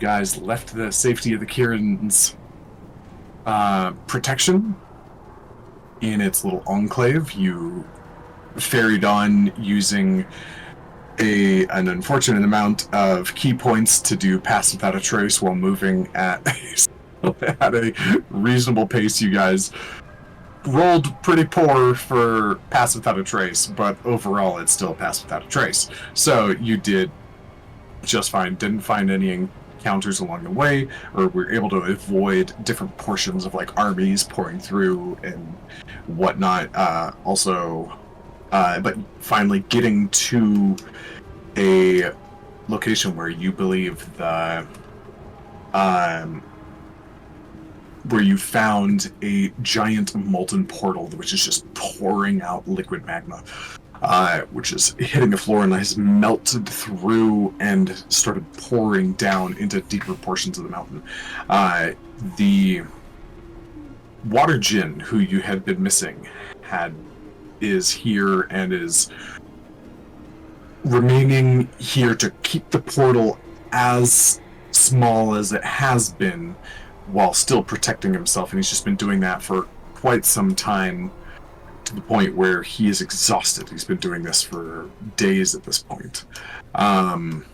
guys left the safety of the Kieran's protection in its little enclave, you ferried on using an unfortunate amount of key points to do pass without a trace while moving at a reasonable pace. You guys rolled pretty poor for pass without a trace, but overall it's still pass without a trace. So you did just fine. Didn't find any encounters along the way, or were able to avoid different portions of like armies pouring through and whatnot. But finally getting to a location where you believe where you found a giant molten portal which is just pouring out liquid magma, which is hitting the floor and has melted through and started pouring down into deeper portions of the mountain. The water djinn who you had been missing is here and is remaining here to keep the portal as small as it has been while still protecting himself, and he's just been doing that for quite some time, to the point where he is exhausted. He's been doing this for days at this point. And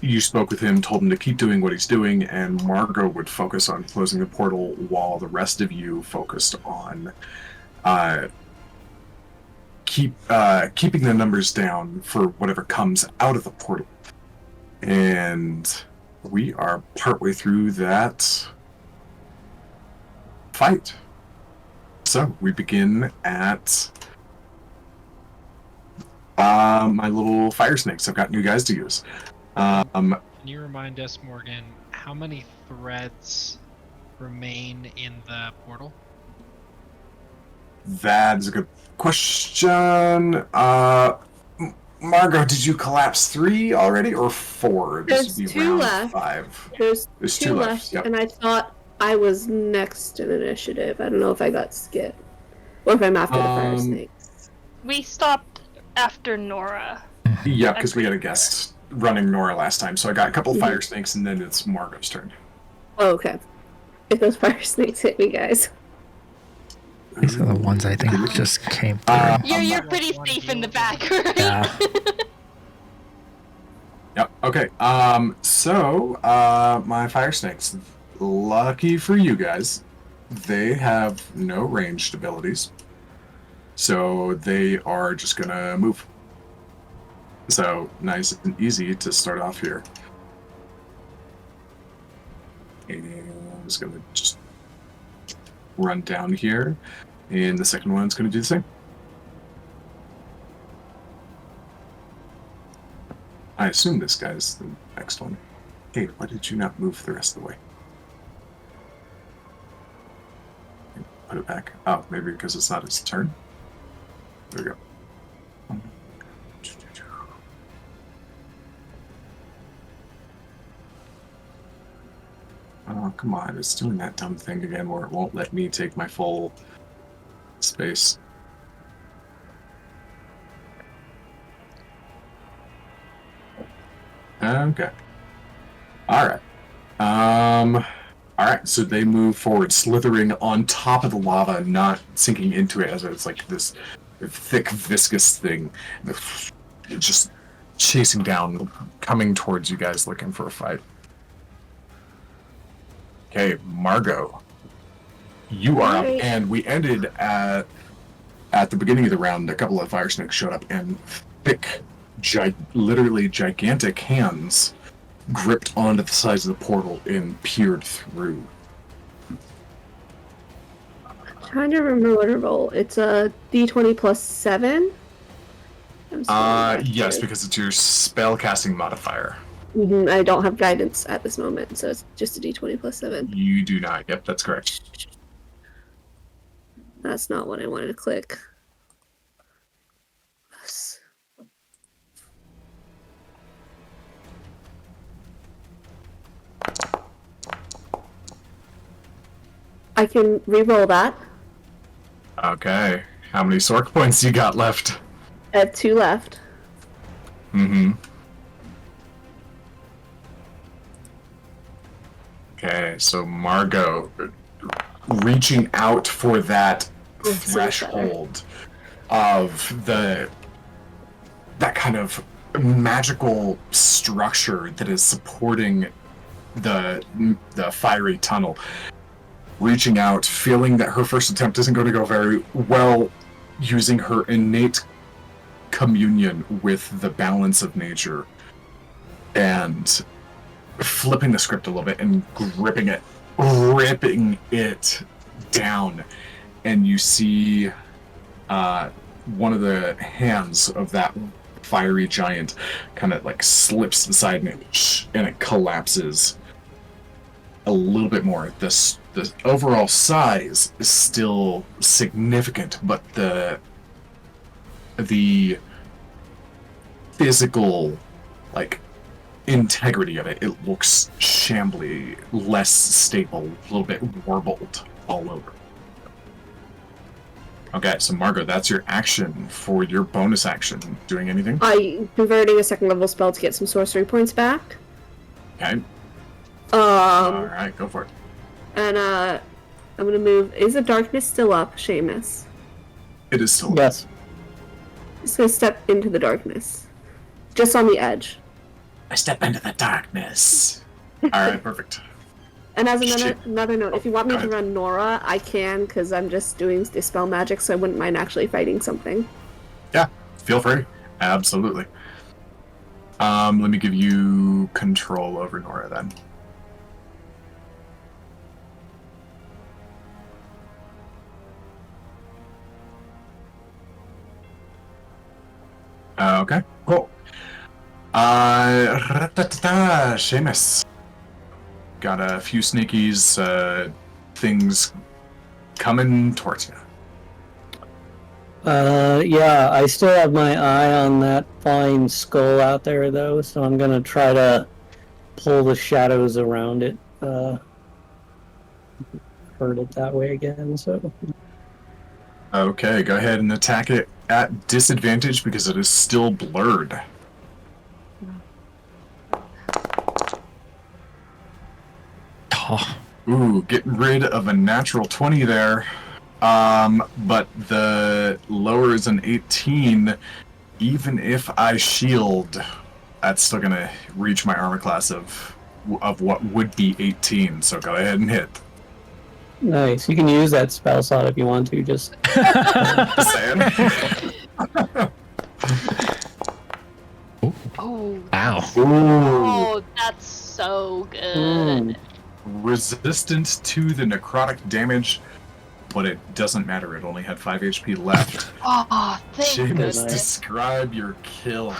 you spoke with him, told him to keep doing what he's doing, and Margot would focus on closing the portal while the rest of you focused on keeping the numbers down for whatever comes out of the portal. And we are partway through that fight. So we begin at my little fire snakes. I've got new guys to use. Can you remind us, Morgan, how many threads remain in the portal? That is a good question. Margot, did you collapse 3 already or 4? There's 2 left. 5. There's 2 left. Yep. And I thought I was next in initiative. I don't know if I got skipped. Or if I'm after the fire snakes. We stopped after Nora. Yeah, because we had a guest running Nora last time, so I got a couple fire snakes, and then it's Margot's turn. Oh, okay. If those fire snakes hit me, guys. These are the ones I think just came through. You're pretty safe in the back, right? Yeah. Yep, okay. So, my fire snakes. Lucky for you guys, they have no ranged abilities. So, they are just gonna move. So, nice and easy to start off here. And I'm just gonna just run down here, and the second one's going to do the same. I assume this guy's the next one. Hey, why did you not move the rest of the way? Put it back. Oh, maybe because it's not his turn. There we go. Oh, come on. It's doing that dumb thing again where it won't let me take my full space. Okay. Alright. Alright, so they move forward, slithering on top of the lava, not sinking into it as it's like this thick, viscous thing. Just chasing down, coming towards you guys looking for a fight. Okay, Margot, you are up, and we ended at the beginning of the round. A couple of fire snakes showed up, and thick, literally gigantic hands gripped onto the sides of the portal and peered through. I'm trying to remember what to roll. It's a D20 plus 7? Yes, because it's your spellcasting modifier. I don't have guidance at this moment, so it's just a D20 plus 7. You do not. Yep, that's correct. That's not what I wanted to click. Yes. I can re-roll that. Okay. How many Sork points you got left? I have 2 left. Mm-hmm. Okay, so Margot reaching out for that so much threshold of that kind of magical structure that is supporting the fiery tunnel. Reaching out, feeling that her first attempt isn't going to go very well, using her innate communion with the balance of nature, and flipping the script a little bit and ripping it down, and you see one of the hands of that fiery giant kind of like slips aside and it collapses a little bit more. The overall size is still significant, but the physical like integrity of it looks shambly, less stable, a little bit warbled all over. Okay, so Margot, that's your action. For your bonus action, doing anything? Converting a second level spell to get some sorcery points back. Okay. Alright, go for it. And I'm gonna move. Is the darkness still up, Seamus? It is still Yes. Just gonna step into the darkness. Just on the edge. I step into the darkness. Alright, perfect. And as Shit. another note, if you want me Go to ahead. run Nora, I can, because I'm just doing dispel magic, so I wouldn't mind actually fighting something. Yeah, feel free. Absolutely. Let me give you control over Nora then. Okay, cool. Seamus. Got a few sneakies, things coming towards you. Yeah, I still have my eye on that flying skull out there, though, so I'm gonna try to pull the shadows around it. Hurt it that way again, so... Okay, go ahead and attack it at disadvantage because it is still blurred. Oh, Ooh, getting rid of a natural 20 there. But the lower is an 18. Even if I shield, that's still gonna reach my armor class of what would be 18. So go ahead and hit. Nice. You can use that spell slot if you want to, just... Just saying. Oh, wow. Ooh, oh, that's so good. resistant to the necrotic damage, but it doesn't matter. It only had 5 HP left. Oh, thank Seamus, goodness. describe your kill.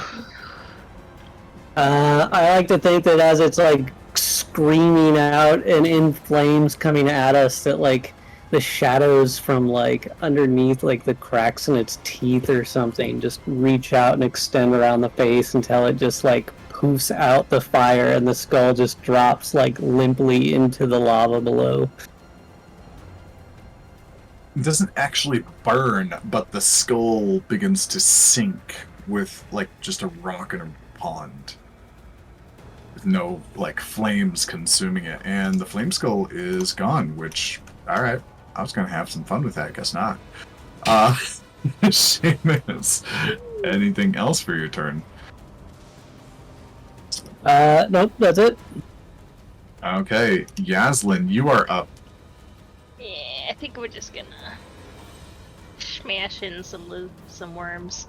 I like to think that as it's like screaming out and in flames coming at us, that like the shadows from like underneath like the cracks in its teeth or something just reach out and extend around the face until it just like poofs out the fire and the skull just drops like limply into the lava below. It doesn't actually burn, but the skull begins to sink with like just a rock in a pond. With no like flames consuming it. And the flame skull is gone, which, alright, I was gonna have some fun with that, guess not. Seamus, anything else for your turn? Nope, that's it. Okay, Yaslin, you are up. Yeah, I think we're just gonna smash in some worms.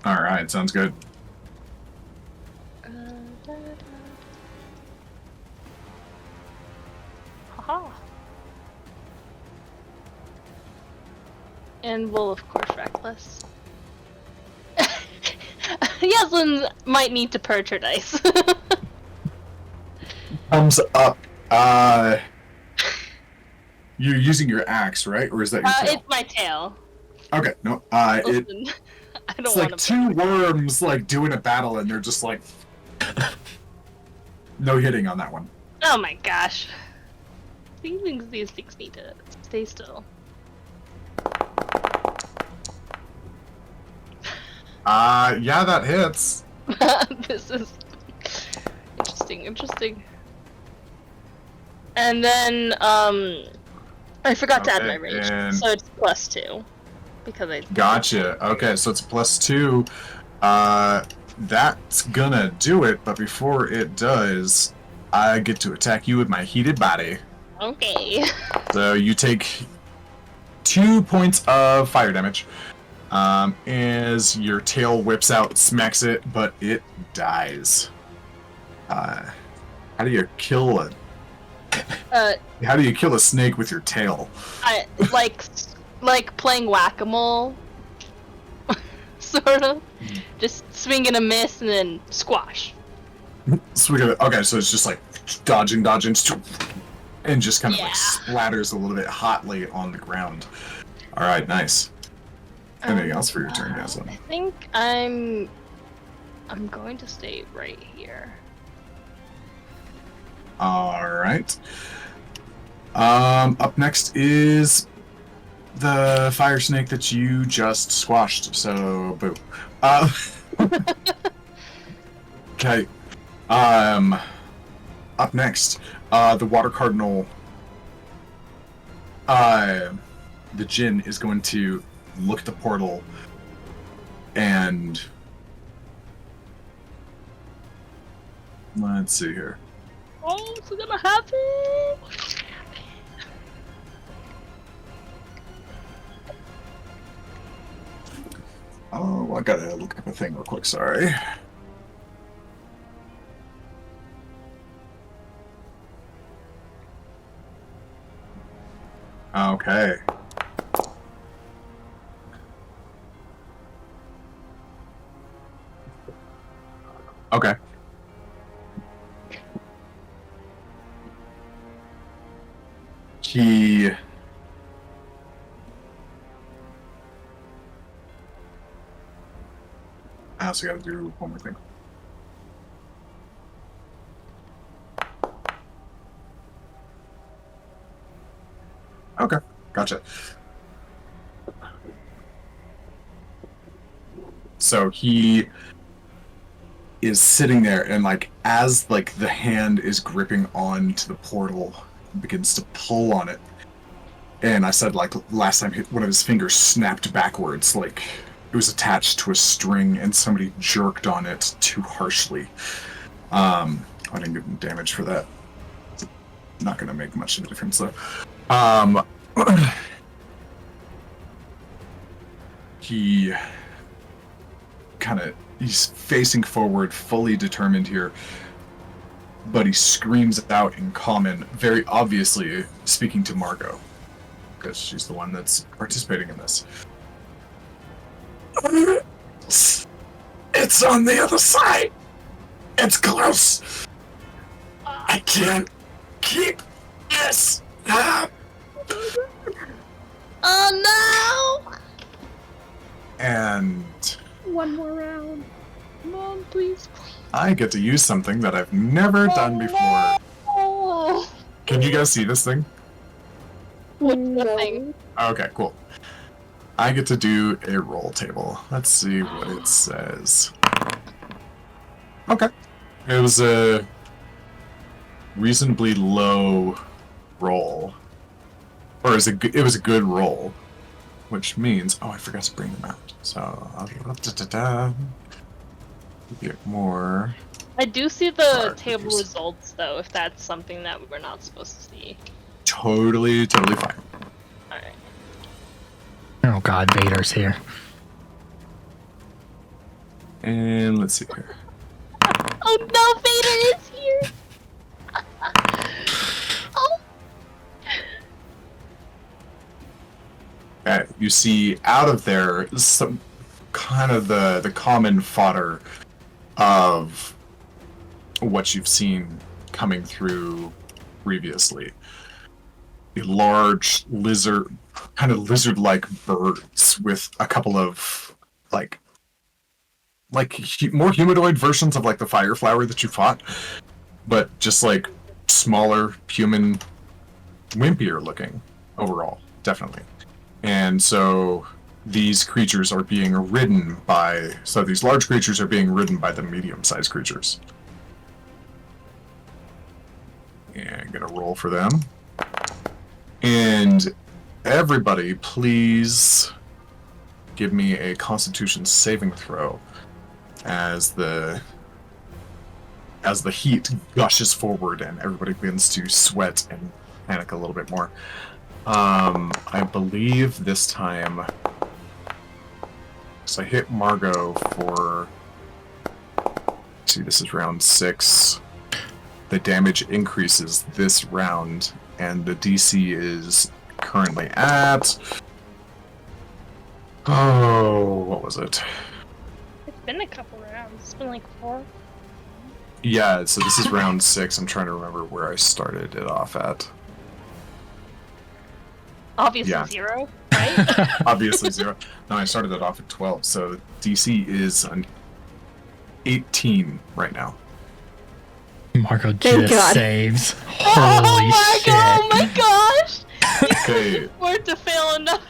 Alright, sounds good. Haha. And we'll of course reckless. Yaslin might need to purge her dice. Thumbs up. You're using your axe, right? Or is that your tail? It's my tail. Okay, no. Listen, I don't It's want like to. two worms like doing a battle, and they're just like no hitting on that one. Oh my gosh. These things need to stay still. Yeah, that hits. This is interesting. And then I forgot to add my Okay, rage, and- so it's +2 because I. Gotcha. Okay, so it's +2. That's gonna do it, but before it does, I get to attack you with my heated body. Okay. So you take 2 points of fire damage. As your tail whips out, smacks it, but it dies. How do you kill a How do you kill a snake with your tail? I like playing whack-a-mole, sort of. Just swing and a miss and then squash. Okay, so it's just like dodging, and just kind of like Yeah. splatters a little bit hotly on the ground. All right, nice. Anything else for your turn, Yaslin? I think I'm going to stay right here. All right. Up next is the fire snake that you just squashed. So, boo. Okay. Up next, the water cardinal. The djinn is going to look at the portal and let's see here. Oh, it's gonna happen! Oh, I gotta look up a thing real quick, sorry. Okay. Okay. He... I also gotta do one more thing. Okay, gotcha. So he is sitting there, and like as like the hand is gripping onto the portal, begins to pull on it. And I said like last time, one of his fingers snapped backwards, like it was attached to a string, and somebody jerked on it too harshly. I didn't give him damage for that. Not gonna make much of a difference though. He he's facing forward, fully determined here, but he screams out in common, very obviously speaking to Margot, because she's the one that's participating in this. It's on the other side! It's close! I can't keep this up! Oh no! And One more round. Mom, please. I get to use something that I've never done before. Oh. Can you guys see this thing? What's No. the thing? Okay, cool. I get to do a roll table. Let's see what it says. Okay. It was a reasonably low roll. Or it was a good roll. Which means... Oh, I forgot to bring them out. So... Get more... I do see the Alright, table please. results though, if that's something that we're not supposed to see. Totally fine. Alright. Oh god, Vader's here. And let's see here. Oh no, Vader is here! Oh! Okay, you see out of there some kind of the common fodder of what you've seen coming through previously. The large kind of lizard-like birds with a couple of more humanoid versions of like the fire flower that you fought, but just like smaller, human, wimpier looking overall, definitely. And so these creatures are being ridden by... So these large creatures are being ridden by the medium-sized creatures. And gonna roll for them. And everybody, please give me a Constitution saving throw as the heat gushes forward and everybody begins to sweat and panic a little bit more. I believe this time, so I hit Margot for, see, this is round 6. The damage increases this round, and the DC is currently at, what was it? It's been a couple rounds. It's been like 4. Yeah, so this is round 6. I'm trying to remember where I started it off at. Obviously Yeah. 0, right? Obviously 0. No, I started it off at 12, so DC is an 18 right now. Marco Thank just God. saves. Oh Holy my shit. god! Oh my gosh! Okay, Word to fail enough.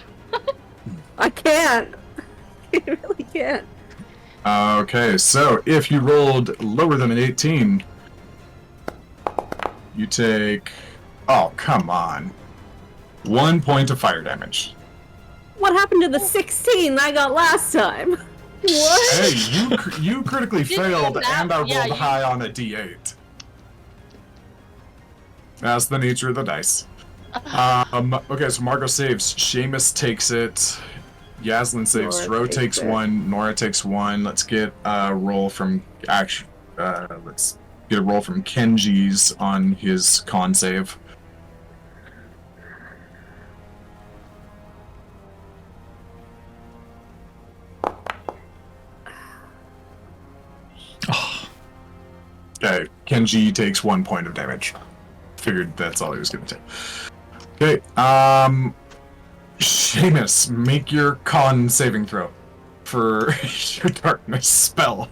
I can't. I really can't. okay, so if you rolled lower than an 18, you take, oh, come on, 1 point of fire damage. What happened to the 16 I got last time? What? Hey, you critically Didn't failed, roll that- and I rolled yeah, you- high on a D8. That's the nature of the dice. Okay, so Margot saves. Seamus takes it. Yaslin saves. Nora Dro takes takes it. 1. Nora takes 1. Let's get a roll from let's get a roll from Kenji's on his con save. Oh, Okay, Kenji takes 1 point of damage. Figured that's all he was gonna take. Okay, Seamus, make your con saving throw for your darkness spell.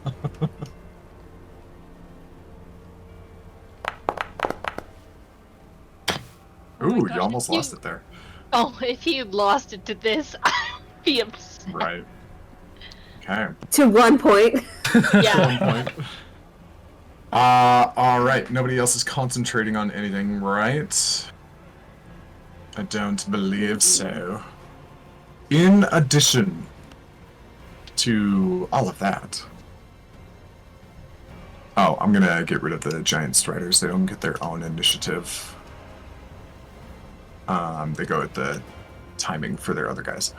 Oh my Ooh, gosh, you almost if you- lost it there. Oh, if you lost it to this, I'd be upset. Right. Okay. To 1 point. Yeah. 1 point. Alright, nobody else is concentrating on anything, right? I don't believe so. In addition to all of that... Oh, I'm gonna get rid of the giant striders. They don't get their own initiative. They go at the timing for their other guys.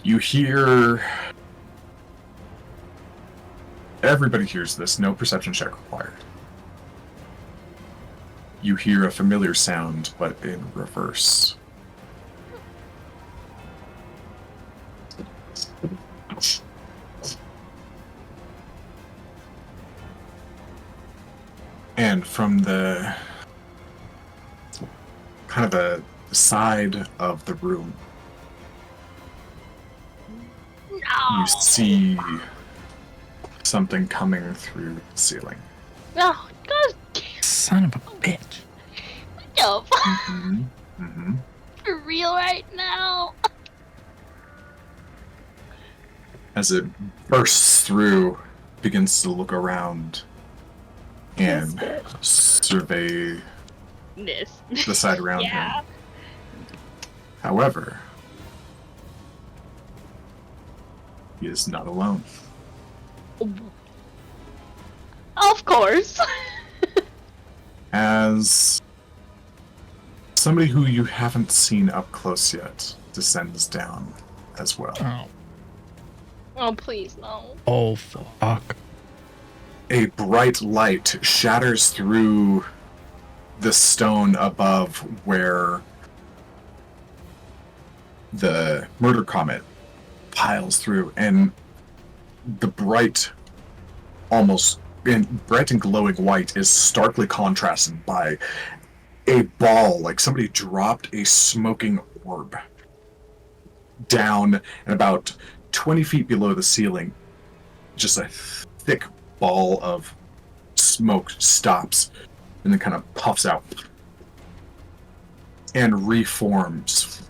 You hear... Everybody hears this, no perception check required. You hear a familiar sound, but in reverse. And from the kind of the side of the room, No. you see something coming through the ceiling. No. God damn. son of a bitch. No. Mm-hmm. Mm-hmm. For real right now. As it bursts through, begins to look around and survey This. the side around Yeah. him. However, he is not alone. Of course. As somebody who you haven't seen up close yet descends down as well. Oh, Oh, please, no. oh fuck. A bright light shatters through the stone above where the murder comet piles through, and the bright, almost bright and glowing white is starkly contrasted by a ball, like somebody dropped a smoking orb down and about 20 feet below the ceiling. Just a thick ball of smoke stops and then kind of puffs out and reforms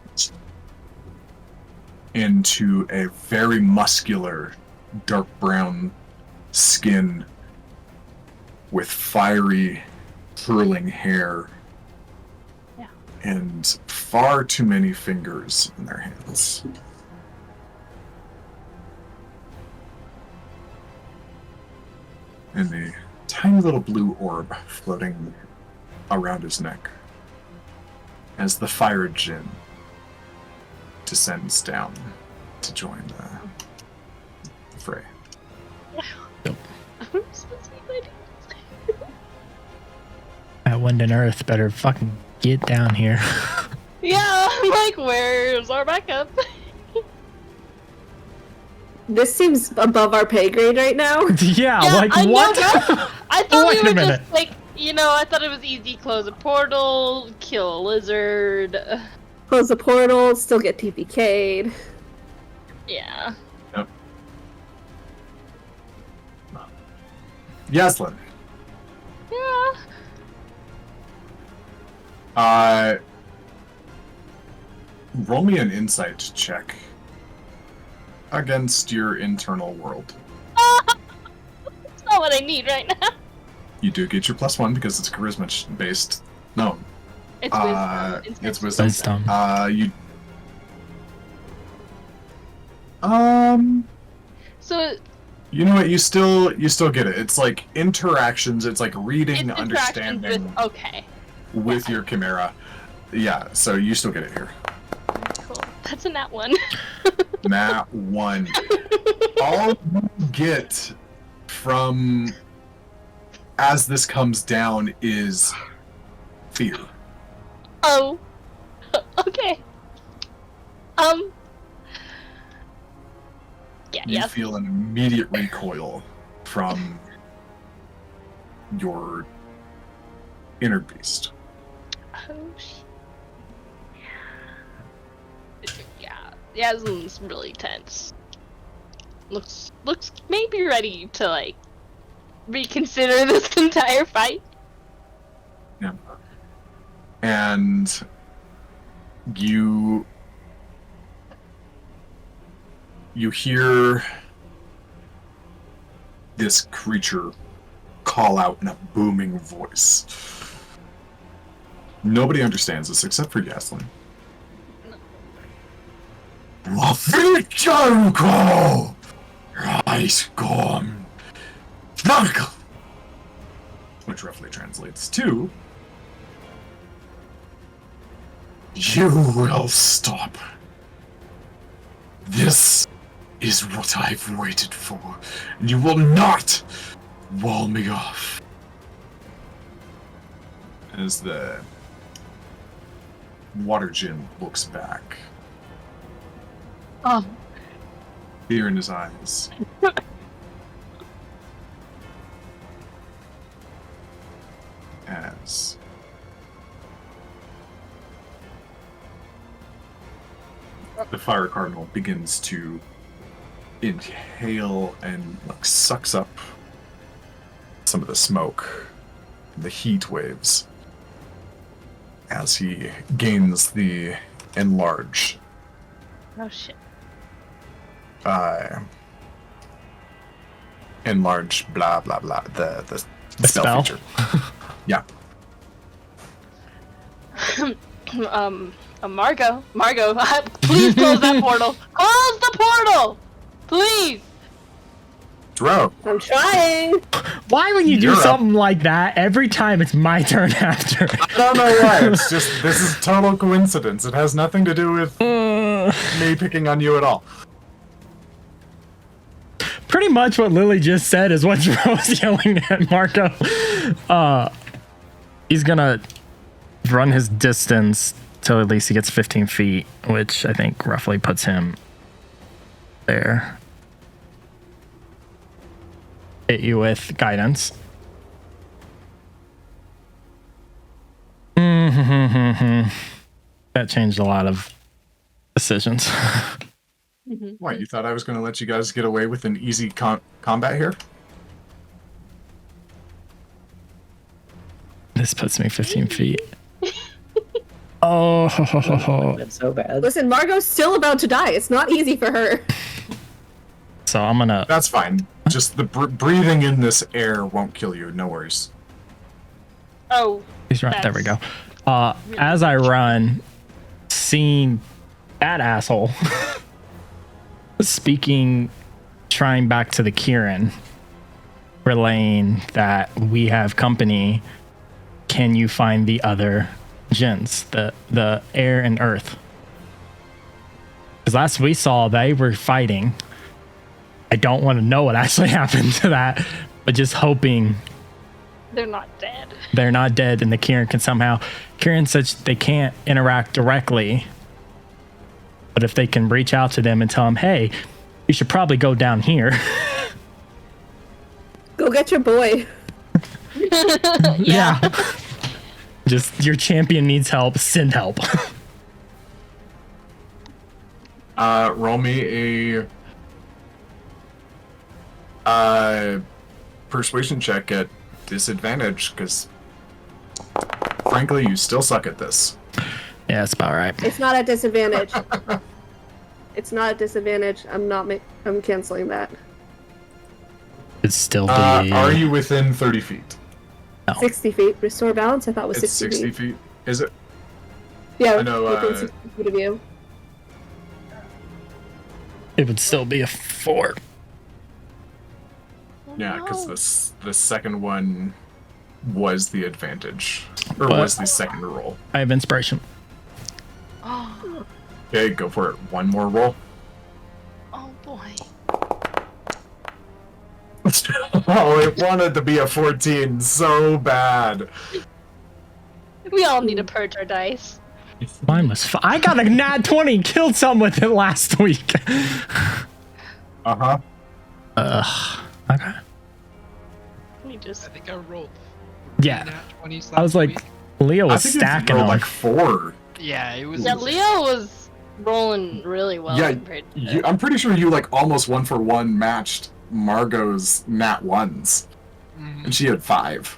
into a very muscular, dark brown skin with fiery, curling hair. Yeah. And far too many fingers in their hands. And a tiny little blue orb floating around his neck as the fire djinn descends down to join the fray. I'm so excited. That wind and earth better fucking get down here. Yeah, I'm like, where's our backup? This seems above our pay grade right now. Yeah, Yeah, like I know, what? right? I thought Wait we a were minute. just like, I thought it was easy. Close a portal, kill a lizard. Close the portal, still get TPK'd. Yeah. Yaslin. Yeah. Roll me an insight check against your internal world. That's not what I need right now. You do get your +1 because it's charisma based. No, It's wisdom. it's wisdom. Wisdom. So You know what? You still get it. It's like interactions. It's like reading, it's interactions understanding with okay. with your chimera. Yeah, so you still get it here. Cool. That's a nat one. Nat 1. All you get from as this comes down is fear. Oh. Okay. Yeah, You yes. feel an immediate recoil from your inner beast. Oh shit. Yeah. Yasmin's really tense. Looks maybe ready to like reconsider this entire fight. Yeah. And you hear this creature call out in a booming voice. Nobody understands this except for Yaslin. Wafijanko! Raiskom! Vank! Which roughly translates to you will stop. This is what I've waited for, and you will not wall me off. As the water djinn looks back, Oh. fear in his eyes. As the fire cardinal begins to inhale and like sucks up some of the smoke, the heat waves, as he gains the enlarge Oh shit. enlarge blah blah blah the spell? feature. Yeah. Margot, please close that portal. Close the portal, please. Dro, I'm trying. Why when you do You're up. something like that, every time it's my turn after? I don't know why. It's just this is total coincidence. It has nothing to do with me picking on you at all. Pretty much what Lily just said is what Jerome's yelling at Marco. He's gonna run his distance till at least he gets 15 feet, which I think roughly puts him there. Hit you with guidance. That changed a lot of decisions. What, you thought I was going to let you guys get away with an easy combat here? This puts me 15 feet. Oh, That's so bad. Listen, Margot's still about to die. It's not easy for her. so I'm gonna That's fine. Just the breathing in this air won't kill you. No worries. Oh. He's right. There we go. Really As I run, seeing that asshole speaking, trying back to the Kieran, relaying that we have company. Can you find the other gens, the air and earth? Because last we saw, they were fighting. I don't want to know what actually happened to that, but just hoping They're not dead. they're not dead and the Kieran can somehow. Kieran says they can't interact directly, but if they can reach out to them and tell them, hey, you should probably go down here. Go get your boy. Yeah. Just your champion needs help, send help. Roll me a persuasion check at disadvantage, because frankly, you still suck at this. Yeah, it's about right. It's not a disadvantage. It's not a disadvantage. I'm canceling that. It'd still be. Are you within 30 feet? 60 feet. Restore balance. I thought was It's 60 60 feet. feet. Is it? Yeah, I know, within 60 feet of you. It would still be a 4. Yeah, because No. the second one was the advantage, or What? was the second roll. I have inspiration. Oh, Okay, go for it. One more roll. oh boy. Oh, it wanted to be a 14 so bad. We all need to purge our dice. Mine was. I got a nat 20. Killed someone with it last week. Uh-huh. Okay. We I just. think I rolled. Yeah. Nat 20s I was last like, week. Leo I was think you stacking rolled them. like 4. Yeah, it was. Yeah, Leo was rolling really well Yeah, compared to. I'm pretty sure you like almost 1-for-1 matched Margot's nat 1s, Mhm. and she had 5.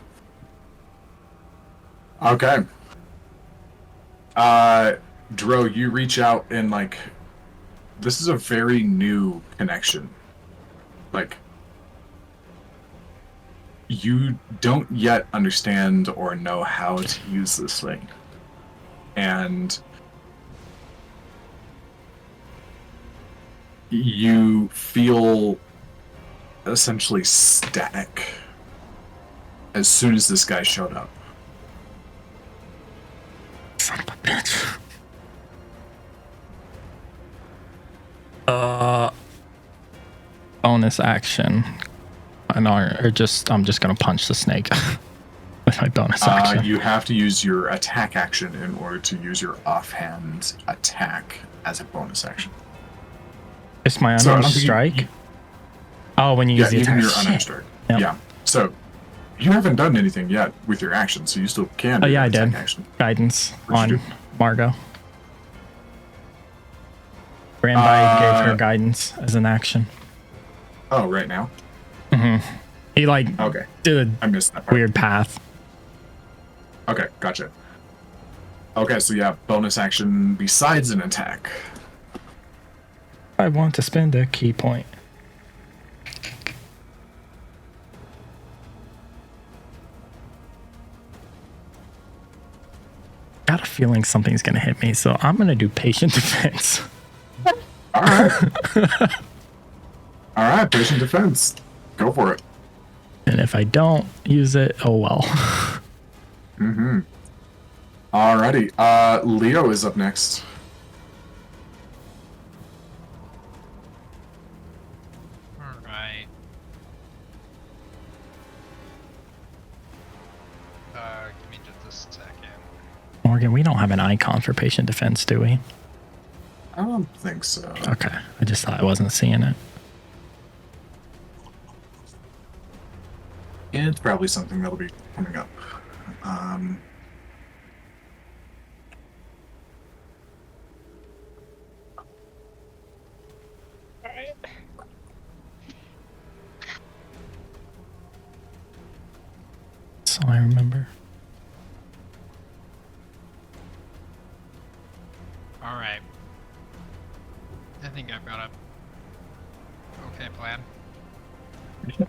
Okay. Dro, you reach out and like, this is a very new connection. Like, you don't yet understand or know how to use this thing. And you feel essentially static as soon as this guy showed up. Son of a bitch. Bonus action. I'm just gonna punch the snake with my bonus action. You have to use your attack action in order to use your offhand attack as a bonus action. It's my So, unarmed I think strike. Oh, when you Yeah, use the even attack. your Shit. unarmed strike. Yep. Yeah. So you haven't done anything yet with your action, so you still can. Oh do yeah, I an attack did. Action. Guidance What'd you on Margot. Ran by and gave her guidance as an action. Oh, right now. He like Okay, did I missed that a part. weird path. Okay, gotcha. Okay, so yeah, bonus action besides an attack. I want to spend a key point. Got a feeling something's gonna hit me, so I'm gonna do patient defense. All right. All right, patient defense. Go for it. And if I don't use it, oh well. Alrighty. Leo is up next. Alright. Give me just a second. Morgan, we don't have an icon for patient defense, do we? I don't think so. Okay. I just thought I wasn't seeing it. It's probably something that'll be coming up. So I remember. Alright. I think I've got a okay plan.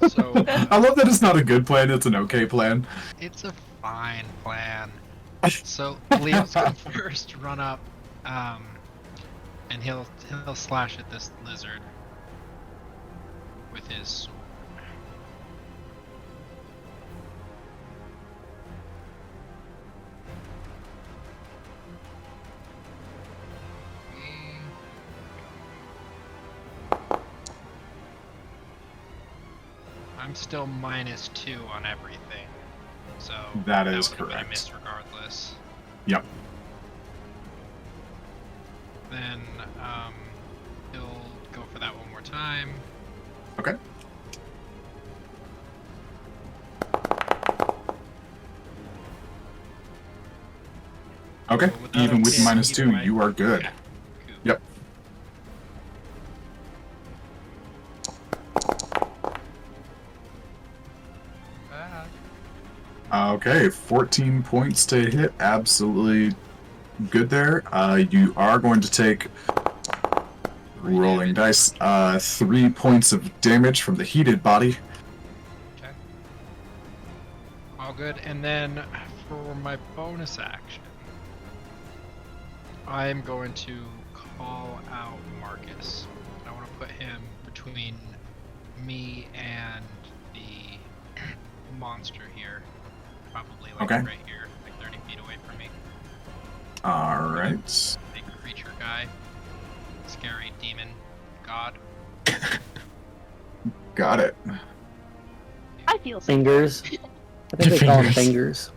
So I love that it's not a good plan, it's an okay plan. it's a fine plan. So Leo's gonna first run up, and he'll slash at this lizard with his sword. I'm still -2 on everything, so That is would've been a correct. miss regardless. Yep. Then he'll go for that one more time. Okay. Okay, So without even a with hit, -2, either way. you are good. Yeah. Cool. Yep. Okay, 14 points to hit. Absolutely good there. You are going to take, rolling dice, 3 points of damage from the heated body. Okay. All good. And then for my bonus action, I am going to call out Marcus. I want to put him between me and the monster here. Probably like Okay. right here, like 30 feet away from me. Alright. Big creature guy. Scary demon god. Got it. I feel so. Fingers. I think they call them Fingers.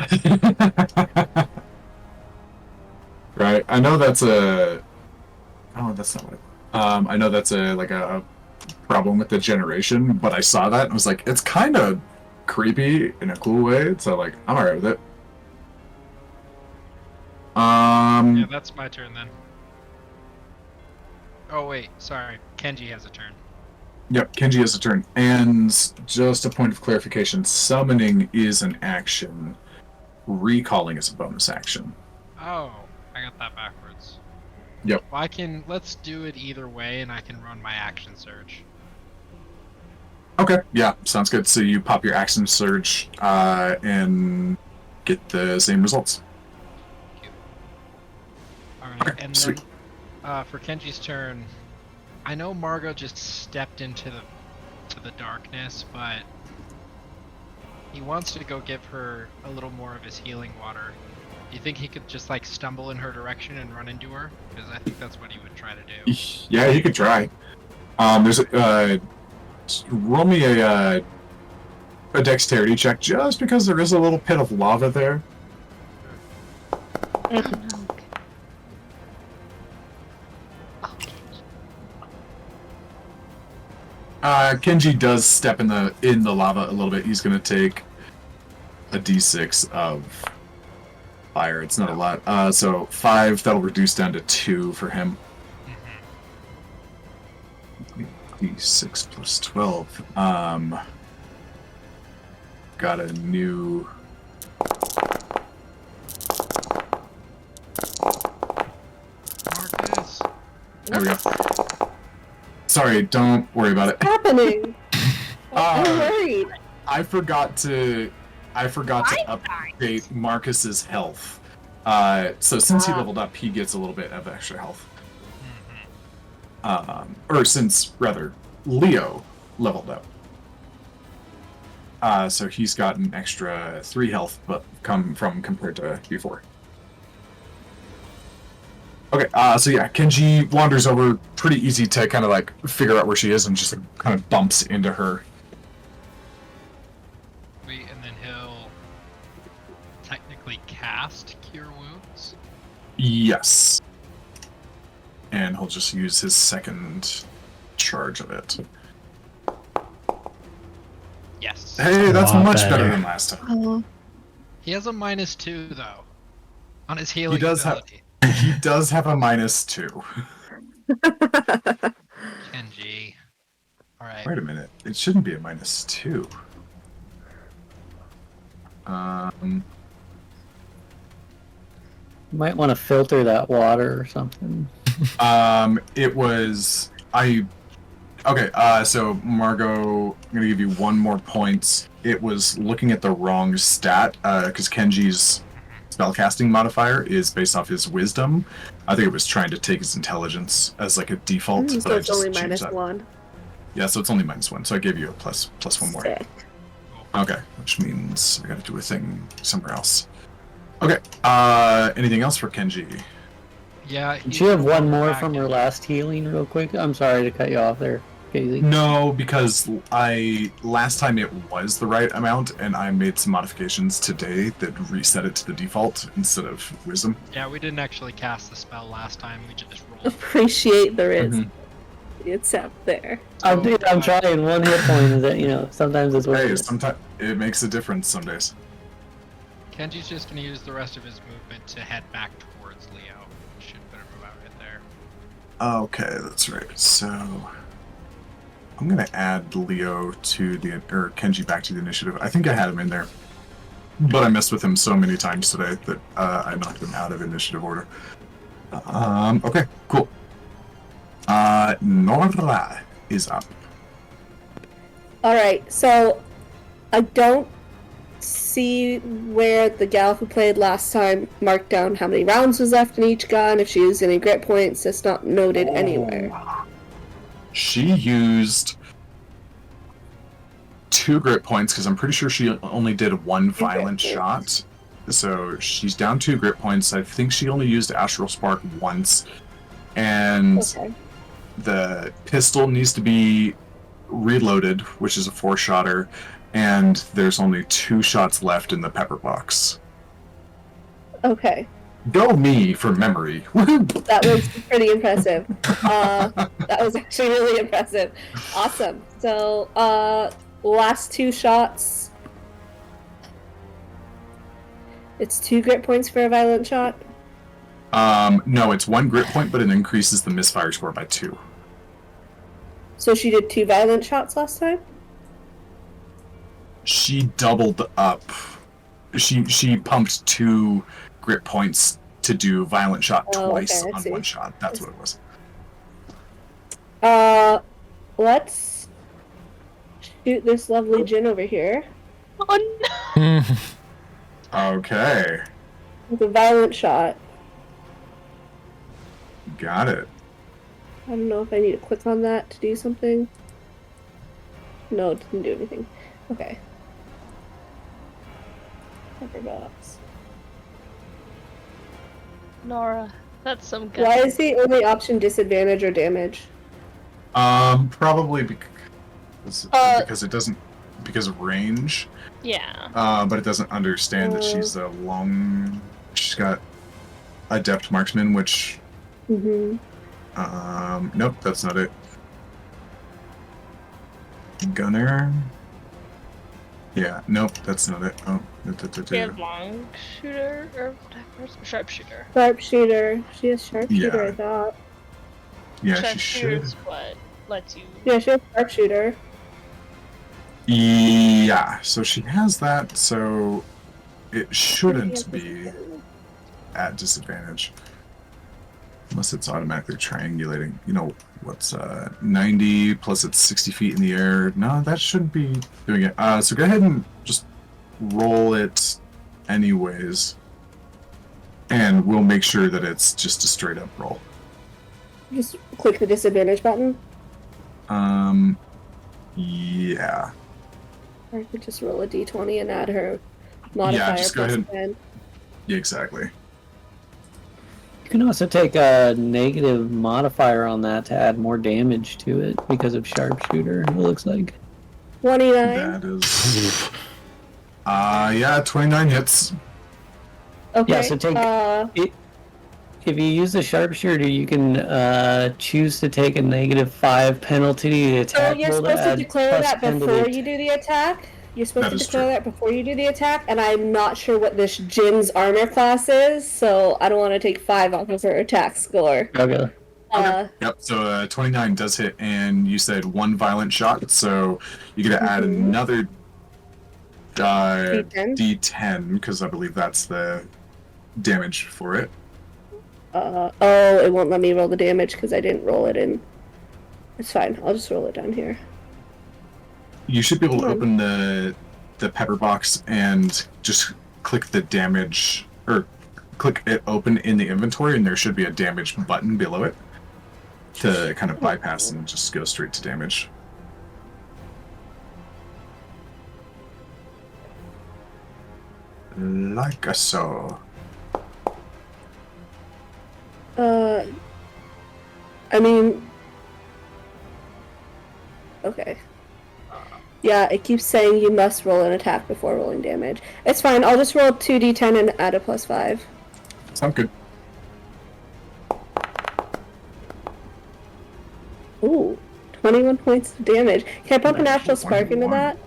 fingers. Right. I know that's a. Oh, that's not what. I know that's a problem with the generation, but I saw that and was like, it's kind of creepy in a cool way. So like, I'm alright with it. Yeah, that's my turn then. Oh wait, sorry. Kenji has a turn. Yep, Kenji has a turn. And just a point of clarification: summoning is an action. Recalling is a bonus action. Oh, I got that backwards. Yep. Well, let's do it either way, and I can run my action surge. Okay, yeah, sounds good. So you pop your action surge and get the same results. Alright, Okay, and sweet. then for Kenji's turn, I know Margot just stepped into the darkness, but he wants to go give her a little more of his healing water. Do you think he could just like stumble in her direction and run into her? Because I think that's what he would try to do. Yeah, you could try. There's roll me a dexterity check, just because there is a little pit of lava there. Kenji does step in the lava a little bit. He's gonna take a d6 of fire. It's not a lot. So 5. That'll reduce down to 2 for him. D6 plus 12. Got a new. Marcus! There we go. Sorry, don't worry about it. What's happening? I'm Uh, worried. I forgot to update Marcus's health. So since he leveled up, he gets a little bit of extra health. Or since rather Leo leveled up. So he's got an extra 3 health, but compared to before. Okay, so yeah, Kenji wanders over, pretty easy to kind of like figure out where she is, and just like, kind of bumps into her. And then he'll technically cast Cure Wounds. Yes. And he'll just use his second charge of it. Yes. Hey, that's Lot much better better. than last time. Oh, He has a -2 though on his healing does have- ability. He does have a -2. Kenji. Alright. Wait a minute. It shouldn't be a -2. Might want to filter that water or something. It was Okay, so Margot, I'm gonna give you one more point. It was looking at the wrong stat, because Kenji's spellcasting modifier is based off his wisdom. I think it was trying to take his intelligence as like a default, but So I it's just only changed that. -1. Yeah, so it's only -1, so I gave you a plus one more. Sick. Okay, which means I gotta do a thing somewhere else. Okay, anything else for Kenji? Yeah. Did you have one more back from her in. last healing, real quick? I'm sorry to cut you off there, Casey. No, because last time it was the right amount, and I made some modifications today that reset it to the default instead of wisdom. Yeah, we didn't actually cast the spell last time. We just rolled. Appreciate the risk. Mhm. It's out there. I'm trying. One hit point is that, sometimes it's worth Hey, it. sometimes it makes a difference some days. Kenji's just gonna use the rest of his movement to head back towards Leo. Should put him about right there. Okay, that's right. So I'm gonna add Leo to or Kenji back to the initiative. I think I had him in there, but I messed with him so many times today that I knocked him out of initiative order. Okay, cool. Nora is up. Alright, so I don't see where the gal who played last time marked down how many rounds was left in each gun, if she used any grit points. It's not noted anywhere. She used 2 grit points because I'm pretty sure she only did 1 violent shot. So she's down 2 grit points. I think she only used Astral Spark once. And Okay. the pistol needs to be reloaded, which is a 4-shotter, and there's only 2 shots left in the pepper box. Okay. Go me for memory. That was pretty impressive. That was actually really impressive. Awesome. So, last 2 shots. It's 2 grit points for a violent shot. No, it's 1 grit point, but it increases the misfire score by 2. So she did 2 violent shots last time? She doubled up. She pumped 2 grit points to do violent shot twice okay, I on see. 1 shot. That's what it was. Let's shoot this lovely Jin over here Oh no! Okay, with a violent shot. got it. I don't know if I need to click on that to do something. No, it didn't do anything. Okay. Pepper box. Nora, that's some good. Why is the only option disadvantage or damage? Probably because it doesn't, because of range. Yeah. But it doesn't understand that she's she's got adept marksman, which Mm-hmm. nope, that's not it. Gunner. Yeah, nope, that's not it. Oh, We have long shooter or sharpshooter. Sharpshooter. She has sharpshooter, Yeah. I thought. yeah, she Sharpshooter should. is what lets you. Yeah, she has sharpshooter. Yeah, so she has that, so it shouldn't be at disadvantage. Unless it's automatically triangulating. You know, what's 90 plus it's 60 feet in the air. No, that shouldn't be doing it. So go ahead and just roll it anyways. And we'll make sure that it's just a straight up roll. Just click the disadvantage button. Yeah. Or I could just roll a d20 and add her modifier just go plus ahead. 10. Yeah, exactly. You can also take a negative modifier on that to add more damage to it because of sharpshooter, it looks like. 29. That is. Yeah, 29 hits. Okay. Yeah, so take if you use the sharpshooter, you can choose to take a -5 penalty to the So attack you're roll to supposed to add declare plus that 10 to before the you do the attack? You're supposed That to is declare true. that before you do the attack, and I'm not sure what this Jin's armor class is, so I don't want to take 5 off of her attack score. Okay. Yep, so 29 does hit, and you said 1 violent shot, so you get to add Mhm. another D10? D10, because I believe that's the damage for it. Oh, it won't let me roll the damage because I didn't roll it in. It's fine. I'll just roll it down here. You should be able to Come on. open the pepper box and just click the damage, or click it open in the inventory, and there should be a damage button below it to kind of bypass and just go straight to damage. Like so. I mean, okay. Yeah, it keeps saying you must roll an attack before rolling damage. It's fine. I'll just roll 2d10 and add a +5. Sound good. Ooh, 21 points of damage. Can I pump a natural spark into 21. that?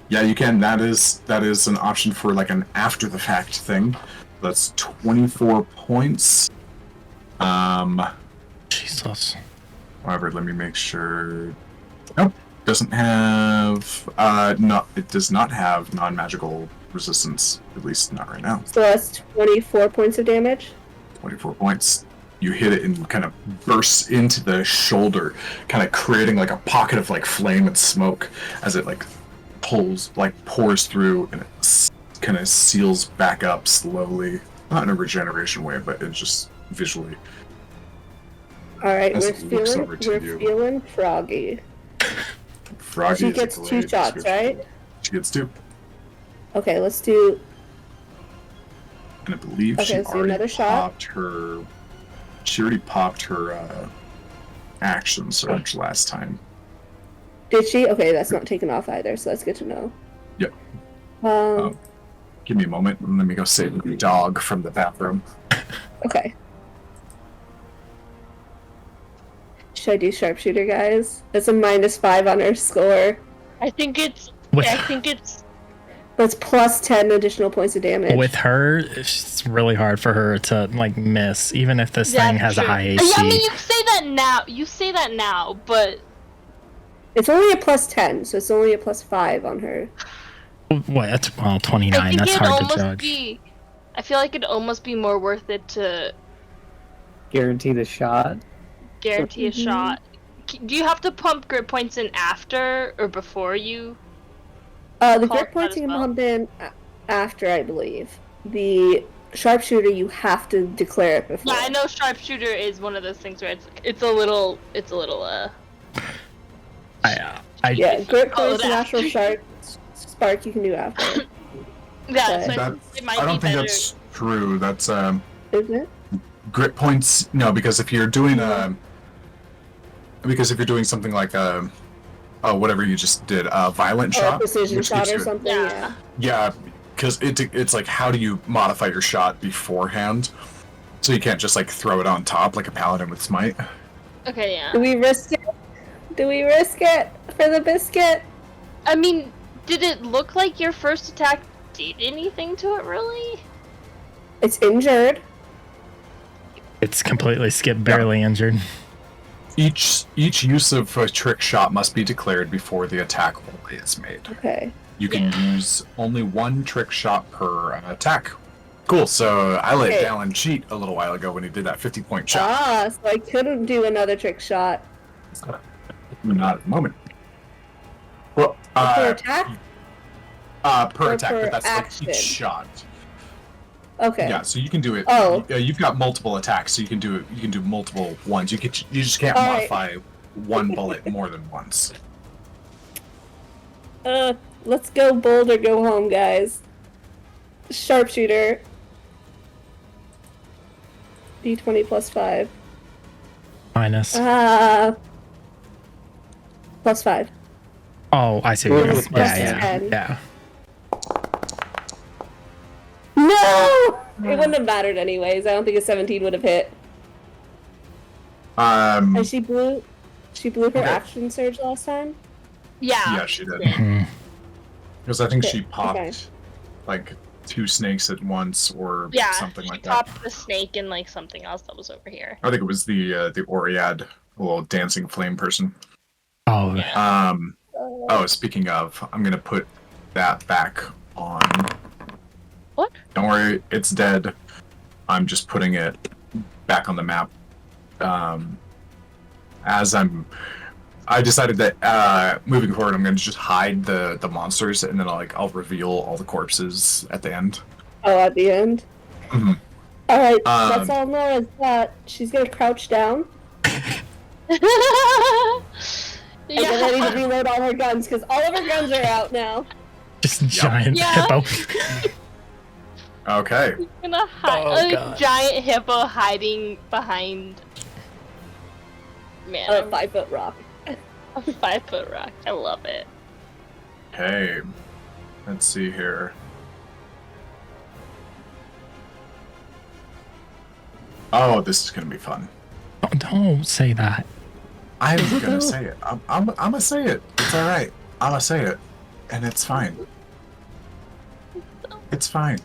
Yeah, you can. That is an option for like an after the fact thing. That's 24 points. Jesus. However, let me make sure. Nope, doesn't have. It does not have non-magical resistance. At least not right now. So that's 24 points of damage. 24 points. You hit it and kind of bursts into the shoulder, kind of creating like a pocket of like flame and smoke as it like pours through, and it kind of seals back up slowly. Not in a regeneration way, but it just visually. All right, As we're it looks over to you. feeling froggy. Froggy She is a gets 2 great shots, description. right? She gets 2. Okay, let's do. And I believe Okay, she let's do already another shot. popped her. She already popped her action surge last time. Did she? Okay, that's not taken off either, so that's good to know. Yep. Um. Give me a moment and let me go save the dog from the bathroom. Okay. Should I do sharpshooter, guys? It's a -5 on her score. I think it's. With, I think it's. That's plus 10 additional points of damage. with her, it's really hard for her to like miss, even if this Yeah, thing has a true. high AC. I mean, you say that now. You say that now, but It's only a plus 10, so it's only a plus 5 on her. What? That's, well, I 29. think That's it'd hard to almost judge. be. I feel like it'd almost be more worth it to Guarantee the shot. guarantee a Mhm. shot. Do you have to pump grit points in after or before you? The Call grit that points as you can well. pump in after, I believe. The sharpshooter, you have to declare it before. Yeah, I know sharpshooter is one of those things where it's a little Yeah, grit call points it and natural after. spark you can do after. Yeah, so I That- think it might I don't be think better. that's true. That's Isn't it? grit points. No, because if you're doing something like whatever you just did, violent Or a shot, precision which shot gives or you, something, Yeah. yeah, because it's like, how do you modify your shot beforehand? So you can't just like throw it on top like a paladin with smite. Okay, yeah. Do we risk it? Do we risk it for the biscuit? I mean, did it look like your first attack did anything to it, really? It's injured. It's completely skipped, barely injured. Each use of a trick shot must be declared before the attack roll is made. Okay. You can use only one trick shot per attack. Cool. So I let Okay. Dallin cheat a little while ago when he did that 50-point shot. Ah, so I couldn't do another trick shot. Not at the moment. Well, Per attack? per or attack, per but that's action? like each shot. Okay. Yeah, so you can do it. Oh. You've got multiple attacks, so you can do it. You can do multiple ones. You just can't All right. modify one bullet more than once. Let's go bold or go home, guys. Sharpshooter. D20 plus 5. Minus. Plus 5. Oh, I see what you're Plus doing. Yeah, yeah, 10. yeah. No! It wouldn't have mattered anyways. I don't think a 17 would have hit. And she blew her Okay. action surge last time? Yeah. Yeah, she did. Mhm. Because I think Okay, she popped okay. like 2 snakes at once, or Yeah. something She like that. popped the snake and like something else that was over here. I think it was the Oread, little dancing flame person. Oh, Oh, speaking of, I'm gonna put that back on. What? Don't worry, it's dead. I'm just putting it back on the map. As I'm I decided that moving forward, I'm going to just hide the monsters, and then I'll reveal all the corpses at the end. Oh, at the end? Mhm. Alright, that's all know is that she's gonna crouch down. And then ready to reload all her guns, because all of her guns are out now. Just a giant hippo. Okay. He's gonna hide a giant hippo hiding behind. Man, A 5-foot rock. a 5-foot rock. I love it. Okay. Let's see here. Oh, this is gonna be fun. Don't say that. I'm gonna say it. I'm gonna say it. It's all right. I'm gonna say it, and it's fine. It's fine.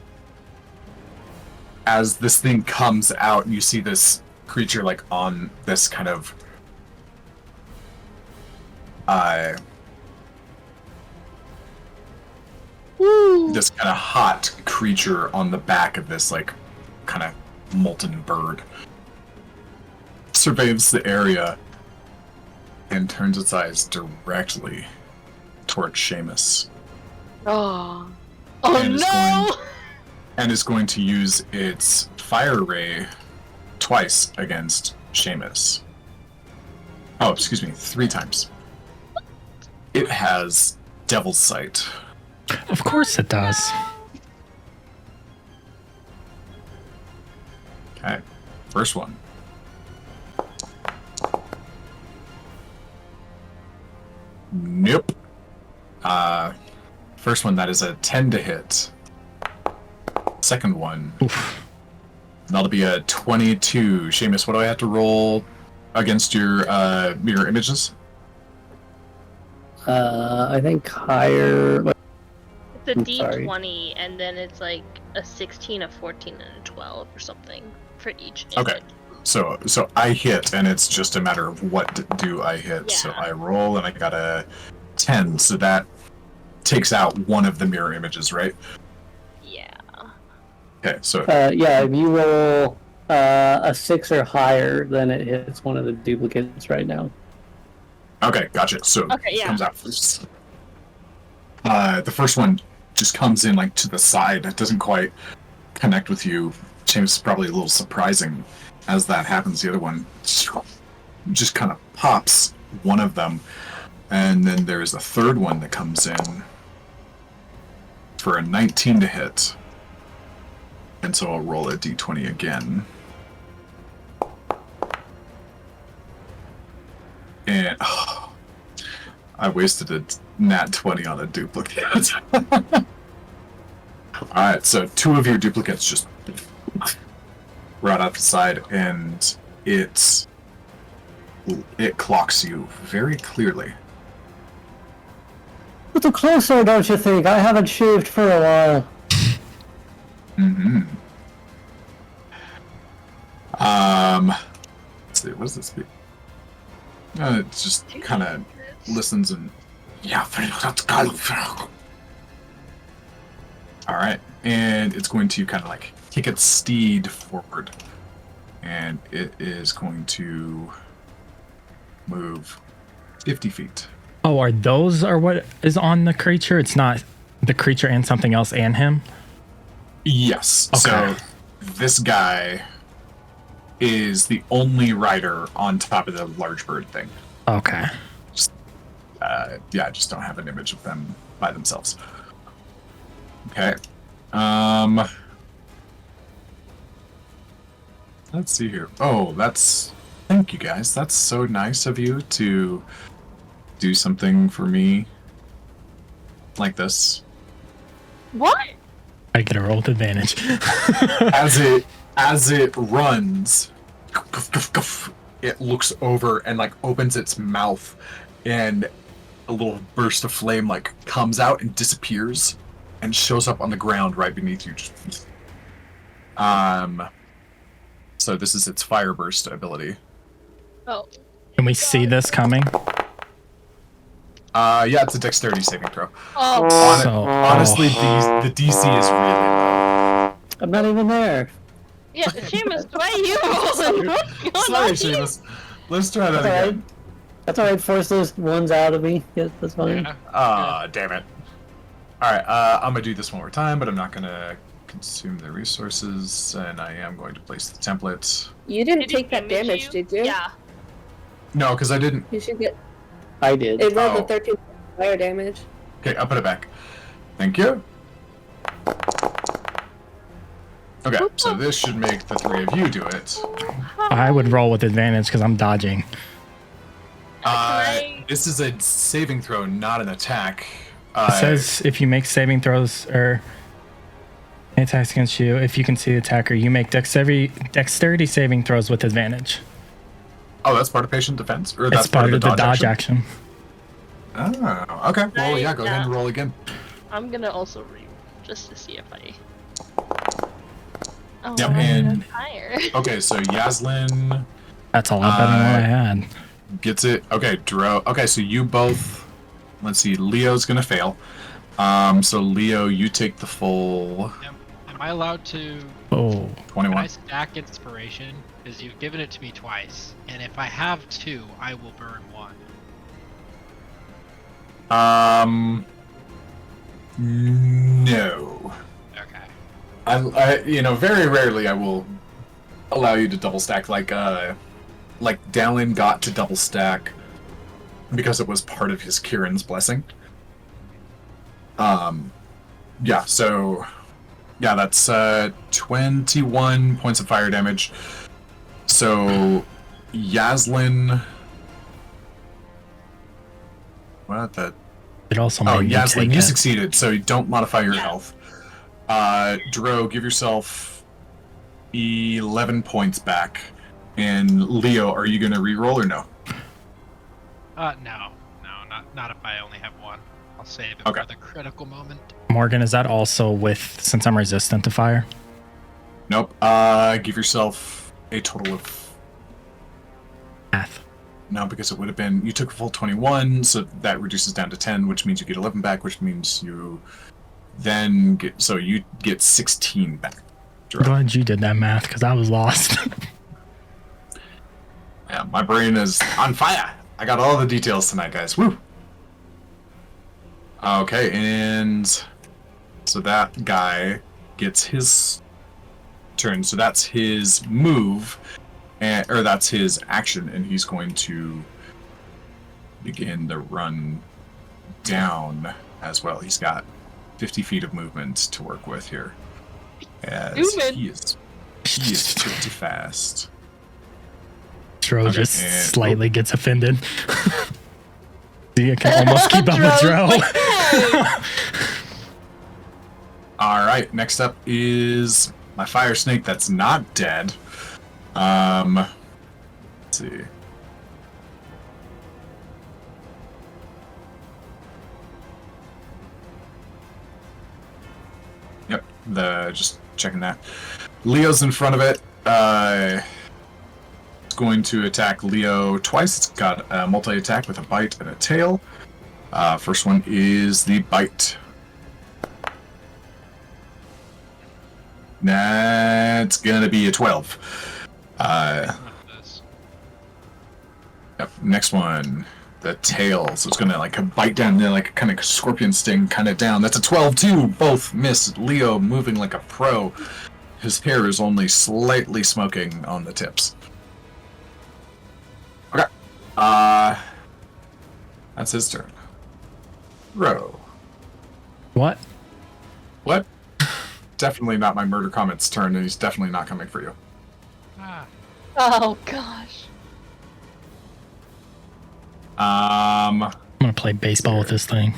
As this thing comes out, and you see this creature like on this kind of this kind of hot creature on the back of this like kind of molten bird surveys the area and turns its eyes directly towards Seamus. Oh And is no! and is going to use its fire ray twice against Seamus. Oh, excuse me, 3 times. It has Devil's Sight. Of course it does. Okay, first one. Nope. First one, that is a 10 to hit. Second one, that'll be a 22. Seamus, what do I have to roll against your mirror images? I think higher. It's a I'm sorry. D20, and then it's like a 16, a 14, and a 12 or something for each image. Okay. So I hit, and it's just a matter of what do I hit. So Yeah. I roll, and I got a 10. So that takes out one of the mirror images, right? Yeah. Okay. So Yeah, if you roll a 6 or higher, then it hits one of the duplicates right now. okay, gotcha. So Okay, it yeah. comes out first. The first one just comes in like to the side. It doesn't quite connect with you. James is probably a little surprising as that happens. The other one just kind of pops one of them, and then there's a third one that comes in for a 19 to hit. And so I'll roll a d20 again. And I wasted a nat 20 on a duplicate. Alright, so 2 of your duplicates just right out the side, and it clocks you very clearly. A little closer, don't you think? I haven't shaved for a while. Mm-hmm. Let's see, what does this be? It just kind of listens and alright, and it's going to kind of like kick its steed forward, and it is going to move 50 feet. Oh, are those are what is on the creature? It's not the creature and something else and him? Yes. Okay. So this guy is the only rider on top of the large bird thing. Okay. Yeah, I just don't have an image of them by themselves. Okay. Let's see here. Oh, thank you guys. That's so nice of you to do something for me like this. What? I get a roll with advantage. As it runs, it looks over and like opens its mouth, and a little burst of flame like comes out and disappears and shows up on the ground right beneath you. So this is its fire burst ability. Oh. Can we see this coming? Yeah, it's a dexterity saving throw. Oh. Honestly, the DC is really low. I'm not even there. Yeah, Seamus, why are you rolling? What's going Sorry, on here? Seamus. Let's try that Alright. again. That's alright, force those ones out of me. Yeah, that's fine. Yeah. Ah, damn it. Alright, I'm gonna do this one more time, but I'm not gonna consume the resources, and I am going to place the template. You didn't Did take it that damage damage, you? did you? Yeah. No, because I didn't. You should get. I did. It rolled Oh. a 13 fire damage. Okay, I'll put it back. Thank you. Okay, so this should make the three of you do it. I would roll with advantage because I'm dodging. This is a saving throw, not an attack. It says if you make saving throws or attacks against you, if you can see the attacker, you make dexterity saving throws with advantage. Oh, that's part of patient defense? Or It's that's part of of the dodge action. Oh, okay. Well, yeah, go ahead and roll again. I'm gonna also read just to see if I. Oh, Yep, I'm and- higher. Okay, so Yaslin That's a lot better than what I had. gets it. Okay, Dro. Okay, so you both. Let's see. Leo's gonna fail. So Leo, you take the full Am I allowed to? Oh, Can I 21. stack inspiration? Because you've given it to me twice, and if I have 2, I will burn 1. No. Okay. I very rarely I will allow you to double stack. Like Dallin got to double stack because it was part of his Kieran's blessing. Yeah. So, yeah, that's 21 points of fire damage. So, Yaslin. What the? it also Oh, made me Yaslin, take you it. succeeded, so you don't modify your Yeah. health. Dro, give yourself 11 points back. And Leo, are you going to reroll or no? No, not if I only have 1. I'll save it Okay. for the critical moment. Morgan, is that also with, since I'm resistant to fire? Nope. Give yourself a total of... Math. No, because it would have been... You took a full 21, so that reduces down to 10, which means you get 11 back, which means you then get... So you get 16 back. Dro. Glad you did that math because I was lost. Yeah, my brain is on fire. I got all the details tonight, guys. Woo! Okay, and so that guy gets his turn. So that's his move, or that's his action, and he's going to begin to run down as well. He's got 50 feet of movement to work with here, as Movement. he is pretty fast. Dro Okay, just and- slightly gets offended. See, I can almost keep up with Dro's Dro. like, "Hey!" All right, next up is my fire snake that's not dead. Let's see. Yep, just checking that. Leo's in front of it. It's going to attack Leo twice. It's got a multi-attack with a bite and a tail. First one is the bite. That's gonna be a 12. This. Yep. Next one, the tail. So it's gonna like bite down there, like a kind of scorpion sting, kind of down. That's a 12 too. Both miss. Leo moving like a pro. His hair is only slightly smoking on the tips. Okay. That's his turn. Ro. What? What? Definitely not my murder comment's turn, and he's definitely not coming for you. Ah, Oh gosh. I'm gonna play baseball with this thing.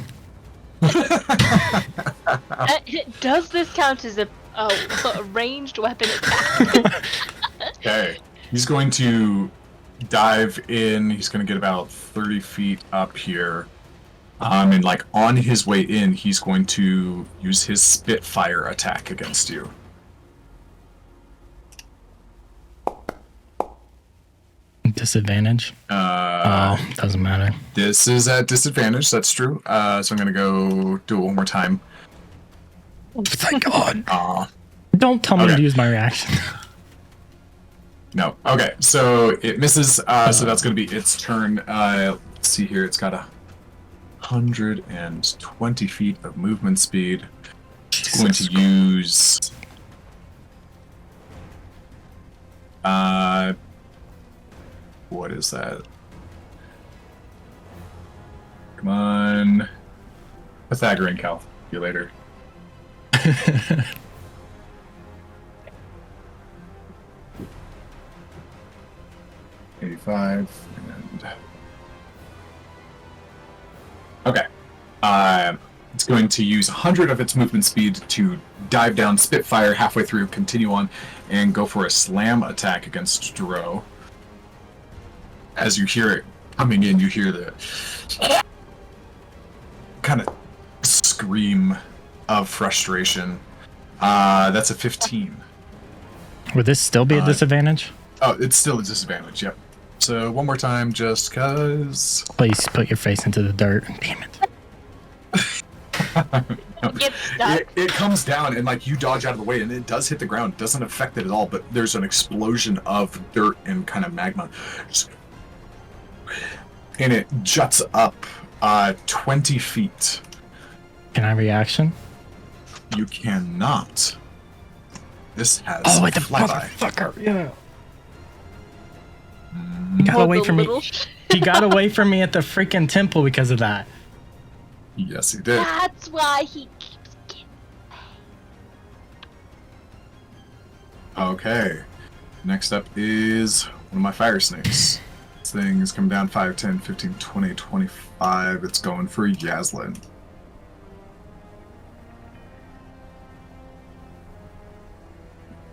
Does this count as a ranged weapon attack? Okay. He's going to dive in. He's going to get about 30 feet up here. And like on his way in, he's going to use his Spitfire attack against you. Disadvantage? Doesn't matter. This is at disadvantage. That's true. So I'm going to go do it one more time. Thank God. Uh, Don't tell me Okay. to use my reaction. No. Okay, so it misses. So that's going to be its turn. Let's see here. It's got 120 feet of movement speed. It's going to use. What is that? Come on. Pythagorean calc. See you later. 85 and okay. It's going to use 100 of its movement speed to dive down Spitfire halfway through, continue on, and go for a slam attack against Duro. As you hear it coming in, you hear the kind of scream of frustration. That's a 15. Would this still be a disadvantage? Oh, it's still a disadvantage, yep. So one more time, just cause. Please put your face into the dirt. Damn it. It's stuck. It comes down and like you dodge out of the way and it does hit the ground. It doesn't affect it at all, but there's an explosion of dirt and kind of magma. And it juts up 20 feet. Can I reaction? You cannot. This has Oh, wait, the flyby. motherfucker. Yeah. He got away the from me. little- He got away from me at the freaking temple because of that. Yes, he did. That's why he keeps getting. Okay. Next up is one of my fire snakes. This thing is coming down 5, 10, 15, 20, 25. It's going for Yaslin.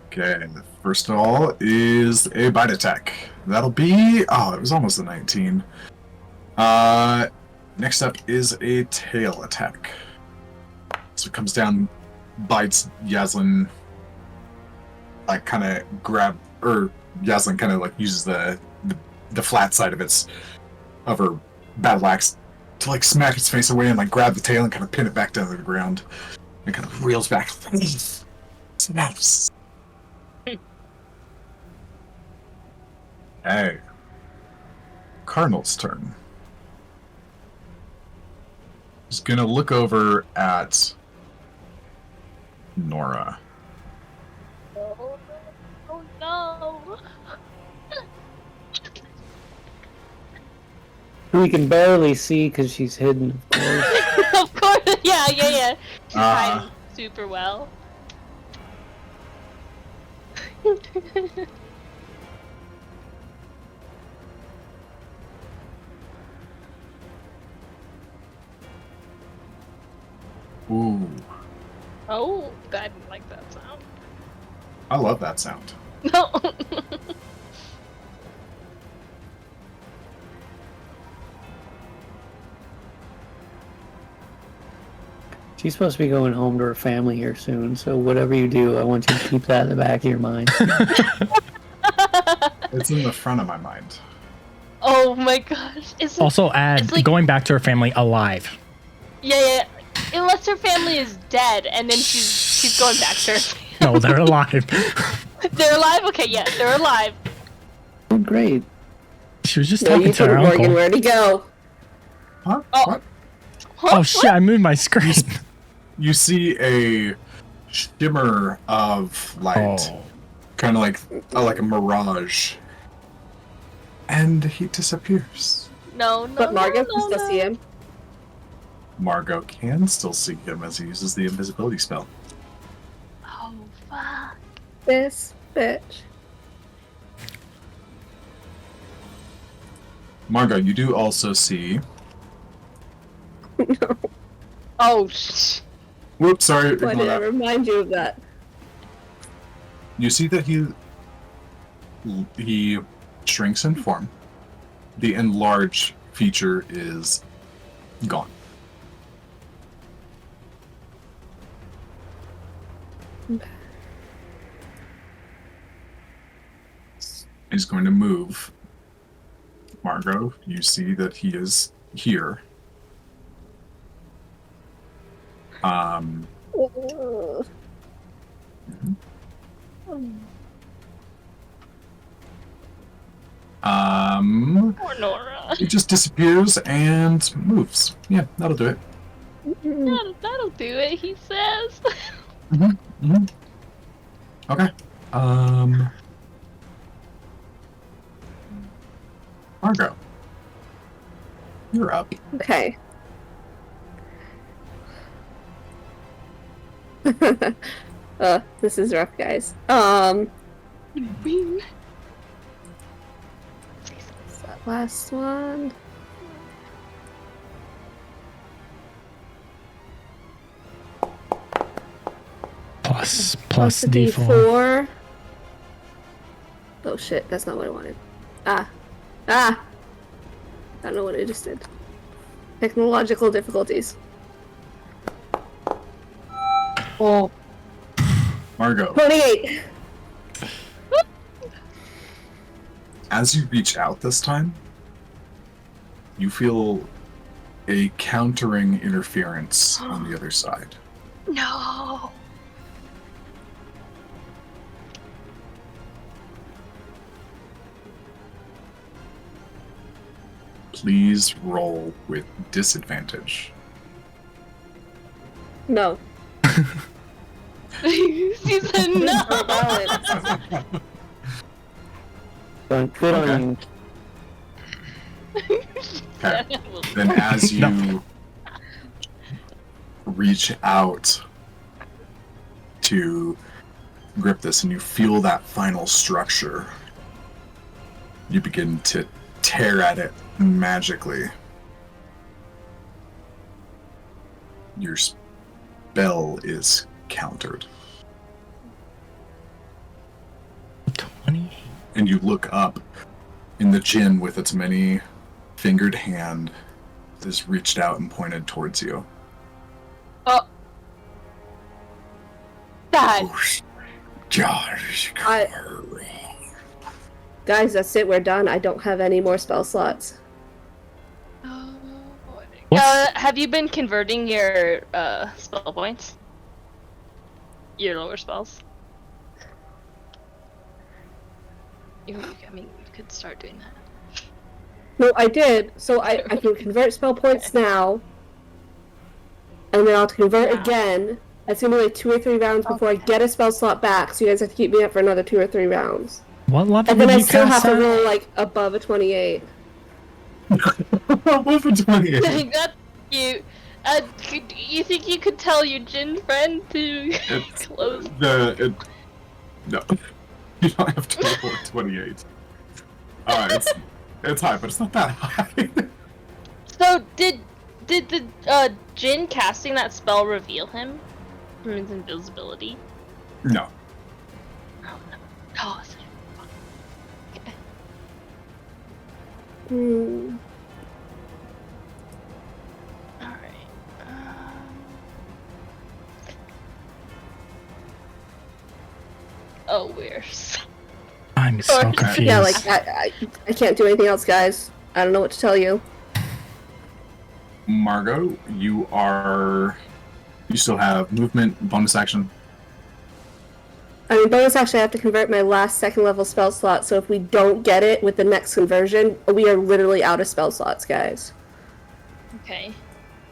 Okay, first of all is a bite attack. That'll be... Oh, it was almost a 19. Next up is a tail attack. So it comes down, bites Yaslin, like kind of grab... Or Yaslin kind of like uses the flat side of her battle axe to like smack its face away and like grab the tail and kind of pin it back down to the ground. And kind of reels back. Snaps. Hey. Cardinal's turn. He's gonna look over at Nora. Oh, oh no. We can barely see because she's hidden, of course. Of course, yeah. She's Uh. hiding super well. Ooh. Oh, I didn't like that sound. I love that sound. No. She's supposed to be going home to her family here soon, so whatever you do, I want you to keep that in the back of your mind. It's in the front of my mind. Oh my gosh. It's like, Also add it's like- going back to her family alive. yeah. Unless her family is dead, and then she's going back to her family. No, they're alive. They're alive? Okay, yeah, they're alive. Oh, great. She was just No, talking you to her told Morgan, uncle. where'd he go? Huh? Oh. What? Oh shit, I moved my screen. You see a shimmer of light. Oh. Kind of like a mirage. And he disappears. No. But Margot no, can still no. see him. Margot can still see him as he uses the invisibility spell. Oh, fuck. This bitch. Margot, you do also see... No. Oh, shh. Whoops, sorry. Why ignore did I that. remind you of that? You see that he shrinks in form. The enlarge feature is gone. He's going to move. Margot, you see that he is here. Poor Nora. It just disappears and moves. Yeah, that'll do it. That'll do it, he says. Okay. Margot. You're up. Okay. This is rough, guys. Wing. What's that last one? Plus a D4. D4. Oh shit, that's not what I wanted. Ah. I don't know what I just did. Technological difficulties. Oh, Margot. 28! As you reach out this time, you feel a countering interference on the other side. No. Please roll with disadvantage. No. She said no. good on you. Okay. Then as you reach out to grip this and you feel that final structure, you begin to tear at it magically. Your spell is countered. 20. And you look up, and the djinn with its many fingered hand is reached out and pointed towards you. Oh. Dad. Gosh, Guys, that's it, we're done. I don't have any more spell slots. Have you been converting your spell points? Your lower spells? I mean, you could start doing that. No, I did. So I can convert spell points now. And then I'll have to convert again. It's gonna be like 2 or 3 rounds before I get a spell slot back, so you guys have to keep me up for another 2 or 3 rounds. What level And then did I you still have cast to that? roll like above a 28. Over 28. That's cute. You think you could tell your djinn friend to close? No. You don't have to roll a 28. Alright, it's high, but it's not that high. So did the djinn casting that spell reveal him from his invisibility? No. Oh no. Oh, okay. Hmm. Alright. Oh, we're I'm so Sorry. confused. Yeah, like, I can't do anything else, guys. I don't know what to tell you. Margot, you still have movement, bonus action. I mean, bonus action, I have to convert my last 2nd level spell slot, so if we don't get it with the next conversion, we are literally out of spell slots, guys. okay.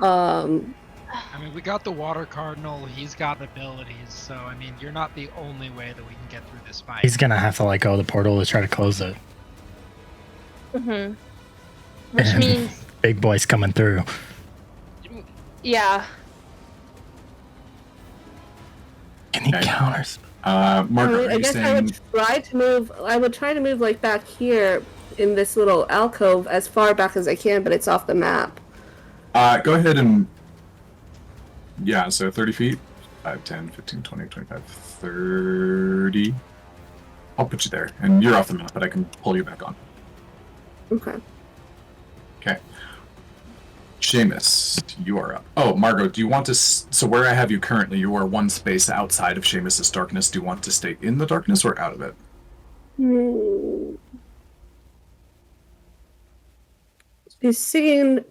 I mean, we got the Water Cardinal, he's got abilities, so, I mean, you're not the only way that we can get through this fight. He's gonna have to let go of the portal to try to close it. Mhm. Which means, Big boy's coming through. yeah. Can he Okay. counters? Margaret, I are you guess I saying... would try to move like back here in this little alcove as far back as I can, but it's off the map. Go ahead and... Yeah, so 30 feet. 5, 10, 15, 20, 25, 30. I'll put you there. And you're off the map, but I can pull you back on. Okay. Okay. Seamus, you are up. Oh, Margot, do you want to... So where I have you currently, you are one space outside of Seamus's darkness. Do you want to stay in the darkness or out of it? She's seen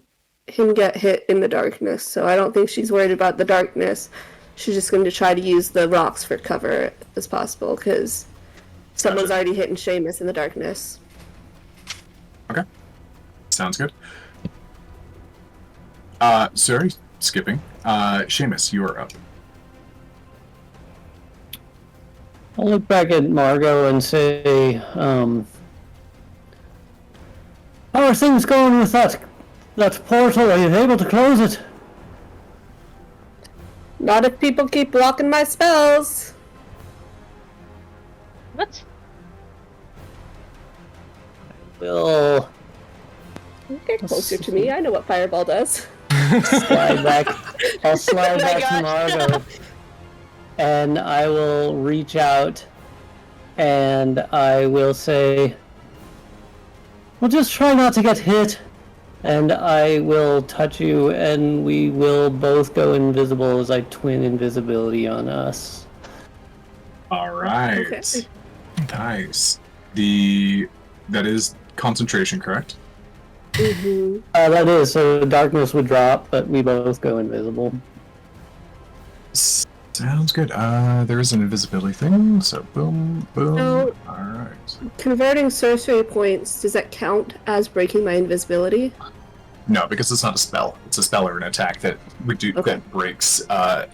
him get hit in the darkness, so I don't think she's worried about the darkness. She's just going to try to use the rocks for cover as possible, because someone's Gotcha. already hitting Seamus in the darkness. Okay. Sounds good. Sorry, skipping. Seamus, you are up. I'll look back at Margot and say, how are things going with that portal? Are you able to close it? Not if people keep blocking my spells. What? Will Get closer to me. I know what Fireball does. slide back. I'll slide Oh my back to gosh. Margot, and I will reach out, and I will say, "Well, just try not to get hit." And I will touch you, and we will both go invisible as I twin invisibility on us. All right. Okay. Nice. That is concentration, correct? Mm-hmm. That is, so darkness would drop, but we both go invisible. Sounds good. There is an invisibility thing, so boom, boom. So- All right. Converting sorcery points, does that count as breaking my invisibility? No, because it's not a spell. It's a spell or an attack that that breaks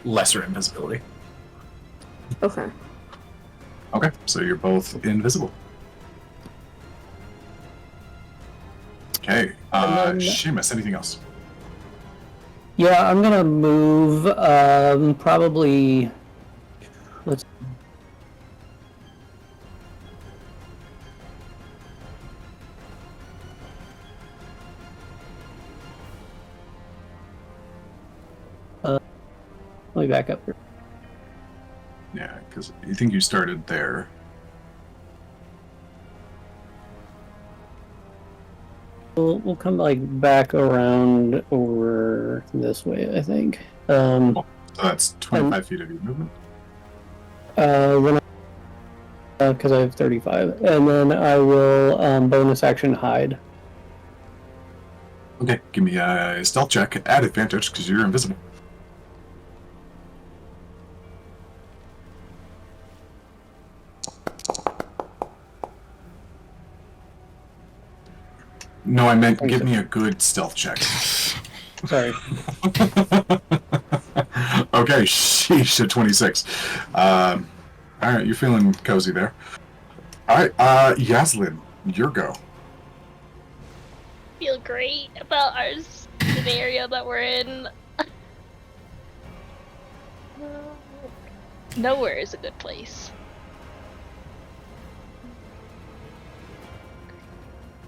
lesser invisibility. Okay. Okay, so you're both invisible. Okay, And then- Seamus, anything else? Yeah, I'm gonna move, probably... Let's... Let me back up here. Yeah, because you think you started there. We'll come, like, back around over this way, I think. So that's 25 feet of your movement. Then because I have 35. And then I will, bonus action hide. Okay, give me a stealth check at advantage because you're invisible. No, I meant give me a good stealth check. Sorry. Okay, sheesh, at 26. Alright, you're feeling cozy there. Alright, Yaslin, your go. Feel great about our scenario that we're in. Nowhere is a good place.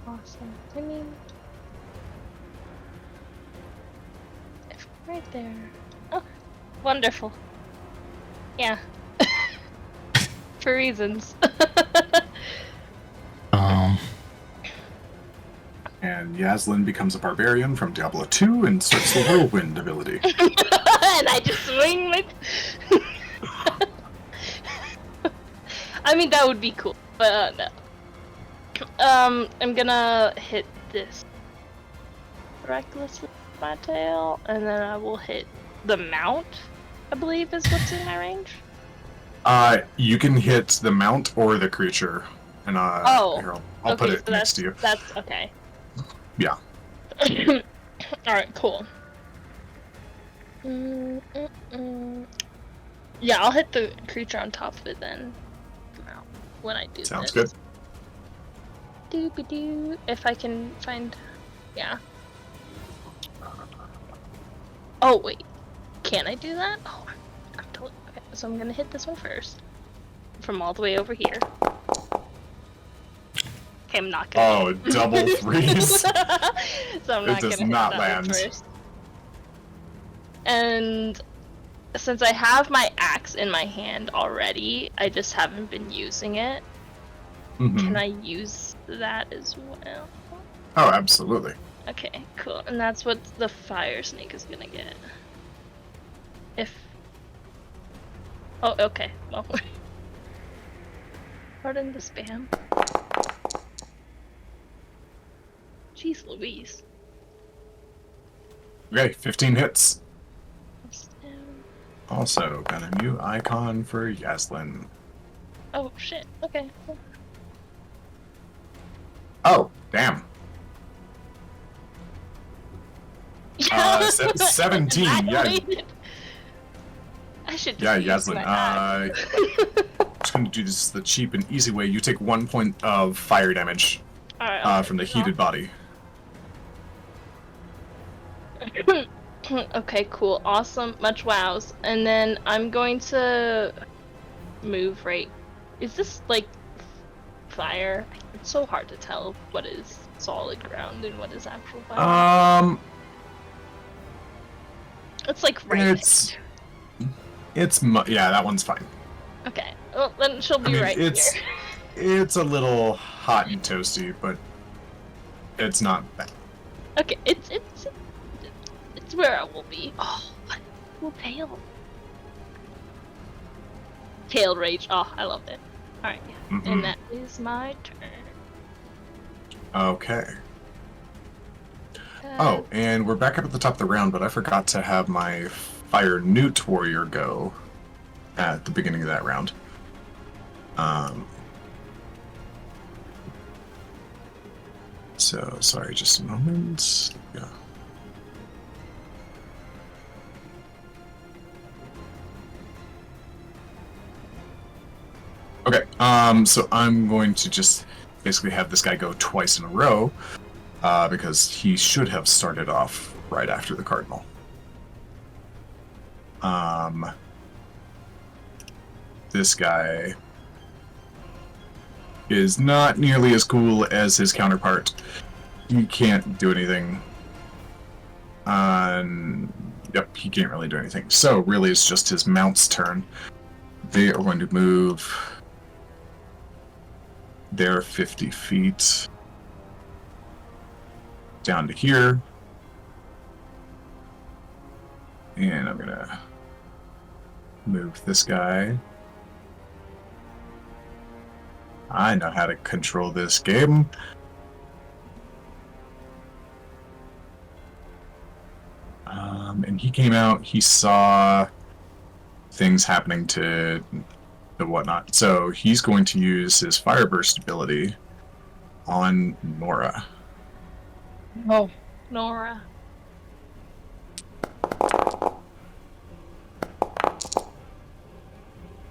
Awesome. I mean, if right there. Oh, wonderful. Yeah. For reasons. And Yaslin becomes a barbarian from Diablo 2 and starts the whirlwind ability. And I just swing my. I mean, that would be cool, but no. I'm gonna hit this recklessly with my tail, and then I will hit the mount, I believe is what's in my range. You can hit the mount or the creature. And Oh, here, I'll put it so next to you. That's okay. Yeah. Alright, cool. Yeah, I'll hit the creature on top of it then. When I do Sounds this. good. Doobie-doo. If I can find... Yeah. Oh, wait. Can I do that? Oh, I'm totally... Okay, so I'm gonna hit this one first. From all the way over here. Okay, I'm not gonna... Oh, double threes. So I'm not does gonna not hit that land. one first. And... Since I have my axe in my hand already, I just haven't been using it. Mhm. Can I use that as well? Oh, absolutely. Okay, cool. And that's what the fire snake is gonna get. If... Oh, okay. Well... Pardon the spam. Jeez Louise. Okay, 15 hits. Spam. Also, got a new icon for Yaslin. Oh, shit. Okay. Cool. Oh, damn. 17. Yeah, I should just yeah, use Yaslin. my axe. I'm just gonna do this the cheap and easy way. You take 1 point of fire damage Alright, from the heated body. okay, cool, awesome, much wows. And then I'm going to move right. Is this like fire? It's so hard to tell what is solid ground and what is actual fire. It's like right next. Yeah, that one's fine. Okay, well then she'll be right it's here. it's a little hot and toasty, but it's not bad. Okay, it's where I will be. Oh, what? Cool tail. Tail rage. Oh, I loved it. Alright, yeah. Mhm. And that is my turn. Okay. Oh, and we're back up at the top of the round, but I forgot to have my Fire Newt Warrior go at the beginning of that round. So, sorry, just a moment. Yeah. Okay, so I'm going to just basically have this guy go twice in a row, because he should have started off right after the Cardinal. This guy is not nearly as cool as his counterpart. He can't do anything. Yep, he can't really do anything. So, really, it's just his mount's turn. They are going to move. They're 50 feet down to here. And I'm gonna move this guy. I know how to control this game. And he came out, he saw things happening to the whatnot. So he's going to use his Fire Burst ability on Nora. Oh, Nora.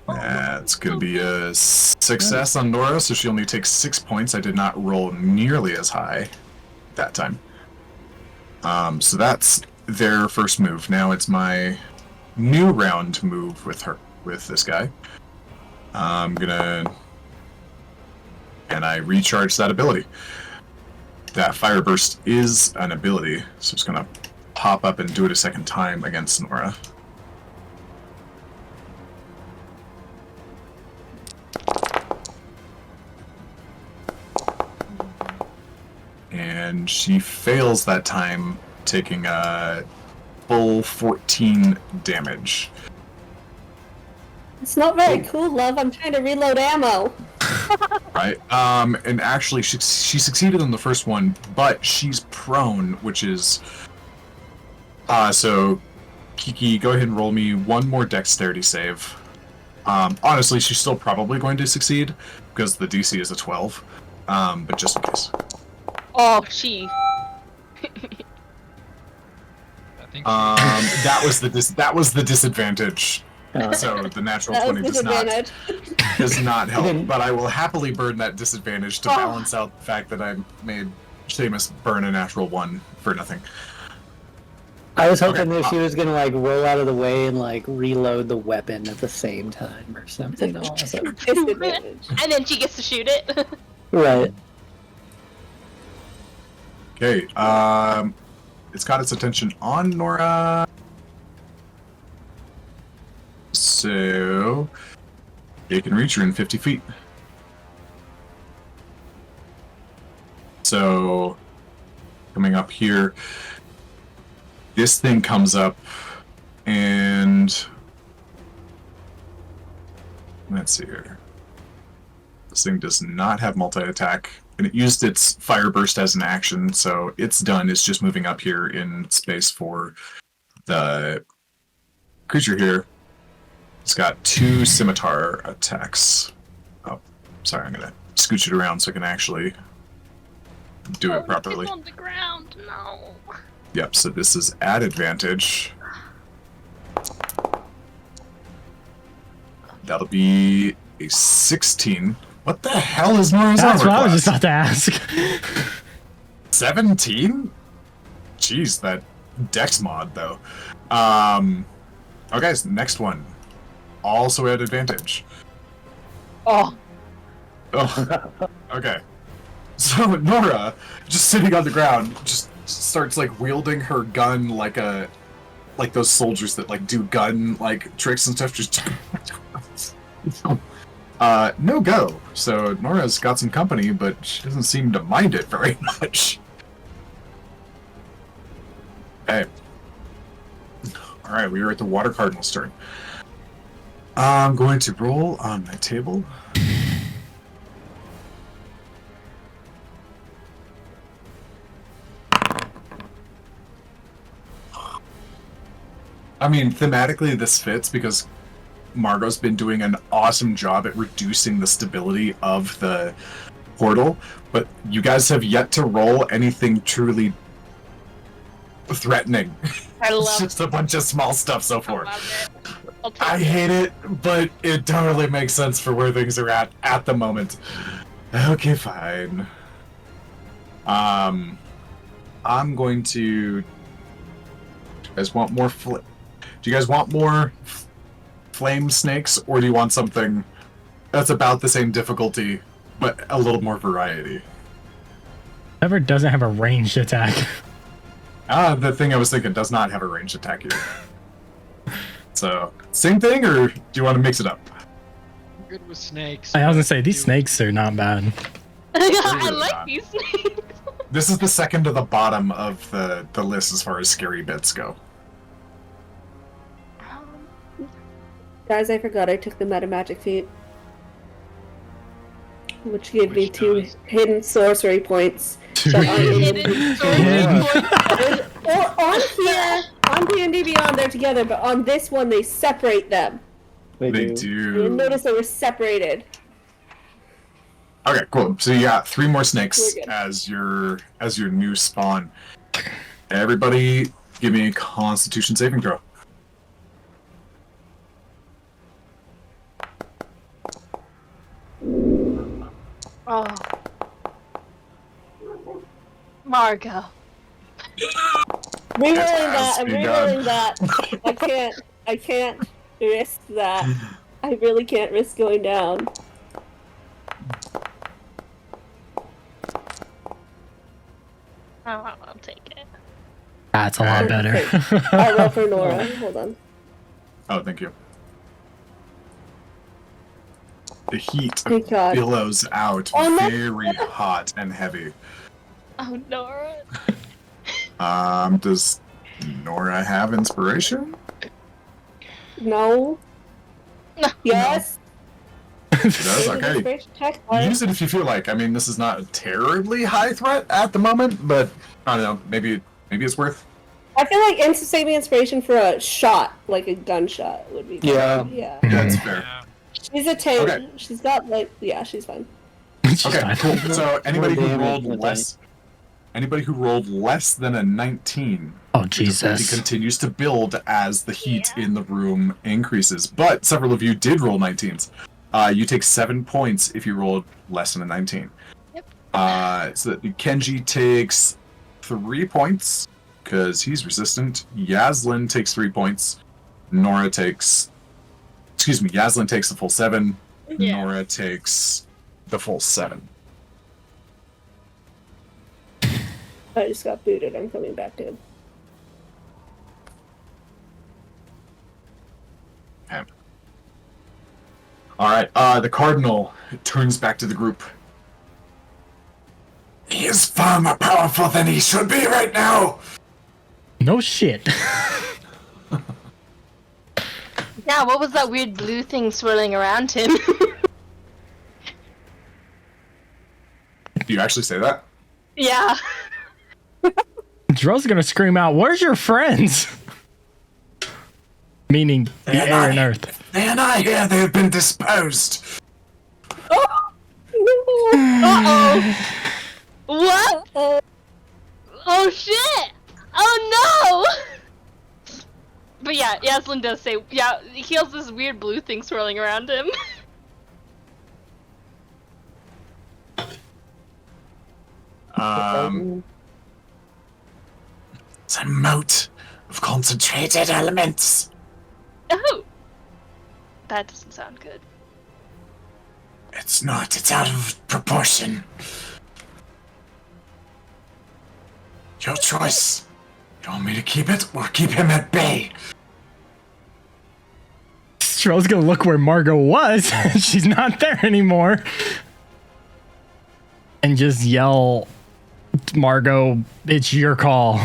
That's going to be a success on Nora, so she only takes 6 points. I did not roll nearly as high that time. So that's their first move. Now it's my new round move with this guy. I'm gonna... And I recharge that ability. That Fire Burst is an ability, so it's gonna pop up and do it a second time against Nora. And she fails that time, taking a full 14 damage. It's not very cool, love. I'm trying to reload ammo. Right. And actually, she succeeded on the first one, but she's prone, which is... so, Kiki, go ahead and roll me one more dexterity save. Honestly, she's still probably going to succeed, because the DC is a 12. But just in case. Oh, she. I think That was the disadvantage. So the natural 20 does not help, but I will happily burn that disadvantage to balance out the fact that I made Seamus burn a natural 1 for nothing. I was hoping that she was gonna like roll out of the way and like reload the weapon at the same time or something awesome. Disadvantage. And then she gets to shoot it. Right. Okay, it's got its attention on Nora. So it can reach her in 50 feet. So coming up here, this thing comes up and let's see here. This thing does not have multi-attack, and it used its Fire Burst as an action, so it's done. It's just moving up here in space for the creature here. It's got 2 scimitar attacks. Oh, sorry, I'm gonna scooch it around so I can actually do it properly. It's on the ground, no. Yep, so this is at advantage. That'll be a 16. What the hell is Nora's That's armor what I was class? just about to ask. 17? Jeez, that dex mod, though. Okay, so next one. Also at advantage. Oh, Oh, okay. So Nora, just sitting on the ground, just starts like wielding her gun like those soldiers that like do gun like tricks and stuff. Just no go. So Nora's got some company, but she doesn't seem to mind it very much. Okay. All right, we are at the Water Cardinal's turn. I'm going to roll on my table. I mean, thematically this fits because Margot's been doing an awesome job at reducing the stability of the portal, but you guys have yet to roll anything truly threatening. I It's love just a bunch of small stuff so far. I'll take I it. hate it, but it totally makes sense for where things are at the moment. Okay, fine. I'm going to. Do you guys want more Do you guys want more flame snakes, or do you want something that's about the same difficulty but a little more variety? Whoever doesn't have a ranged attack. The thing I was thinking does not have a ranged attack here. So, same thing, or do you want to mix it up? I'm good with snakes. I was gonna say these Do- snakes are not bad. I really like not. these snakes. This is the second to the bottom of the list as far as scary bits go. Guys, I forgot I took the meta magic feat, which gave me Which 2 does? hidden sorcery points. Two But Hidden sword Yeah. points. Or on here, on D&D Beyond, they're together, but on this one, they separate them. They You do. notice they were separated. Okay, cool. So you got 3 more snakes We're good. as your new spawn. Everybody, give me a Constitution saving throw. Oh. Margot. Rerolling has that, I'm begun. rerolling that. I can't risk that. I really can't risk going down. Oh, I'll take it. That's a lot better. I'll roll for Nora. Hold on. Oh, thank you. The heat Thank God. billows out, Oh, no. very hot and heavy. Oh, Nora. Does Nora have inspiration? No. No. Yes. She does? Okay. Inspiration check. Use it if you feel like. I mean, this is not a terribly high threat at the moment, but I don't know. Maybe it's worth. I feel like saving inspiration for a shot, like a gunshot, would be. Yeah. Fine. Yeah. Yeah, it's fair. Yeah. She's a tank. Okay. She's got like. Yeah, she's fine. Okay, cool. So anybody who damage rolled than a less, anybody who rolled less than a 19, Oh the difficulty Jesus! continues to build as the heat in the room increases. But several of you did roll 19s. You take 7 points if you rolled less than a 19. Yep. So that Kenji takes 3 points because he's resistant. Yaslin takes 3 points. Nora takes. Excuse me. Yaslin takes the full 7. Yeah. Nora takes the full 7. I just got booted. I'm coming back in. Okay. All right. The Cardinal turns back to the group. He is far more powerful than he should be right now. No shit. Yeah, what was that weird blue thing swirling around him? Do you actually say that? Yeah. Dro's gonna scream out, "Where's your friends?" Meaning the And air and I- earth. And I hear they have been disposed. Uh-oh. What? Oh shit! Oh no! But yeah, Yaslin does say, yeah, he has this weird blue thing swirling around him. It's a moat of concentrated elements. Oh! That doesn't sound good. It's not. It's out of proportion. Your choice. You want me to keep it or keep him at bay? Strell's gonna look where Margot was. She's not there anymore. And just yell, Margot, it's your call.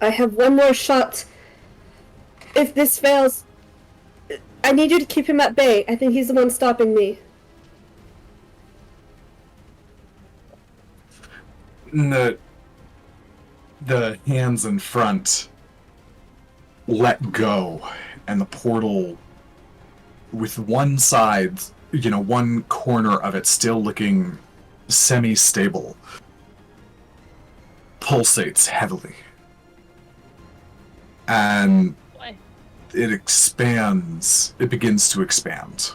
I have one more shot. If this fails, I need you to keep him at bay. I think he's the one stopping me. The hands in front let go, and the portal, with one side, one corner of it still looking semi-stable, pulsates heavily. And Boy. it begins to expand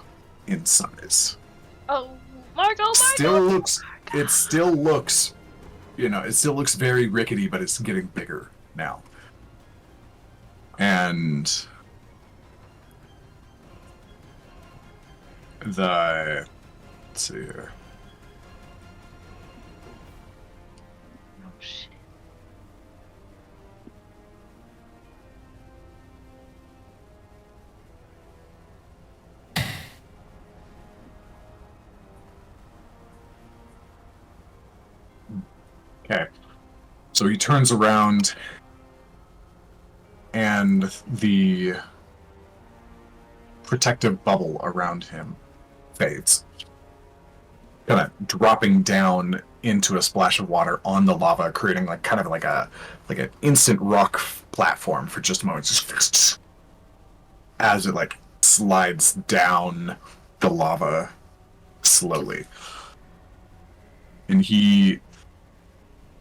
in size. Oh, Margot! It still looks very rickety, but it's getting bigger now. And let's see here. Oh, shit. Okay. So he turns around, and the protective bubble around him fades, kind of dropping down into a splash of water on the lava, creating like an instant rock platform for just a moment, just as it like slides down the lava slowly, and he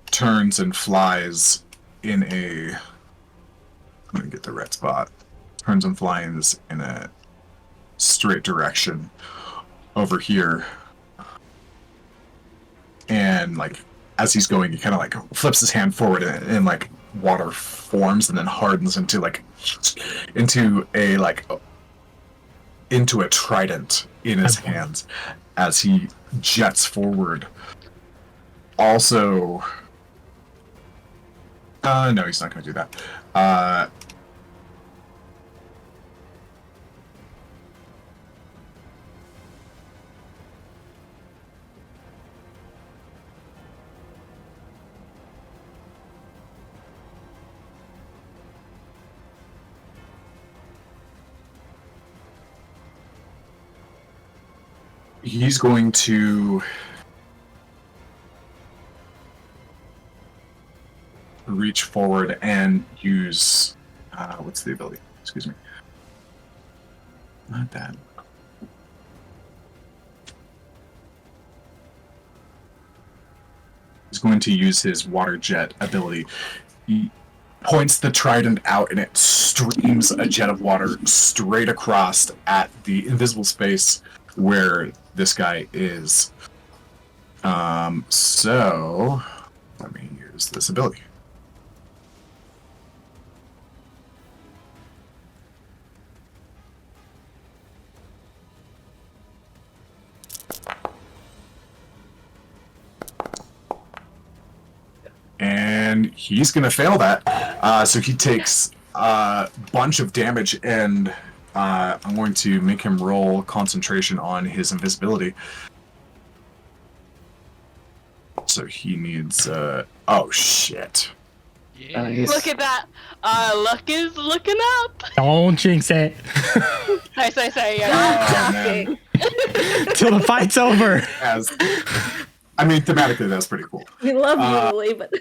turns and flies in a. I'm gonna get the red spot. Turns and flies in a straight direction over here, and like as he's going, he kind of like flips his hand forward, and like water forms and then hardens into a trident in his hands as he jets forward. Also, no, he's not going to do that. He's going to reach forward and use what's the ability? Excuse me. Not that. He's going to use his water jet ability. He points the trident out, and it streams a jet of water straight across at the invisible space where this guy is. So let me use this ability. And he's gonna fail that. So he takes a bunch of damage, and I'm going to make him roll concentration on his invisibility. So he needs oh shit. Yeah. Look at that! Luck is looking up! Don't jinx it. Sorry, yeah. Oh, man. Till the fight's over. Thematically that's pretty cool. We love you, Lily, but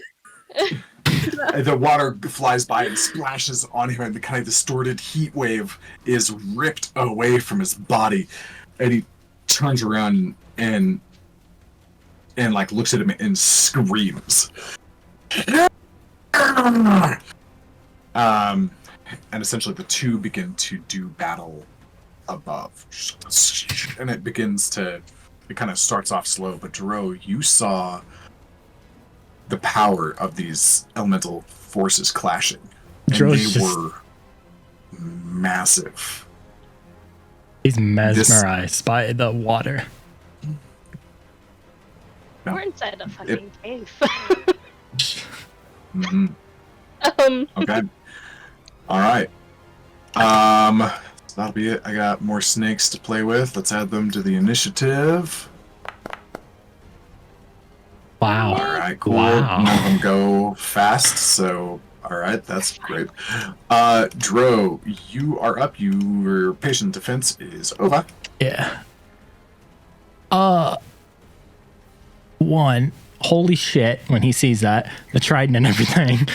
The water flies by and splashes on him, and the kind of distorted heat wave is ripped away from his body, and he turns around and and like looks at him and screams. And essentially the two begin to do battle above, and it kind of starts off slow. But Dro, you saw the power of these elemental forces clashing, and Dro's they just- were massive. He's mesmerized by the water. No. We're inside a fucking cave. Mhm. um, Okay. All right. So that'll be it. I got more snakes to play with. Let's add them to the initiative. Wow. All right, cool. Wow. None of them go fast, so all right, that's great. Dro, you are up. Your patient defense is over. Yeah. One, holy shit, when he sees that, the trident and everything.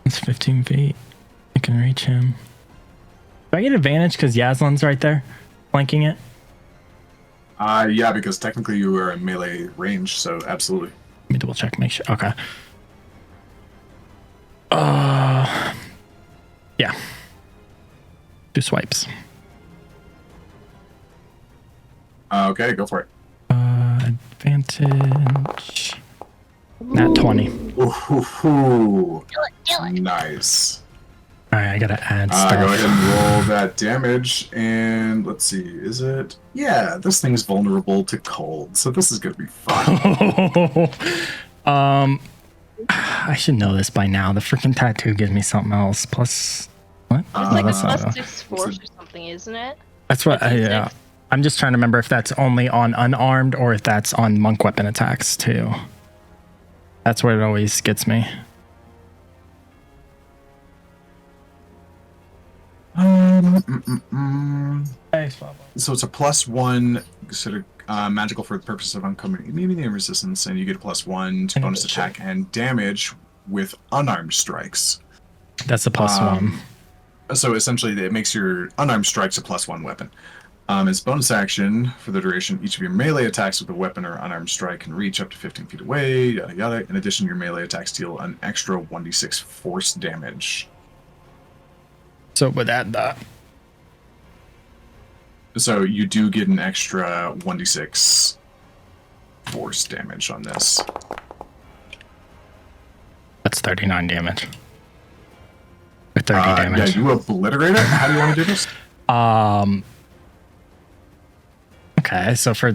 It's 15 feet. I can reach him. Do I get advantage because Yaslin's right there, flanking it? Yeah, because technically you are in melee range, so absolutely. Let me double check, make sure. Okay. Yeah. 2 swipes. Okay, go for it. Advantage. Nat 20. Ooh, kill it. nice. Alright, I gotta add Go stuff. ahead and roll that damage, and let's see, is it? Yeah, this thing's vulnerable to cold, so this is gonna be fun. I should know this by now. The freaking tattoo gives me something else. Plus, what? It's like a that's not plus a- 6 force or something, isn't it? That's what I. D6. I'm just trying to remember if that's only on unarmed or if that's on monk weapon attacks too. That's where it always gets me. So it's a +1, sort of magical for the purpose of uncommon immunity and resistance, and you get a +1 to bonus attack and damage with unarmed strikes. That's a +1. So essentially, it makes your unarmed strikes a +1 weapon. As bonus action, for the duration, each of your melee attacks with a weapon or unarmed strike can reach up to 15 feet away, yada yada. In addition, your melee attacks deal an extra 1d6 force damage. So with that, So you do get an extra 1d6 force damage on this. that's 39 damage. Or 30 Yeah, damage. you obliterate it? How do you want to do this? Okay, so for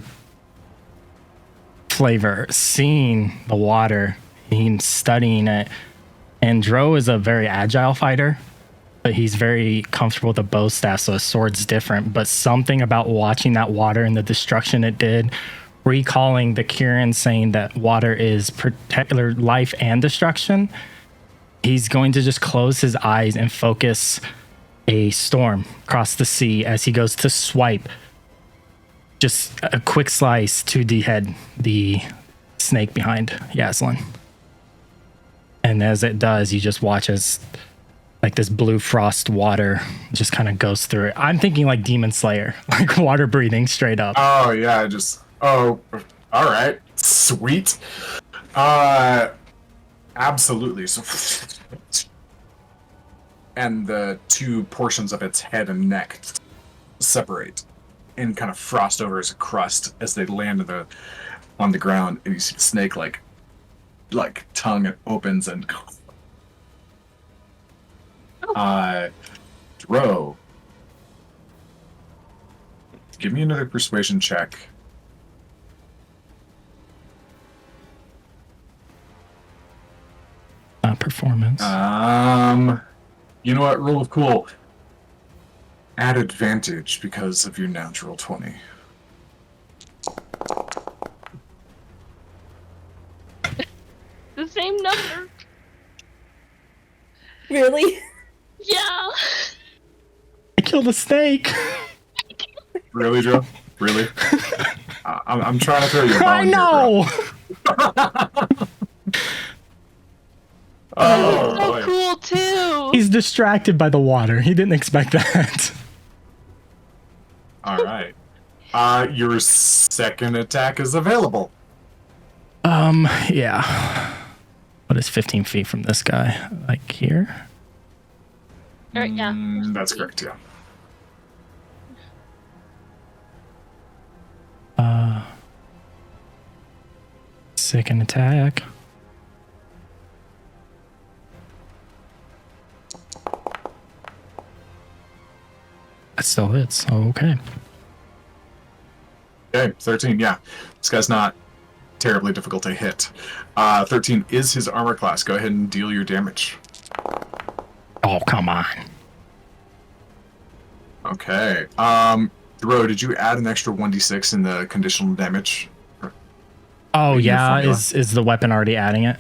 flavor, seeing the water, him studying it, and Dro is a very agile fighter, but he's very comfortable with a bow staff, so his sword's different. But something about watching that water and the destruction it did, recalling the Kieran saying that water is particular life and destruction, he's going to just close his eyes and focus a storm across the sea as he goes to swipe just a quick slice to dehead the snake behind Yaslin. And as it does, you just watch as like this blue frost water just kind of goes through it. I'm thinking like Demon Slayer, like water breathing straight up. Oh, yeah, all right. Sweet. Absolutely. So, and the two portions of its head and neck separate and kind of frost over as a crust as they land on the ground, and you see the snake like tongue opens and Dro, give me another persuasion check. Performance. You know what? Roll of cool. Add advantage because of your natural 20. The same number. Really? Yeah. I killed a snake. Really, Joe? Really? I'm trying to throw you a I bone here, bro. know. Oh, so boy. cool too. He's distracted by the water. He didn't expect that. All right. Your second attack is available. Yeah. What is 15 feet from this guy? Like here? Yeah. That's correct, yeah. Second attack. That still hits. Okay. Okay, 13, yeah. This guy's not terribly difficult to hit. 13 is his armor class. Go ahead and deal your damage. Oh, come on. Okay. Ro, did you add an extra 1d6 in the conditional damage? Oh, in your yeah. formula? Is the weapon already adding it?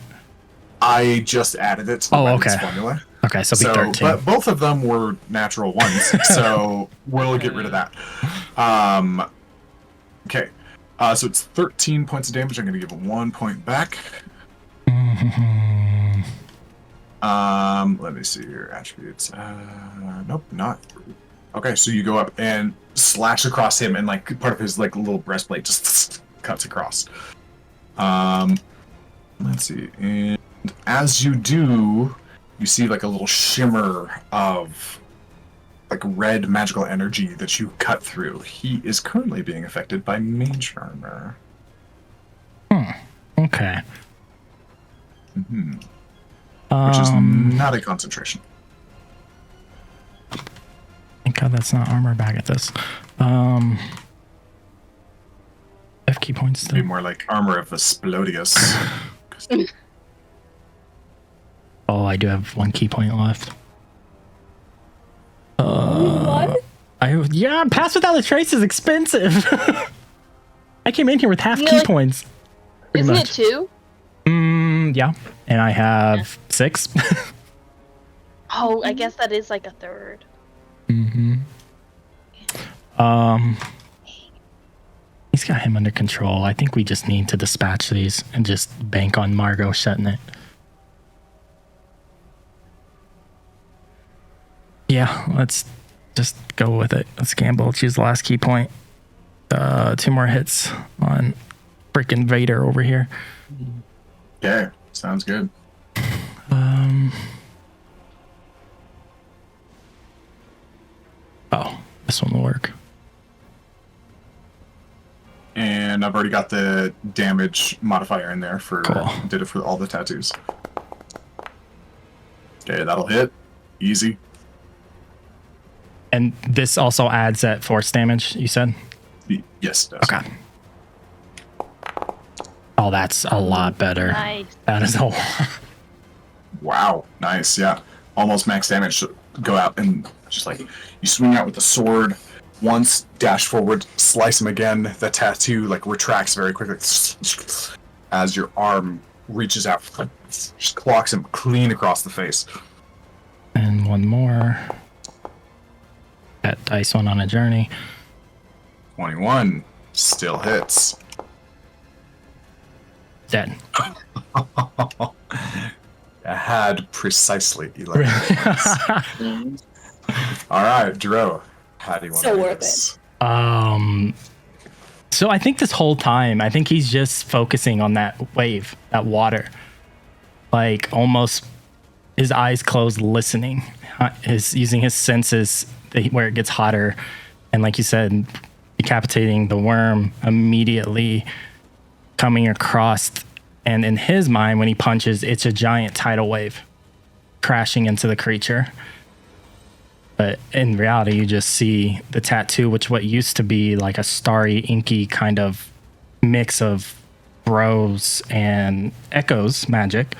I just added it to the weapons okay. formula. Okay, so it'll be 13. But both of them were natural ones, so we'll get rid of that. Okay. So it's 13 points of damage. I'm going to give it 1 point back. Let me see your attributes. Nope, not. Okay, so you go up and slash across him, and like part of his like little breastplate just cuts across. Let's see, and as you do, you see like a little shimmer of like red magical energy that you cut through. He is currently being affected by mage armor. Okay. Which is not a concentration. Thank God that's not armor back at this. F key points It'd be still. more like armor of Asplodius. Oh, I do have 1 key point left. One? Yeah, Pass Without a Trace is expensive. I came in here with half Yeah, key like- points. Pretty Isn't much. it 2? Yeah. And I have 6. Oh, I guess that is like a third. He's got him under control. I think we just need to dispatch these and just bank on Margot shutting it. Yeah, let's just go with it. Let's gamble. Choose the last key point. 2 more hits on freaking Vader over here. Okay, sounds good. Oh, this one will work. And I've already got the damage modifier in there for Cool. did it for all the tattoos. Okay, that'll hit. Easy. And this also adds that force damage, you said? Yes, it does. Okay. Oh, that's a lot better. Nice. That is a lot. Wow, nice, yeah. Almost max damage. So go out and just like you swing out with the sword once, dash forward, slice him again. The tattoo like retracts very quickly as your arm reaches out, just clocks him clean across the face. And 1 more. That dice one on a journey. 21 still hits. Dead. I had precisely 11 points. All right, Dro, how do you want So to do worth this? So I think this whole time, I think he's just focusing on that wave, that water. Like almost his eyes closed, listening. Is using his senses where it gets hotter. And like you said, decapitating the worm immediately coming across. And in his mind, when he punches, it's a giant tidal wave crashing into the creature. But in reality, you just see the tattoo, which what used to be like a starry, inky kind of mix of Rose and Echo's magic,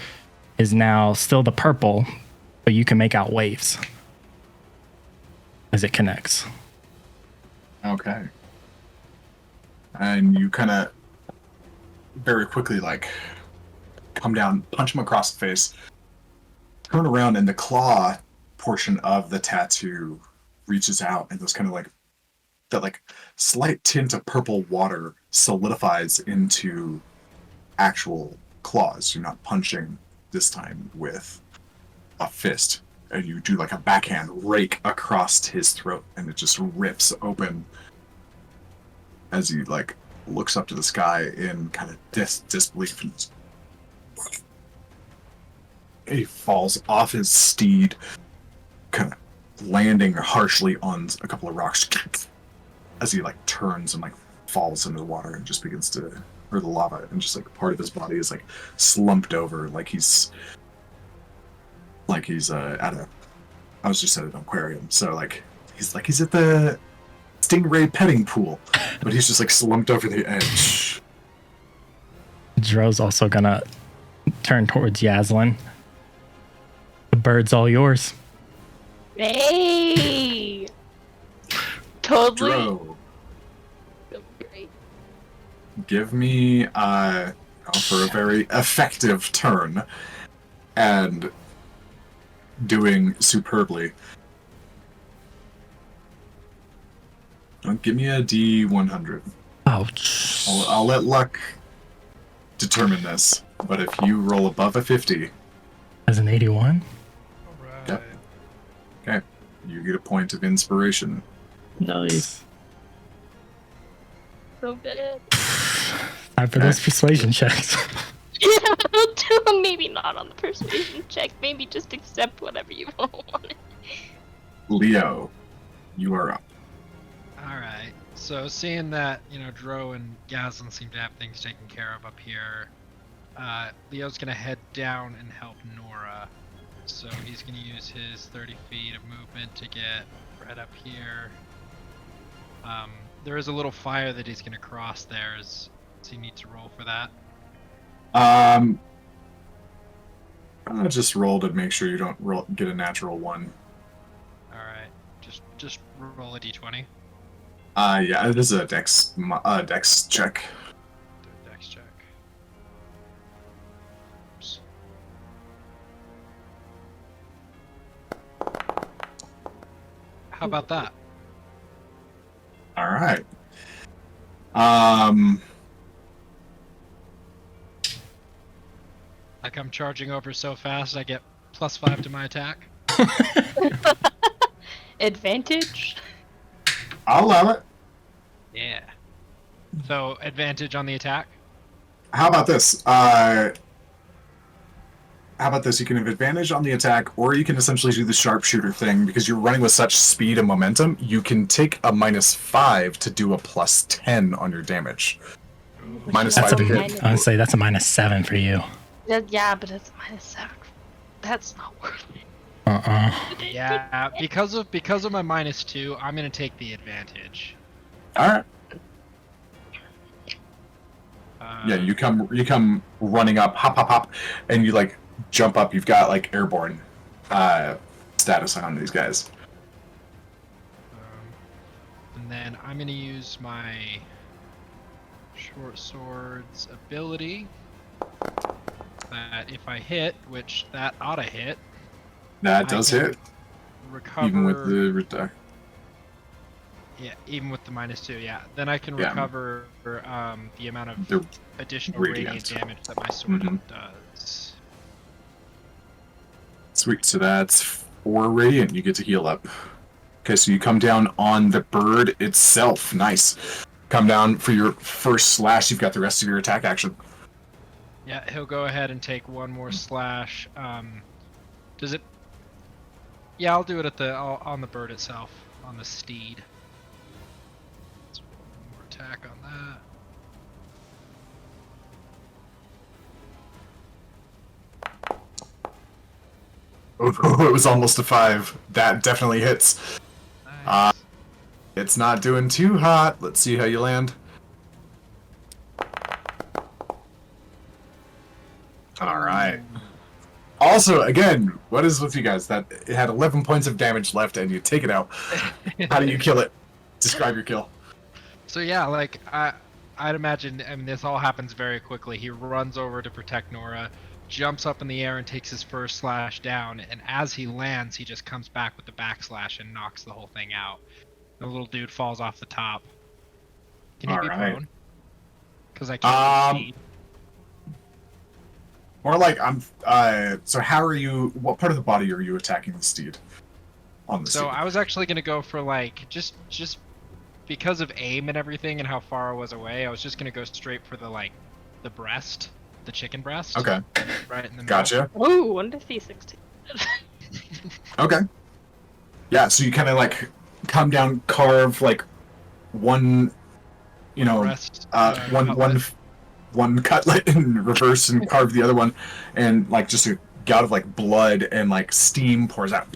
is now still the purple, but you can make out waves as it connects. Okay. And you kind of very quickly like come down, punch him across the face, turn around, and the claw portion of the tattoo reaches out, and those kind of like that like slight tint of purple water solidifies into actual claws. You're not punching this time with a fist, and you do like a backhand rake across his throat, and it just rips open as he like looks up to the sky in kind of disbelief. He falls off his steed, kind of landing harshly on a couple of rocks as he like turns and like falls into the water and just begins to, or the lava, and just like part of his body is like slumped over, like he's at a, I was just at an aquarium, so like he's at the stingray petting pool, but he's just like slumped over the edge. Dro's also gonna turn towards Yaslin. The bird's all yours. Hey! Totally. Dro, Great. give me for a very effective turn and doing superbly. Give me a D100. Ouch. I'll let luck determine this, but if you roll above a 50, As an 81? Alright. Yep. okay, you get a point of inspiration. Nice. So good. Time for those persuasion checks. Yeah, maybe not on the persuasion check. Maybe just accept whatever you want. Leo, you are up. Alright. So seeing that, Dro and Yaslin seem to have things taken care of up here, Leo's gonna head down and help Nora. So he's gonna use his 30 feet of movement to get right up here. There is a little fire that he's gonna cross there. Does he need to roll for that? I'll just roll to make sure you don't get a natural one. Alright. Just roll a d20. Yeah, this is a dex check. Do a dex check. Oops. How about that? All right. Like I'm charging over so fast, I get +5 to my attack. Advantage? I'll allow it. Yeah. So advantage on the attack. How about this? You can have advantage on the attack, or you can essentially do the sharpshooter thing, because you're running with such speed and momentum, you can take a -5 to do a +10 on your damage. Minus That's five a, to I hit. would say that's a -7 for you. Yeah, but it's -7. That's not worth it. Yeah, because of my -2, I'm gonna take the advantage. All right. Uh, Yeah, you come running up, hop, hop, hop, and you like jump up. You've got like airborne status on these guys. And then I'm gonna use my short sword's ability. That if I hit, which that oughta hit, That does can hit, recover. even with the reduct. Yeah, even with the -2, yeah. Then I can Yeah. recover the amount of The additional radiant. radiant damage that my sword Mhm. does. Sweet. So that's 4 radiant. You get to heal up. Okay, so you come down on the bird itself. Nice. Come down for your first slash. You've got the rest of your attack action. Yeah, he'll go ahead and take one more slash. Does it? Yeah, I'll do it at on the bird itself, on the steed. Let's roll one more attack on that. Oh, it was almost a 5. That definitely hits. Nice. It's not doing too hot. Let's see how you land. All right. Also, again, what is with you guys? That it had 11 points of damage left, and you take it out. How do you kill it? Describe your kill. So yeah, like I'd imagine. I mean, this all happens very quickly. He runs over to protect Nora, jumps up in the air and takes his first slash down. And as he lands, he just comes back with the backslash and knocks the whole thing out. The little dude falls off the top. Can he be Alright. prone? Because I can't. see. More like I'm. So how are you? What part of the body are you attacking the steed? On the So steed. I was actually gonna go for like just because of aim and everything and how far I was away. I was just gonna go straight for the breast, the chicken breast. Okay. Right in the middle. Gotcha. Ooh, one to C16. Okay. Yeah. So you kind of like come down, carve like one. You know, Breast, one cutlet in reverse and carve the other one, and like just a gout of like blood and like steam pours out.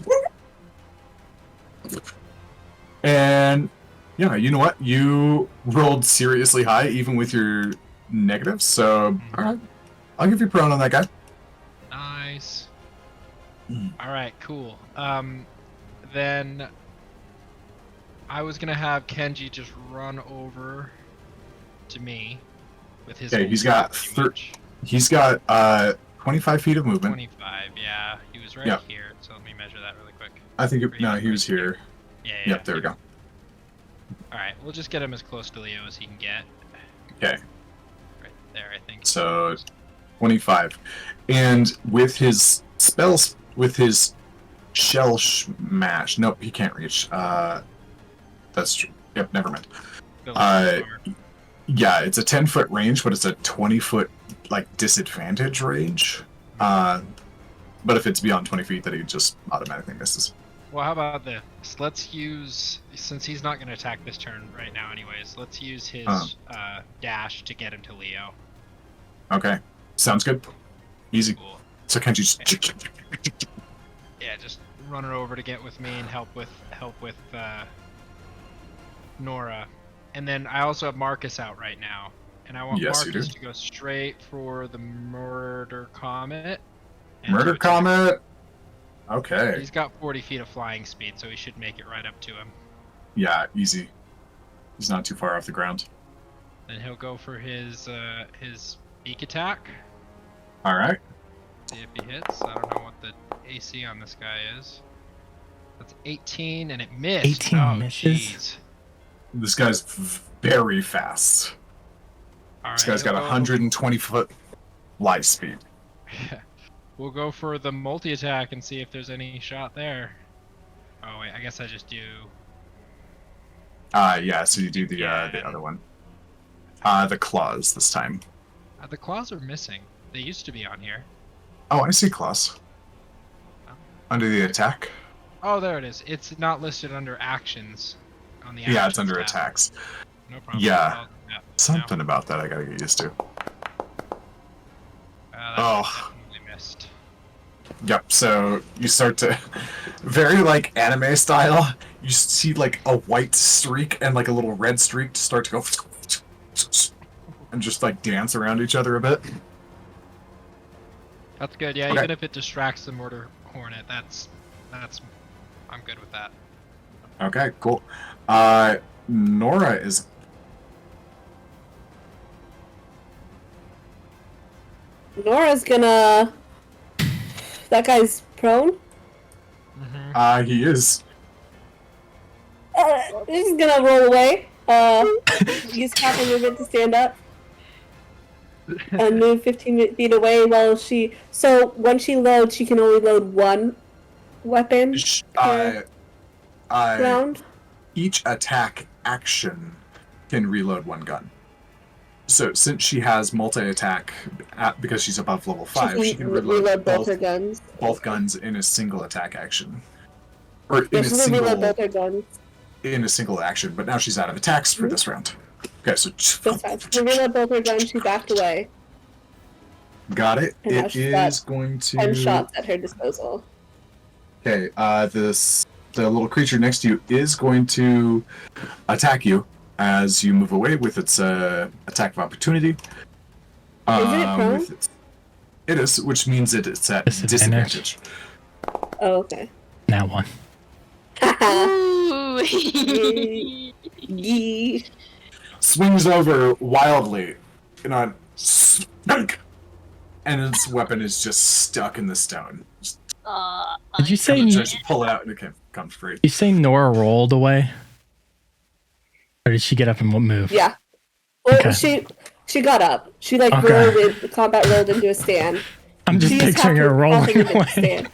And yeah, you know what? You rolled seriously high even with your negatives, so alright. I'll give you prone on that guy. Nice. Mm. Alright, cool. Then I was gonna have Kenji just run over to me with his. Okay, he's got He's got 25 feet of movement. 25. Yeah, he was right Yep. here. So let me measure that really quick. I think no, he was here. Yeah. Yep, there we go. All right, we'll just get him as close to Leo as he can get. Okay. Right there, I think. So 25. And with his spells, with his shell smash, nope, he can't reach. That's true. Yep, never mind. Yeah, it's a 10-foot range, but it's a 20-foot like disadvantage range. But if it's beyond 20 feet, then he just automatically misses. Well, how about this? Let's use, since he's not going to attack this turn right now anyways, let's use his dash to get him to Leo. Okay, sounds good. Easy. Cool. So can't you just... Yeah, just run her over to get with me and help with Nora. And then I also have Marcus out right now. And I want Yes, you Marcus do. to go straight for the Murder Comet. and Murder to attack. Comet? Okay. He's got 40 feet of flying speed, so he should make it right up to him. Yeah, easy. He's not too far off the ground. Then he'll go for his beak attack. Alright. See if he hits. I don't know what the AC on this guy is. That's 18, and it missed. 18 oh, misses? jeez. This guy's very fast. All This right, guy's got he'll go- 120-foot light speed. We'll go for the multi-attack and see if there's any shot there. Oh wait, I guess I just do. Yeah, so you do the other one. The claws this time. The claws are missing. They used to be on here. Oh, I see claws. Oh. Under the attack? Oh, there it is. It's not listed under actions on the. Yeah, it's actions under tab. attacks. No problem. Yeah. I'll do that Something about that I gotta get used to. now. That Oh. definitely missed. Yep, so you start to... Very, like, anime style. You see, like, a white streak and, like, a little red streak start to go... And just, like, dance around each other a bit. That's good. Yeah, Okay. even if it distracts the mortar hornet, that's. I'm good with that. Okay, cool. Nora is... Nora's gonna. That guy's prone. He is. He's gonna roll away. Use half a movement to stand up. And move 15 feet away while she. So when she loads, she can only load one weapon round. Each attack action can reload one gun. So since she has multi-attack, because she's above level 5, she can reload both her guns. both guns in a single attack action. Or Yeah, in a she's gonna reload both single, her guns. in a single action, but now she's out of attacks for this round. Okay, so... That's fine. She can reload both her guns. She backed away. Got it. And now It she's is got going to... 10 shots at her disposal. Okay, the little creature next to you is going to attack you as you move away with its attack of opportunity. Isn't it prone? with its- It is, which means it's at Disadvantage. disadvantage. Oh, okay. Now one. Ooh. Yee. Swings over wildly, and spunk, and its weapon is just stuck in the stone. Just Did you say tries to pull it out, and it comes free. you say Nora rolled away? Or did she get up and move? Yeah. Well, Okay. she got up. She like Okay. rolled in, combat rolled into a stand, I'm just You just picturing have her to rolling fall into away. stand.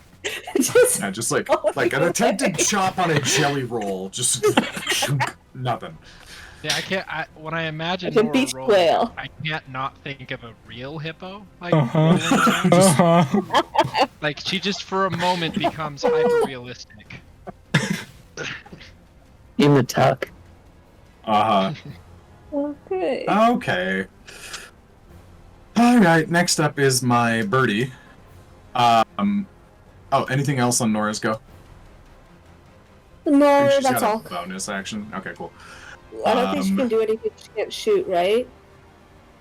Just Yeah, just like falling an attempted away. chop on a jelly roll. Just nothing. Yeah, I can't. when I imagine Like a Nora beach rolling, whale. I can't not think of a real hippo. Like Uh-huh. rolling around. Uh-huh. Like she just for a moment becomes hyper realistic. In the tuck. Uh Okay. huh. Okay. All right. Next up is my birdie. Oh, anything else on Nora's go? I think No, she's that's got all. a bonus action. Okay, cool. I don't think she can do anything. She can't shoot, right?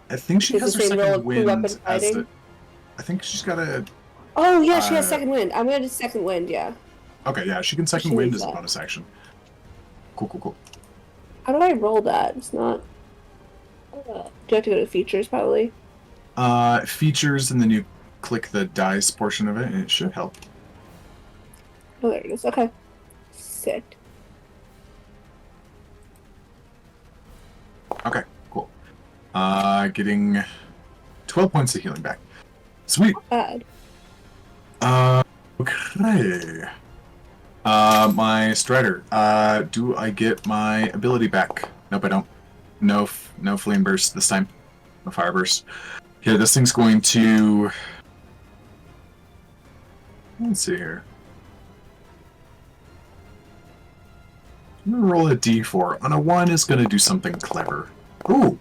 I think she She's has the her same role second of wind weapon as fighting. the. I think she's got a. Oh yeah, she has Uh, second wind. I'm gonna do second wind. Yeah. Okay, yeah, she can second She wind needs as a that. bonus action. Cool. How do I roll that? It's not. Do I have to go to features probably? Features, and then you click the dice portion of it, and it should help. Oh, there it is. Okay. Sick. Okay, cool. Getting 12 points of healing back. Sweet. Bad. Okay. My Strider. Do I get my ability back? Nope, I don't. No Flame Burst this time. No Fire Burst. Here, this thing's going to... Let's see here. I'm gonna roll a d4. On a 1, it's gonna do something clever. Ooh!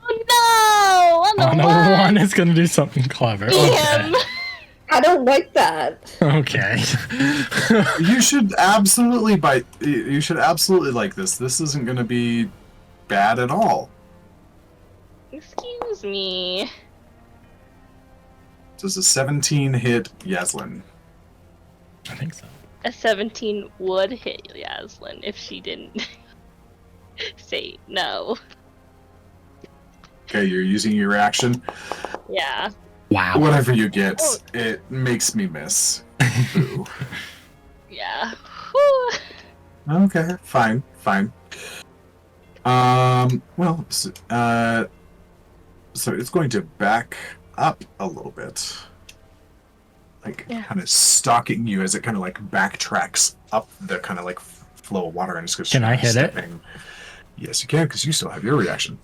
Oh no! On a one, it's gonna do something clever. Damn! I don't like that. Okay. You should absolutely You should absolutely like this. This isn't gonna be bad at all. Excuse me. Does a 17 hit Yaslin? I think so. A 17 would hit Yaslin if she didn't say no. Okay, you're using your action. Yeah. Wow. Whatever you get, it makes me miss. Ooh. Yeah. Whew. Okay, fine. Well, so it's going to back up a little bit. Like, Yeah. kind of stalking you as it kind of like backtracks up the kind of like flow of water and just goes. Can I hit it? stepping. Yes, you can, because you still have your reaction.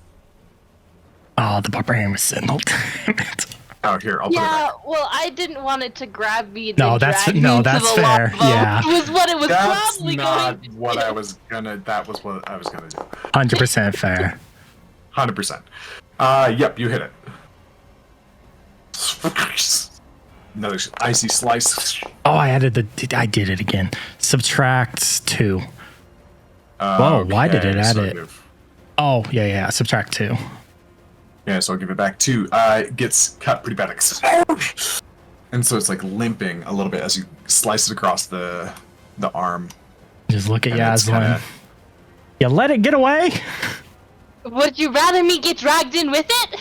Oh, the barbarian was sitting all damn it. Oh, here, I'll put it Yeah, back. well, I didn't want it to grab me and No, then that's- drag me no, into that's the fair, lava. yeah. Was what it was That's probably not going to what do. I was gonna. That was what I was gonna do. 100% fair. 100%. Yep, you hit it. Another icy slice. Oh, I did it again. Subtract 2. Whoa, why did it add so it? Oh, yeah. Subtract 2. Yeah, so I'll give it back too. It gets cut pretty bad. And so it's like limping a little bit as you slice it across the arm. Just look at And it's Yaslin. kinda- You let it get away? Would you rather me get dragged in with it?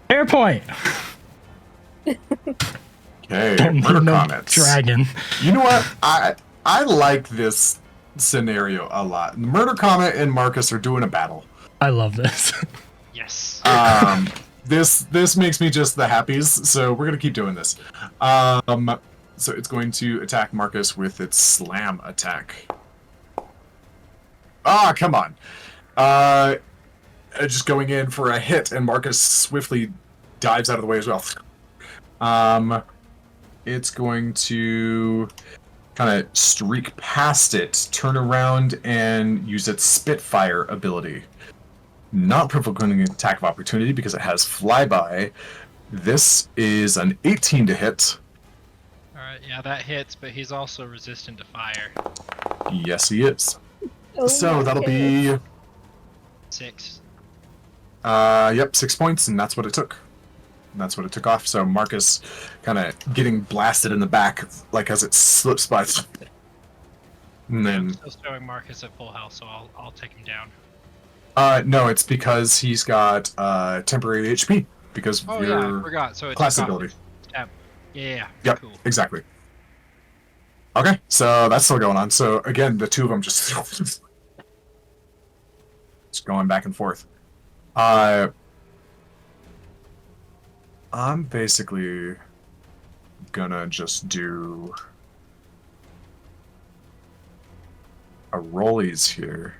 Fair point. Okay, Don't murder need no comments. dragon. You know what? I like this scenario a lot. Murder Comet and Marcus are doing a battle. I love this. Yes. This makes me just the happies, so we're gonna keep doing this. So it's going to attack Marcus with its slam attack. Ah, come on. Just going in for a hit, and Marcus swiftly dives out of the way as well. It's going to kind of streak past it, turn around, and use its Spitfire ability. Not provoking an attack of opportunity because it has flyby. This is an 18 to hit. Alright, yeah, that hits, but he's also resistant to fire. Yes, he is. Oh So my that'll goodness. be 6. yep, 6 points, and that's what it took. And that's what it took off. So Marcus kind of getting blasted in the back, like as it slips by. And then Still showing Marcus at full health, so I'll take him down. no, it's because he's got temporary HP because Oh of yeah, I your forgot. So it's class ability. Yeah. Yep, Cool. exactly. Okay, so that's still going on. So again, the two of them just going back and forth. I'm basically gonna just do a rollies here.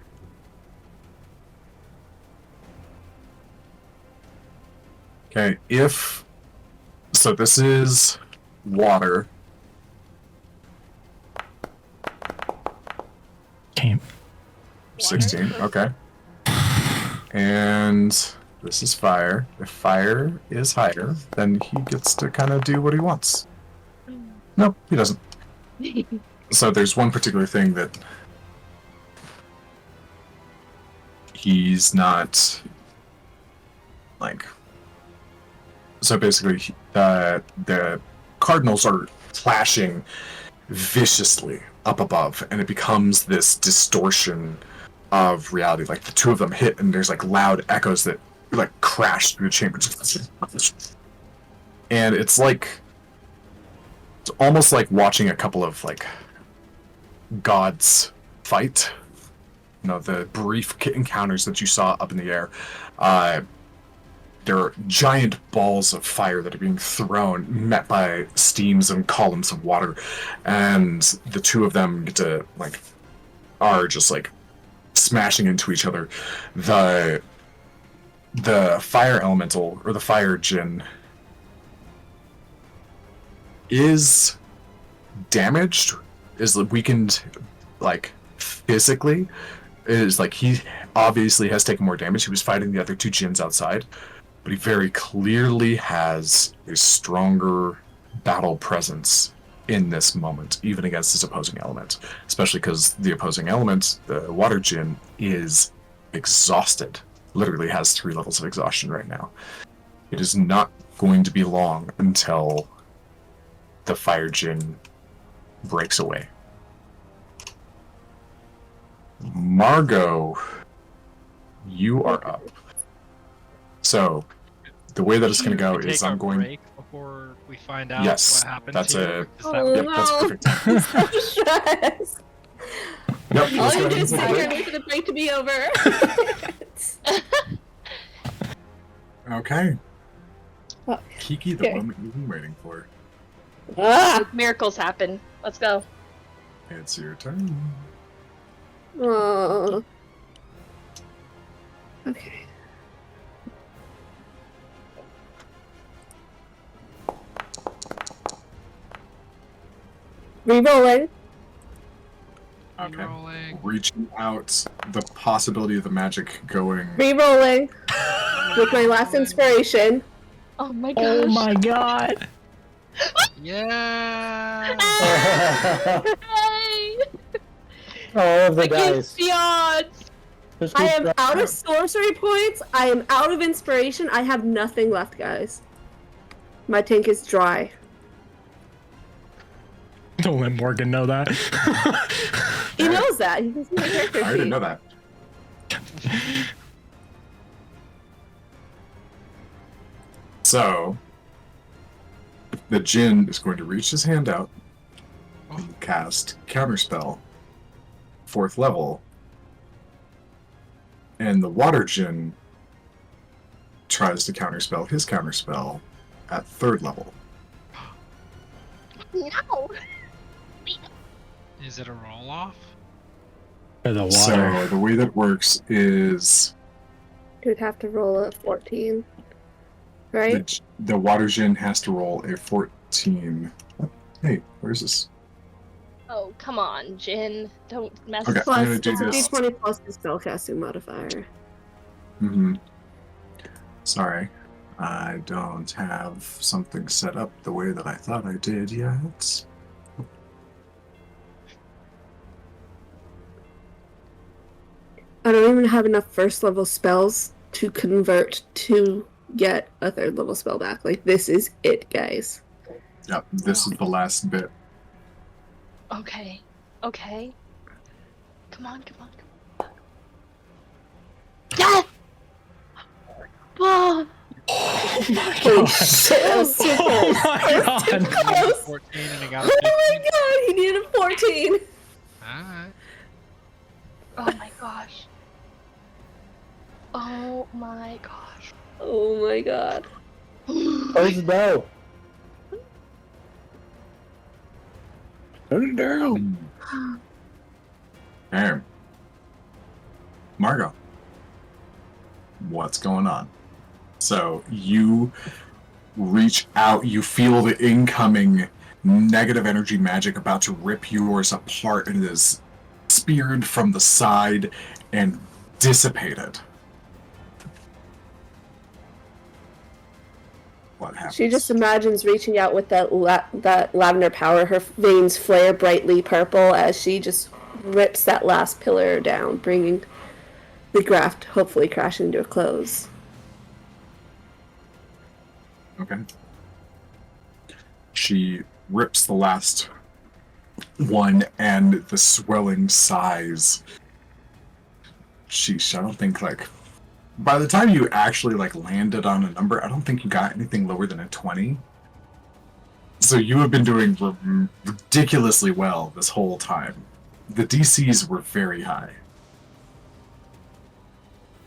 Okay, so this is water. Okay. 16, okay. And this is fire. If fire is higher, then he gets to kind of do what he wants. Nope, he doesn't. So there's one particular thing that he's not like. So basically, the cardinals are clashing viciously up above, and it becomes this distortion of reality. Like the two of them hit, and there's like loud echoes that like crash through the chamber, and it's almost like watching a couple of like gods fight. You know, the brief encounters that you saw up in the air. There are giant balls of fire that are being thrown, met by steams and columns of water, and the two of them get to are just smashing into each other. The fire elemental, or the fire djinn, is damaged, is weakened physically. It is he obviously has taken more damage. He was fighting the other two djinns outside, but he very clearly has a stronger battle presence in this moment, even against his opposing element. Especially because the opposing element, the water djinn, is exhausted. Literally has 3 levels of exhaustion right now. It is not going to be long until the fire djinn breaks away. Margot, you are up. So, the way that it's going to go is I'm going. Break before we find out Yes, what happened. that's here. a. Does that Oh, Yep, no. that's perfect. I'm so stressed. Yep, All let's you go do ahead is and sit take a here break. and wait for the break to be over. Okay. Fuck. Kiki, the Okay. moment you've been waiting for. Ah! Miracles happen. Let's go. It's your turn. Oh. Okay. Rerolling. Okay. Rolling. Reaching out, the possibility of the magic going. Rerolling. With my last inspiration. Oh my gosh. Oh my god. Yeah. Hey! All of the Against dice. the odds. Just I keep am that out down. of sorcery points. I am out of inspiration. I have nothing left, guys. My tank is dry. Don't let Morgan know that. He knows that. He can see my character I didn't sheet. know that. So, the djinn is going to reach his hand out and cast Counterspell, 4th level, and the water djinn tries to counterspell his counterspell at 3rd level. No. Is it a roll off? For the water. So the way that works is You'd have to roll a 14. Right? the water djinn has to roll a 14. Hey, where's this? Oh, come on, Jin. Don't mess Okay. with I'm Plus, gonna do it's a this. d20 plus the spellcasting modifier. Mm-hmm. Sorry. I don't have something set up the way that I thought I did yet. I don't even have enough first level spells to convert to get a 3rd level spell back. Like, this is it, guys. Yep, this is the last bit. Okay. Okay. Come on, come on, come on. Yes! Oh, Oh my Holy god. shit, that was too Oh close. my That was too god. close. 14 and I got Oh a 15. my god, he needed a 14. Alright. oh my gosh. Oh my gosh. Oh my god. Close the door. Turn it down. Hey, Margot, what's going on? So you reach out, you feel the incoming negative energy magic about to rip yours apart, and it is speared from the side and dissipated. What happens? She just imagines reaching out with that that lavender power. Her veins flare brightly purple as she just rips that last pillar down, bringing the graft hopefully crashing to a close. Okay. She rips the last one, and the swelling sighs. Sheesh, I don't think, like, by the time you actually, like, landed on a number, I don't think you got anything lower than a 20. So you have been doing ridiculously well this whole time. The DCs were very high.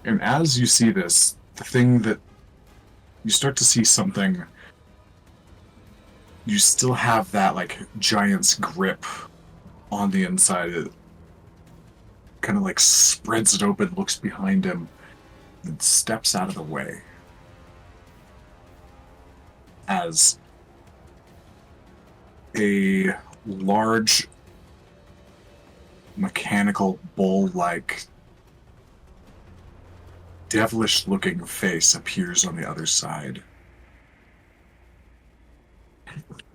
And as you see this, the thing that you start to see something, you still have that, like, giant's grip on the inside. It kind of, like, spreads it open, looks behind him, and steps out of the way. As a large, mechanical, bull-like, devilish-looking face appears on the other side.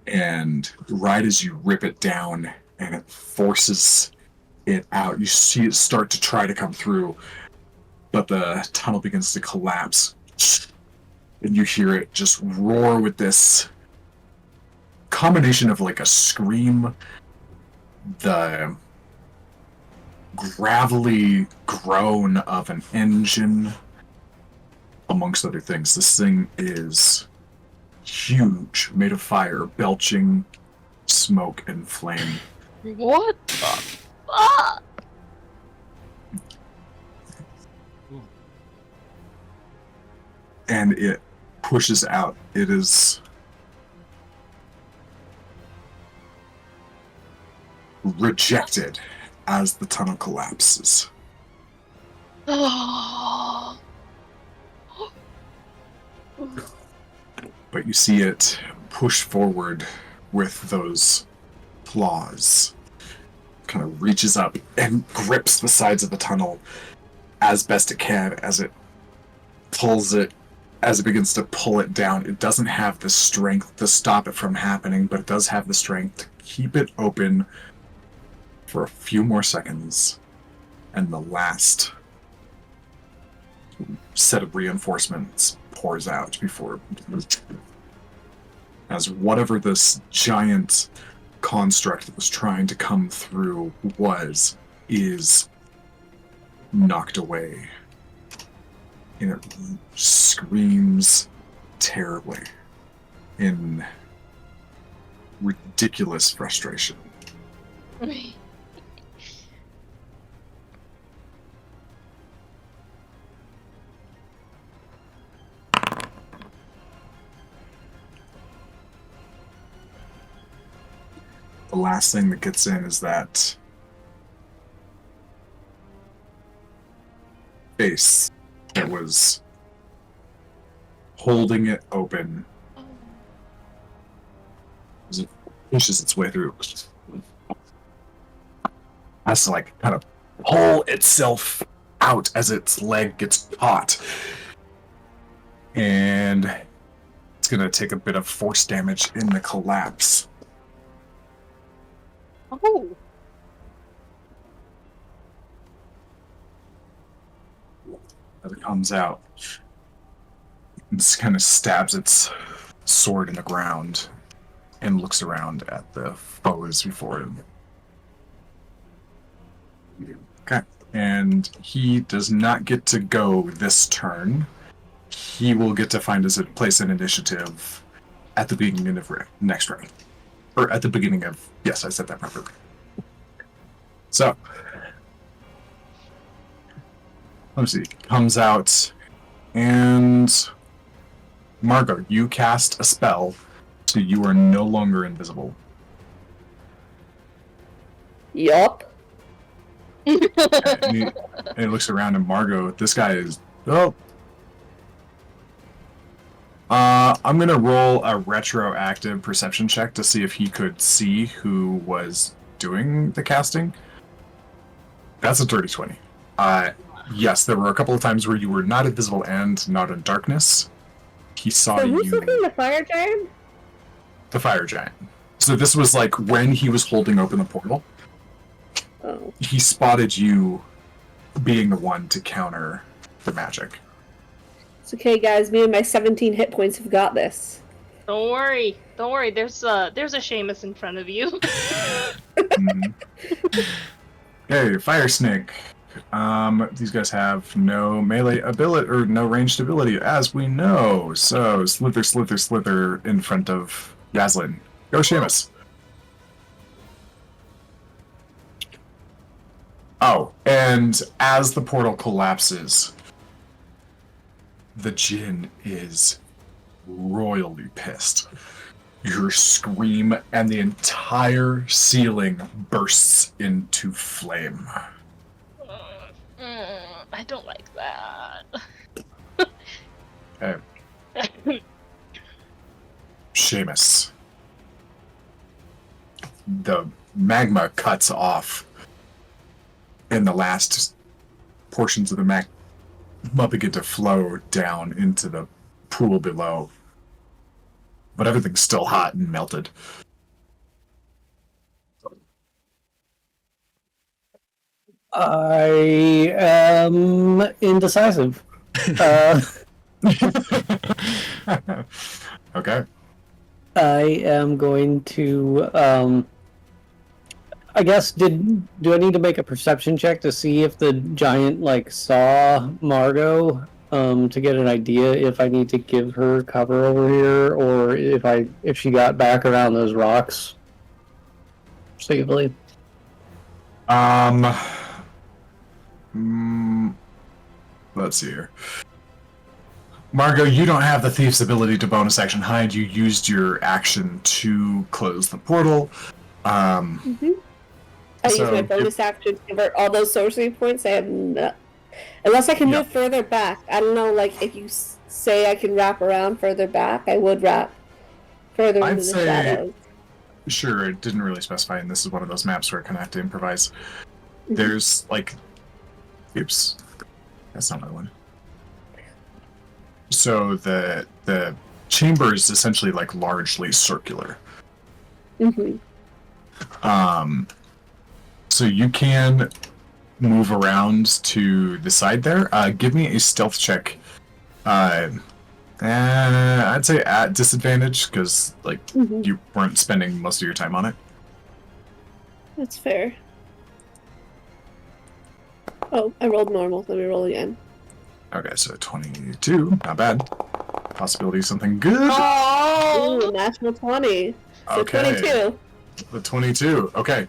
And right as you rip it down and it forces it out, you see it start to try to come through, but the tunnel begins to collapse. And you hear it just roar with this combination of like a scream, the gravelly groan of an engine, amongst other things. This thing is huge, made of fire, belching smoke and flame. What the fuck? And it pushes out. It is rejected as the tunnel collapses. Oh. But you see it push forward with those claws. Kind of reaches up and grips the sides of the tunnel as best it can as it pulls it. As it begins to pull it down, it doesn't have the strength to stop it from happening, but it does have the strength to keep it open for a few more seconds. And the last set of reinforcements pours out before, as whatever this giant construct that was trying to come through is knocked away. And it screams terribly in ridiculous frustration. The last thing that gets in is that face that was holding it open as it pushes its way through. Has to like kind of pull itself out as its leg gets caught. And it's going to take a bit of force damage in the collapse. Oh. As it comes out, it just kind of stabs its sword in the ground and looks around at the foes before him. Okay, and he does not get to go this turn. He will get to find his place in initiative at the beginning of next round. Or at the beginning of... Yes, I said that properly. So... Let me see. Comes out and Margot, you cast a spell, so you are no longer invisible. Yup. And he looks around, and Margot, this guy is... Oh. I'm gonna roll a retroactive perception check to see if he could see who was doing the casting. That's a dirty 20. Yes, there were a couple of times where you were not invisible and not in darkness. He saw So you. who's looking the fire giant? The fire giant. So this was like when he was holding open the portal. Oh. He spotted you being the one to counter the magic. It's okay, guys. Me and my 17 hit points have got this. Don't worry. Don't worry. There's a Seamus in front of you. Mm. Hey, fire snake. These guys have no melee ability or no ranged ability, as we know. So slither, slither, slither in front of Yaslin. Go, Seamus. Oh, and as the portal collapses, the Djinn is royally pissed. You scream, and the entire ceiling bursts into flame. I don't like that. Okay. Seamus. The magma cuts off, and the last portions of the magma begin to flow down into the pool below. But everything's still hot and melted. I am indecisive. Okay. I am going to. I guess do I need to make a perception check to see if the giant saw Margot to get an idea if I need to give her cover over here or if she got back around those rocks safely? Let's see here. Margot, you don't have the thief's ability to bonus action hide. You used your action to close the portal. I use my bonus action to convert all those sorcery points. I have no... Unless I can move further back. I don't know, if you say I can wrap around further back, I would wrap further into the shadows. Sure, it didn't really specify, and this is one of those maps where I kind of have to improvise. There's, oops. That's not my one. So the chamber is essentially, largely circular. So you can move around to the side there. Give me a stealth check. I'd say at disadvantage, because, you weren't spending most of your time on it. That's fair. Oh, I rolled normal. Let me roll again. Okay, so 22. Not bad. Possibility of something good. Oh! Ooh, natural 20. So Okay. 22. The 22. Okay.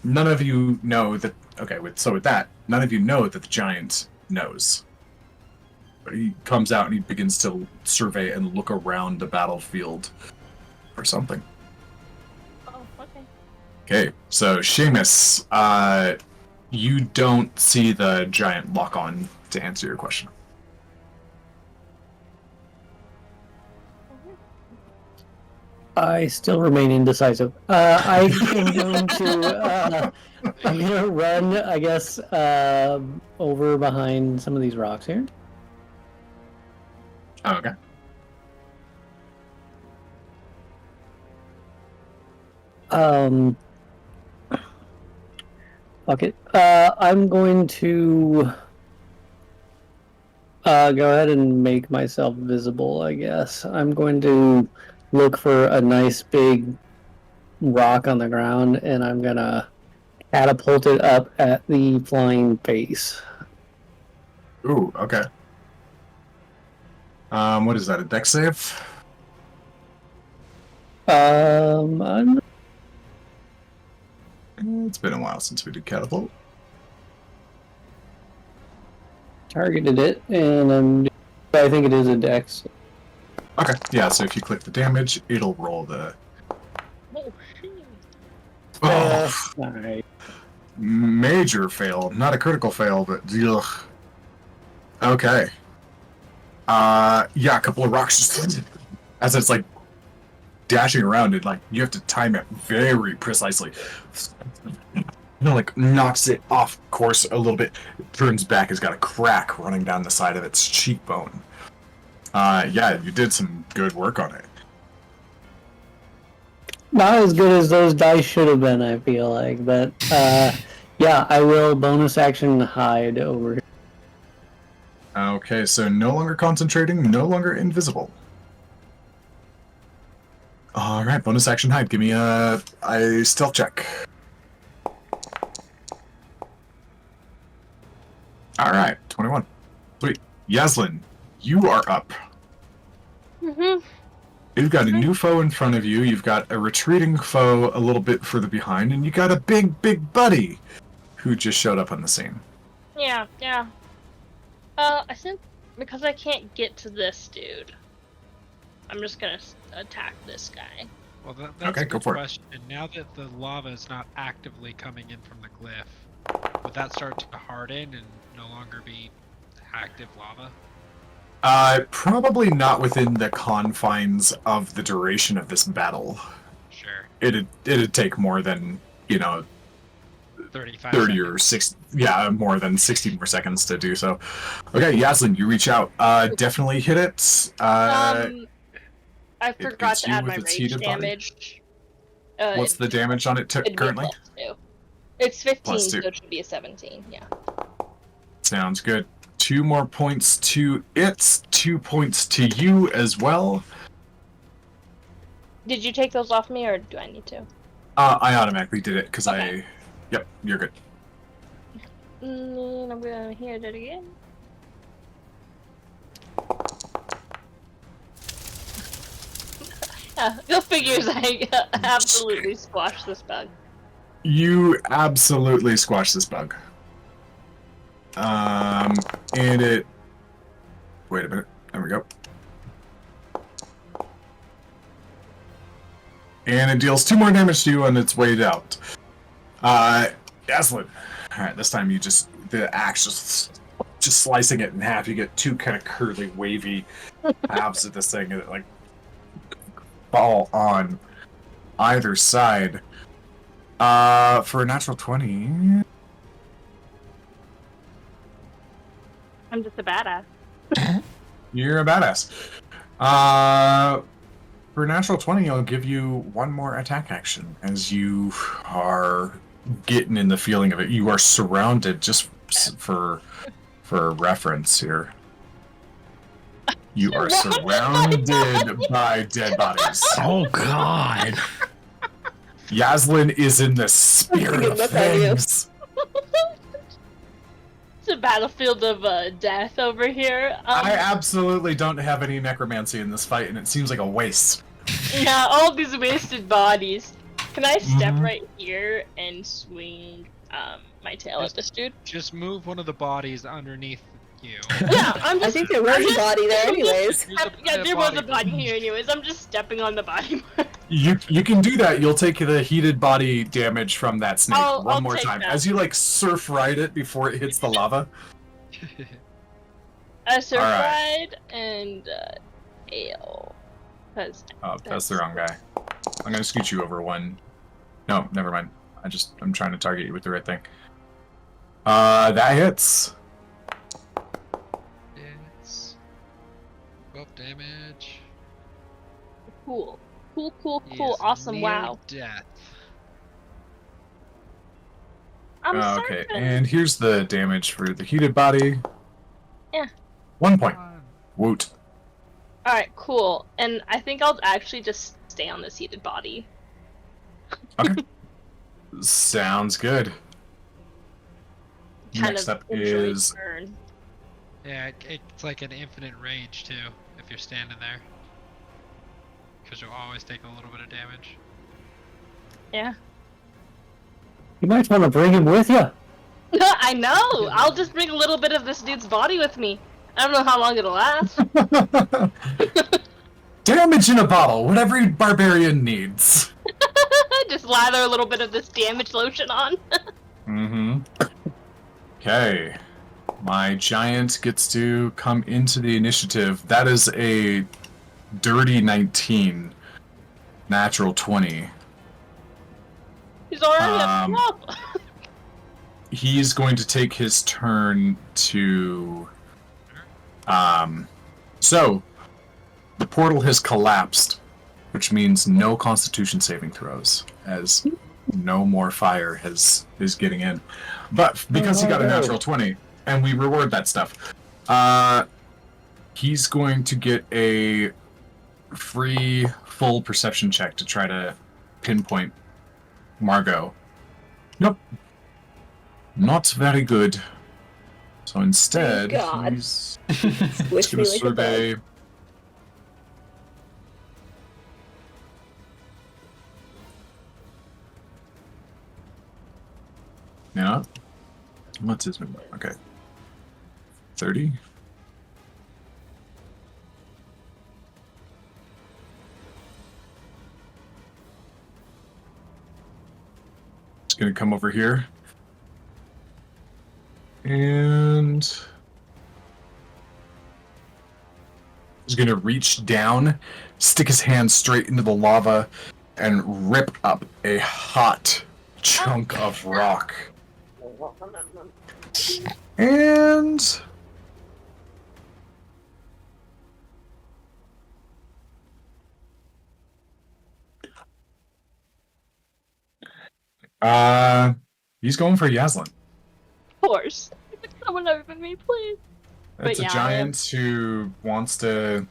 None of you know that... Okay, with that, none of you know that the giant knows. But he comes out and he begins to survey and look around the battlefield for something. Oh, okay. Okay, so Seamus, you don't see the giant lock on to answer your question. I still remain indecisive. I'm going to run, I guess, over behind some of these rocks here. Oh, okay. Fuck it. I'm going to go ahead and make myself visible, I guess. I'm going to look for a nice big rock on the ground, and I'm gonna catapult it up at the flying face. Ooh, okay. What is that, a dex save? It's been a while since we did catapult. Targeted it, and I'm I think it is a dex. Okay, yeah, so if you click the damage, it'll roll the... Oh, shit. Oh, Alright. major fail. Not a critical fail, but ugh. Okay. Yeah, a couple of rocks just... As it's, like, dashing around, and, like, you have to time it very precisely. Like, knocks it off course a little bit. It turns back, it's got a crack running down the side of its cheekbone. Yeah, you did some good work on it. Not as good as those dice should have been, I feel like. But, yeah, I will bonus action hide over here. Okay, so no longer concentrating, no longer invisible. Alright, bonus action hide. Give me a stealth check. Alright, 21. Sweet. Yaslin, you are up. Mm-hmm. You've got a new foe in front of you, you've got a retreating foe a little bit further behind, and you got a big buddy who just showed up on the scene. Yeah, yeah. I think because I can't get to this dude, I'm just gonna attack this guy. Well, that's Okay, a go good for it. question. And now that the lava is not actively coming in from the glyph, would that start to harden and no longer be active lava? Probably not within the confines of the duration of this battle. Sure. It'd take more than, 35 30 seconds. or 60, yeah, more than 60 more seconds to do so. Okay, Yaslin, you reach out. Definitely hit it. I it forgot hits to you add with my its rage heated body. damage. What's the damage on it it'd be currently? +2. It's 15, +2. so it should be a 17. Yeah. Sounds good. 2 more points to it, 2 points to you as well. Did you take those off me, or do I need to? I automatically did it because Okay. Yep, you're good. And I'm gonna hit it again. Yeah, go figures. I absolutely squashed this bug. You absolutely squash this bug. And it... Wait a minute. There we go. And it deals 2 more damage to you on its way out. Yaslin. Alright, this time you just... The axe just slicing it in half. You get 2 kind of curly, wavy halves of this thing, and it, like, fall on either side. For a natural 20... I'm just a badass. You're a badass. For a natural 20, I'll give you 1 more attack action as you are getting in the feeling of it. You are surrounded, just for reference here. You are surrounded by dead bodies. Oh God. Yaslin is in the spirit of Look at you. things. It's a battlefield of death over here. I absolutely don't have any necromancy in this fight, and it seems like a waste. Yeah, all these wasted bodies. Can I step Mhm. right here and swing my tail at this dude? Just move one of the bodies underneath you. Yeah, I'm I just. think there was a body there anyways. Yeah, there was a body here anyways. I'm just stepping on the body. You can do that. You'll take the heated body damage from that snake I'll more take time. that. As you like surf ride it before it hits the lava. I surf Alright. ride and ale. Cause Oh, that's the wrong guy. I'm gonna scoot you over 1. No, never mind. I'm trying to target you with the right thing. That hits. It's 12 damage. cool. Cool, He cool, is awesome, near wow. Death. I'm Okay, certain. and here's the damage for the heated body. Yeah. 1 point. Woot. Alright, cool. And I think I'll actually just stay on this heated body. Okay. Sounds good. Kind Next of up enjoy is the burn. Yeah, it's like an infinite range too, if you're standing there. Because you'll always take a little bit of damage. Yeah. You might want to bring him with you. I know! I'll just bring a little bit of this dude's body with me. I don't know how long it'll last. Damage in a bottle, what every barbarian needs. Just lather a little bit of this damage lotion on. Mm-hmm. Okay. My giant gets to come into the initiative. That is a dirty 19. Natural 20. He's already at the top. He's going to take his turn to... So, the portal has collapsed, which means no Constitution saving throws, as no more fire is getting in. But because he got a natural 20, and we reward that stuff, he's going to get a free full perception check to try to pinpoint Margot. Nope. Not very good. So instead, God. he's Squish going me to like a survey... bug. Yeah. What's his number? Okay. 30? Just gonna come over here. And he's gonna reach down, stick his hand straight into the lava, and rip up a hot chunk of rock. And he's going for Yaslin. Of course. Someone over me, please. It's But a yeah, giant who wants to,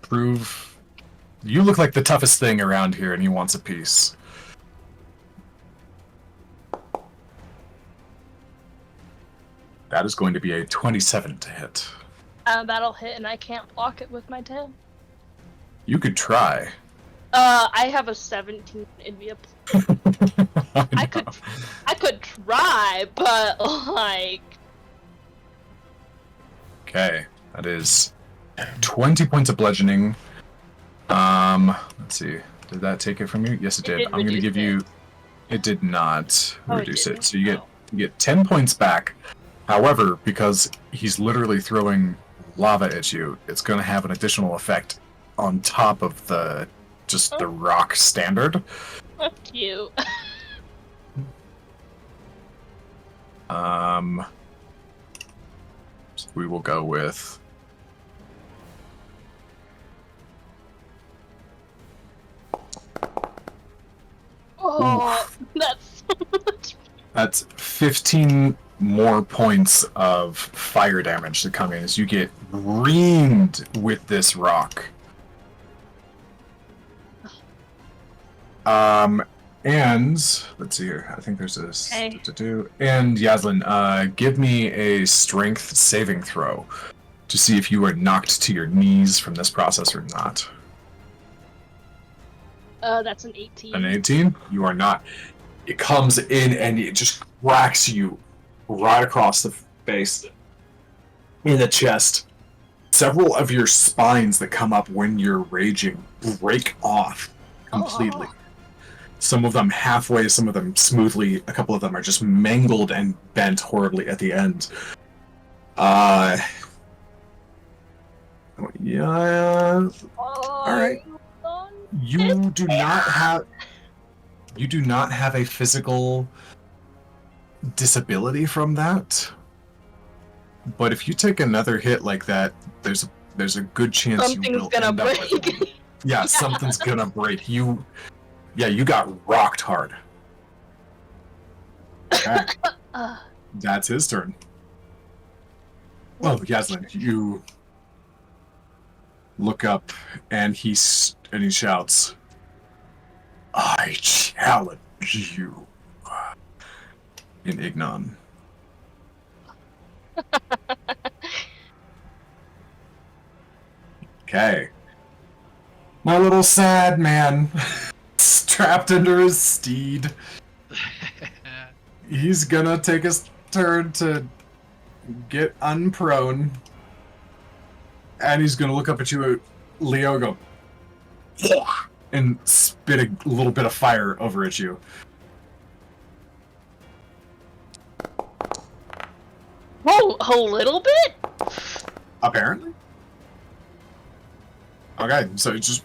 prove you look like the toughest thing around here, and he wants a piece. That is going to be a 27 to hit. That'll hit, and I can't block it with my tail. You could try. I have a 17 in me. I could try, but like. Okay, that is 20 points of bludgeoning. Let's see. Did that take it from you? Yes, it did. I'm going to give you. It did not reduce it. So you get 10 points back. However, because he's literally throwing lava at you, it's going to have an additional effect on top of the rock standard. Fuck you. So we will go with. Oh, that's so much. That's 15 more points of fire damage to come in as you get reamed with this rock. And let's see here. I think there's this to do. And Yaslin, give me a strength saving throw to see if you are knocked to your knees from this process or not. That's an 18. An 18? You are not. It comes in and it just cracks you right across the face, in the chest. Several of your spines that come up when you're raging break off completely. Oh. Some of them halfway, some of them smoothly. A couple of them are just mangled and bent horribly at the end. Yeah. All right. You do not have a physical disability from that. But if you take another hit like that, there's a good chance Something's you will gonna end up break. with yeah, something's gonna break. You got rocked hard. Okay. That's his turn. Oh, Yaslin, you look up and he shouts, "I challenge you," in Ignon. Okay. My little sad man, strapped under his steed. He's gonna take his turn to get unprone and he's gonna look up at you, Leo, go, yeah, and spit a little bit of fire over at you. Whoa, a little bit? Apparently. Okay, so it's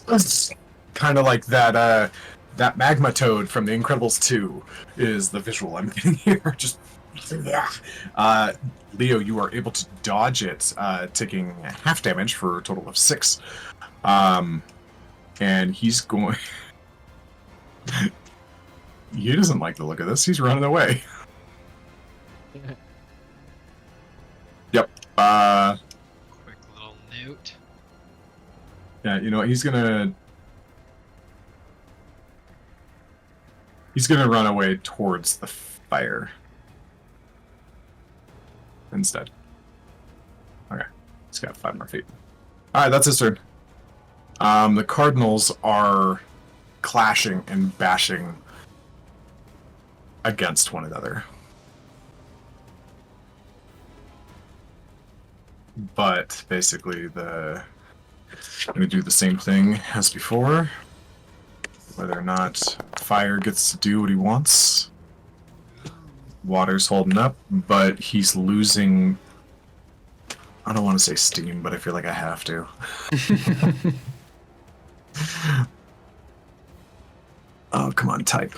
just kind of like that that magma toad from The Incredibles 2 is the visual I'm getting here. Just Leo, you are able to dodge it, taking half damage for a total of 6. And he's going. He doesn't like the look of this. He's running away. Yep. Quick little note. Yeah, you know what? He's gonna run away towards the fire instead. Okay, he's got 5 more feet. All right, that's his turn. The Cardinals are clashing and bashing against one another. But basically, I'm going to do the same thing as before. Whether or not fire gets to do what he wants. Water's holding up, but he's losing. I don't want to say steam, but I feel like I have to. Oh, come on, type.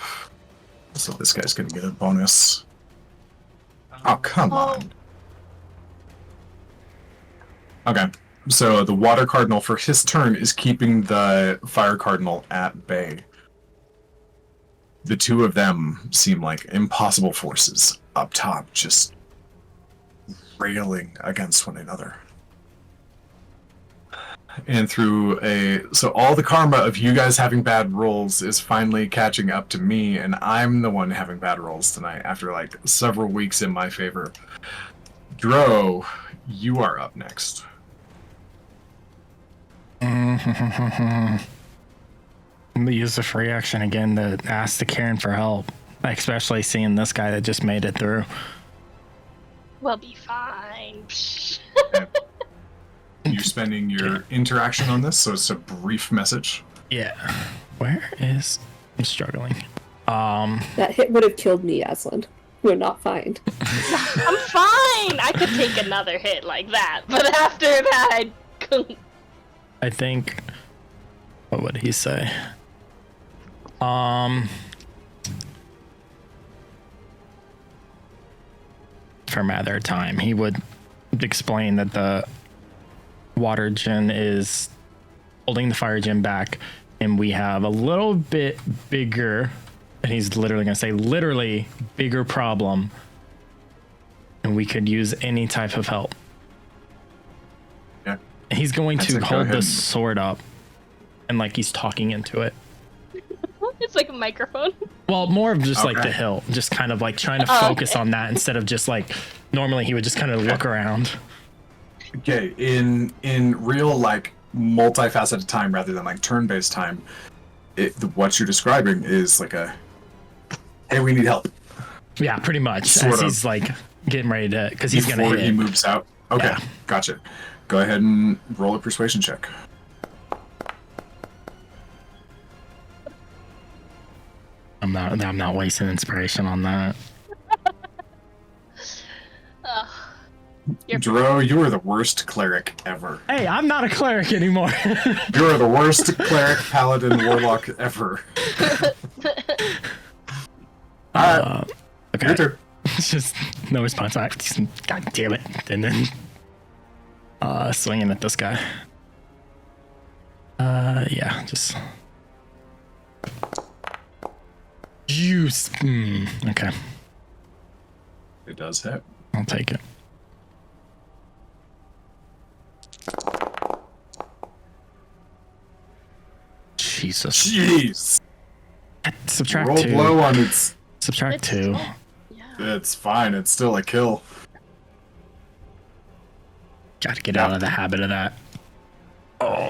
So this guy's going to get a bonus. Oh, come on. Okay, so the Water Cardinal for his turn is keeping the Fire Cardinal at bay. The two of them seem like impossible forces up top, just railing against one another. And so all the karma of you guys having bad rolls is finally catching up to me, and I'm the one having bad rolls tonight after like several weeks in my favor. Dro, you are up next. I'm gonna use the free action again to ask the Karen for help, especially seeing this guy that just made it through. We'll be fine. Okay. You're spending your interaction on this, so it's a brief message. Yeah. Where is... I'm struggling. That hit would have killed me, Aslan. You're not fine. I'm fine. I could take another hit like that, but after that, I couldn't. I think... What would he say? For Mather time, he would explain that the water gin is holding the fire gin back, and we have a little bit bigger, and he's literally gonna say literally bigger problem, and we could use any type of help. Yeah. He's going to hold the and... sword up, and like he's talking into it. It's like a microphone. Well, more of just like the hilt, just kind of like trying to focus on that instead of just like normally he would just kind of look around. Okay, in real like multifaceted time rather than like turn-based time, what you're describing is like a, hey, we need help. Yeah, pretty much. Sort as of. he's like getting ready to, because he's gonna Before hit he it. moves out. Okay, Yeah. Gotcha. Go ahead and roll a persuasion check. I'm not wasting inspiration on that. Dro, you are the worst cleric ever. Hey, I'm not a cleric anymore. You are the worst cleric, paladin, warlock ever. Okay. Your turn. It's just no response. God damn it. And then swinging at this guy. Yeah, just juice. Okay, It does hit. I'll take it. Jesus. Jeez. Subtract Roll 2. low on its. Subtract 2. Yeah. It's fine. It's still a kill. Gotta get out of the habit of that. Oh.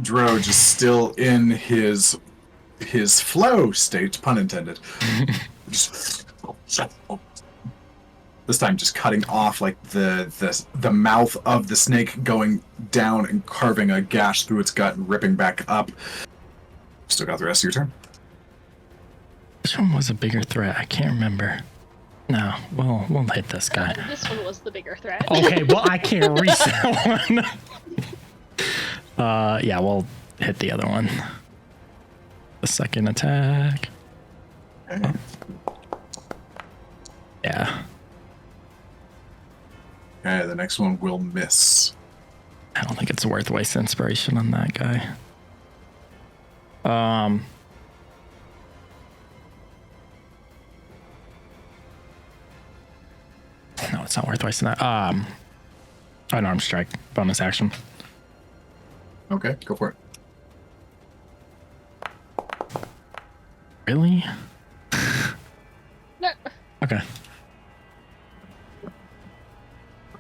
Dro just still in his flow state, pun intended. Just This time just cutting off like the mouth of the snake, going down and carving a gash through its gut and ripping back up. Still got the rest of your turn. Which one was a bigger threat? I can't remember. No, we'll hit this guy. This one was the bigger threat. Okay, well I can't reset one. Yeah, we'll hit the other one. The second attack. Okay. Yeah. Okay, the next one will miss. I don't think it's worth wasting inspiration on that guy. No, it's not worth wasting that. Unarmed strike, bonus action. Okay, go for it. Really? No. Okay.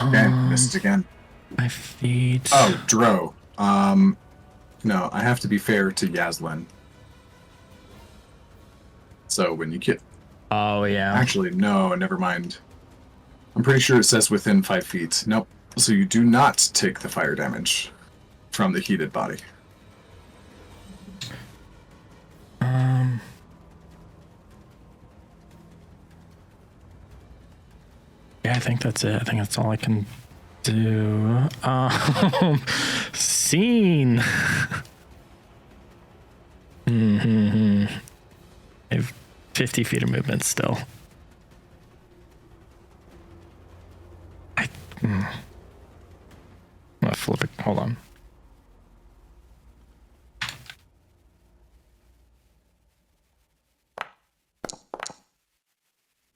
Okay, missed again. 5 feet. Oh, Dro. No, I have to be fair to Yaslin. So when you get... Oh, yeah. Actually, no, never mind. I'm pretty sure it says within 5 feet. Nope. So you do not take the fire damage from the heated body. Yeah, I think that's it. I think that's all I can do. Scene. I have 50 feet of movement still. I'm gonna flip it. Hold on.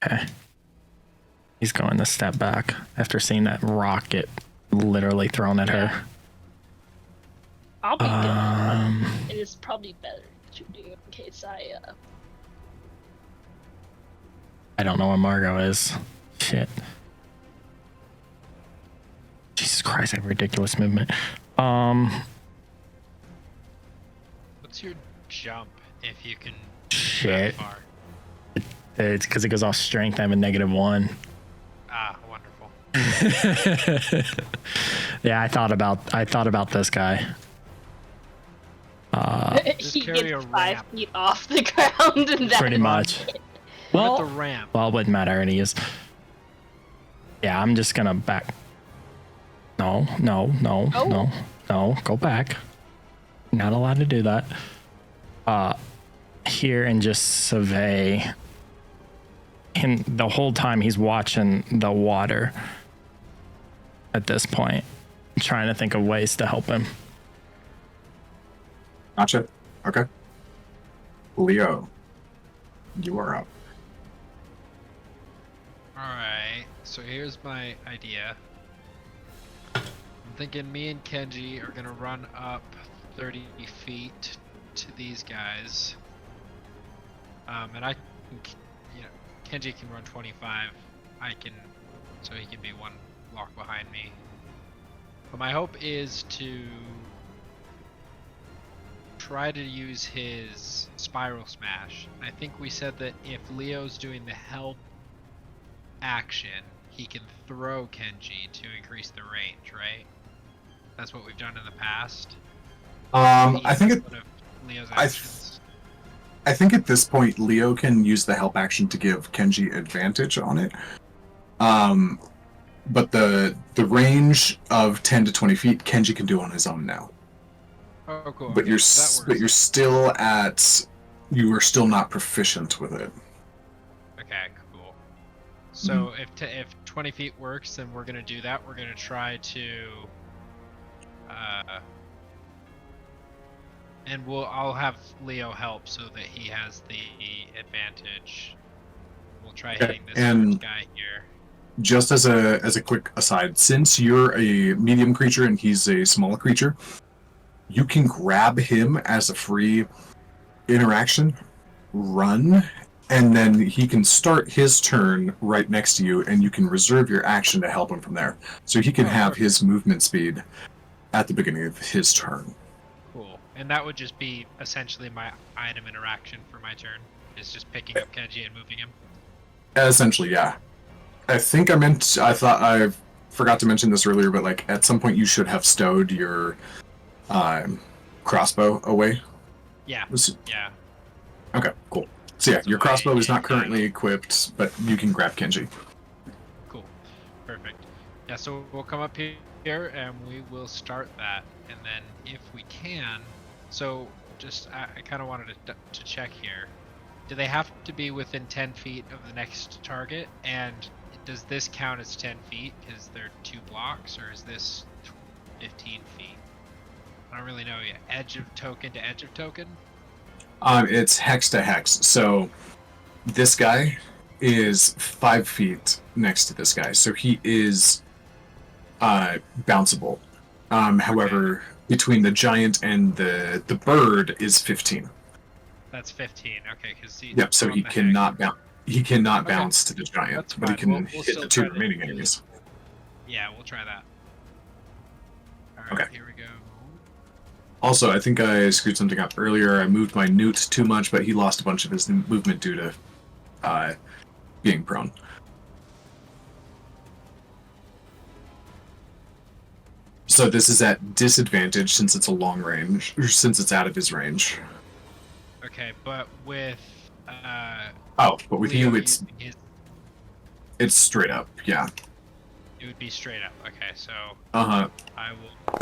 Okay. He's going to step back after seeing that rocket literally thrown at her. I'll be good. It is probably better to do in case I don't know where Margot is. Shit. Jesus Christ, I have ridiculous movement. What's your jump if you can? Shit. That far? It's because it goes off strength. I have a -1. Ah, wonderful. Yeah, I thought about this guy. Just he carry gets a 5 ramp. feet off the ground and that's Pretty much. At Well, the ramp. it wouldn't matter. And he is. Yeah, I'm just gonna back. No. Go back. Not allowed to do that. Here and just survey. And the whole time he's watching the water. At this point, trying to think of ways to help him. Gotcha. Okay. Leo, you are up. Alright, so here's my idea. I'm thinking me and Kenji are gonna run up 30 feet to these guys. And I can, Kenji can run 25. I can, so he can be one block behind me. But my hope is to try to use his spiral smash. I think we said that if Leo's doing the help action, he can throw Kenji to increase the range, right? That's what we've done in the past. I think One of Leo's actions. I think at this point Leo can use the help action to give Kenji advantage on it. But the range of 10 to 20 feet Kenji can do on his own now. Oh, cool. But Okay, you're that but you're works. still you are still not proficient with it. Okay, cool. So if 20 feet works, then we're gonna do that. We're gonna try to, and I'll have Leo help so that he has the advantage. We'll try Okay, hitting this and- first guy here. Just as a quick aside, since you're a medium creature and he's a small creature, you can grab him as a free interaction, run, and then he can start his turn right next to you, and you can reserve your action to help him from there. So he can have his movement speed at the beginning of his turn. Cool. And that would just be essentially my item interaction for my turn. Is just picking up Kenji and moving him. Essentially, yeah. I think I thought I forgot to mention this earlier, but like at some point you should have stowed your crossbow away. Yeah. Yeah. Okay, cool. So yeah, It's your away crossbow is not in currently equipped, but you can grab Kenji. Cool. Perfect. Yeah, so we'll come up here and we will start that. And then if we can, so just, I kind of wanted to check here. Do they have to be within 10 feet of the next target? And does this count as 10 feet because they're 2 blocks, or is this 15 feet? I don't really know yet. Edge of token to edge of token? It's hex to hex. So this guy is 5 feet next to this guy, so he is bounceable. However, between the giant and the bird is 15. That's 15. Okay, because Yep. So he cannot bounce. He cannot bounce to the giant, That's but he fine. can We'll hit still the 2 try to remaining do enemies. Yeah, we'll try that. Alright, Okay. here we go. Also, I think I screwed something up earlier. I moved my newt too much, but he lost a bunch of his movement due to being prone. So this is at disadvantage since it's a long range, or since it's out of his range. Okay, but with Oh, but with Leo you, it's using his, it's straight up, yeah. it would be straight up. Okay, so Uh-huh. I will.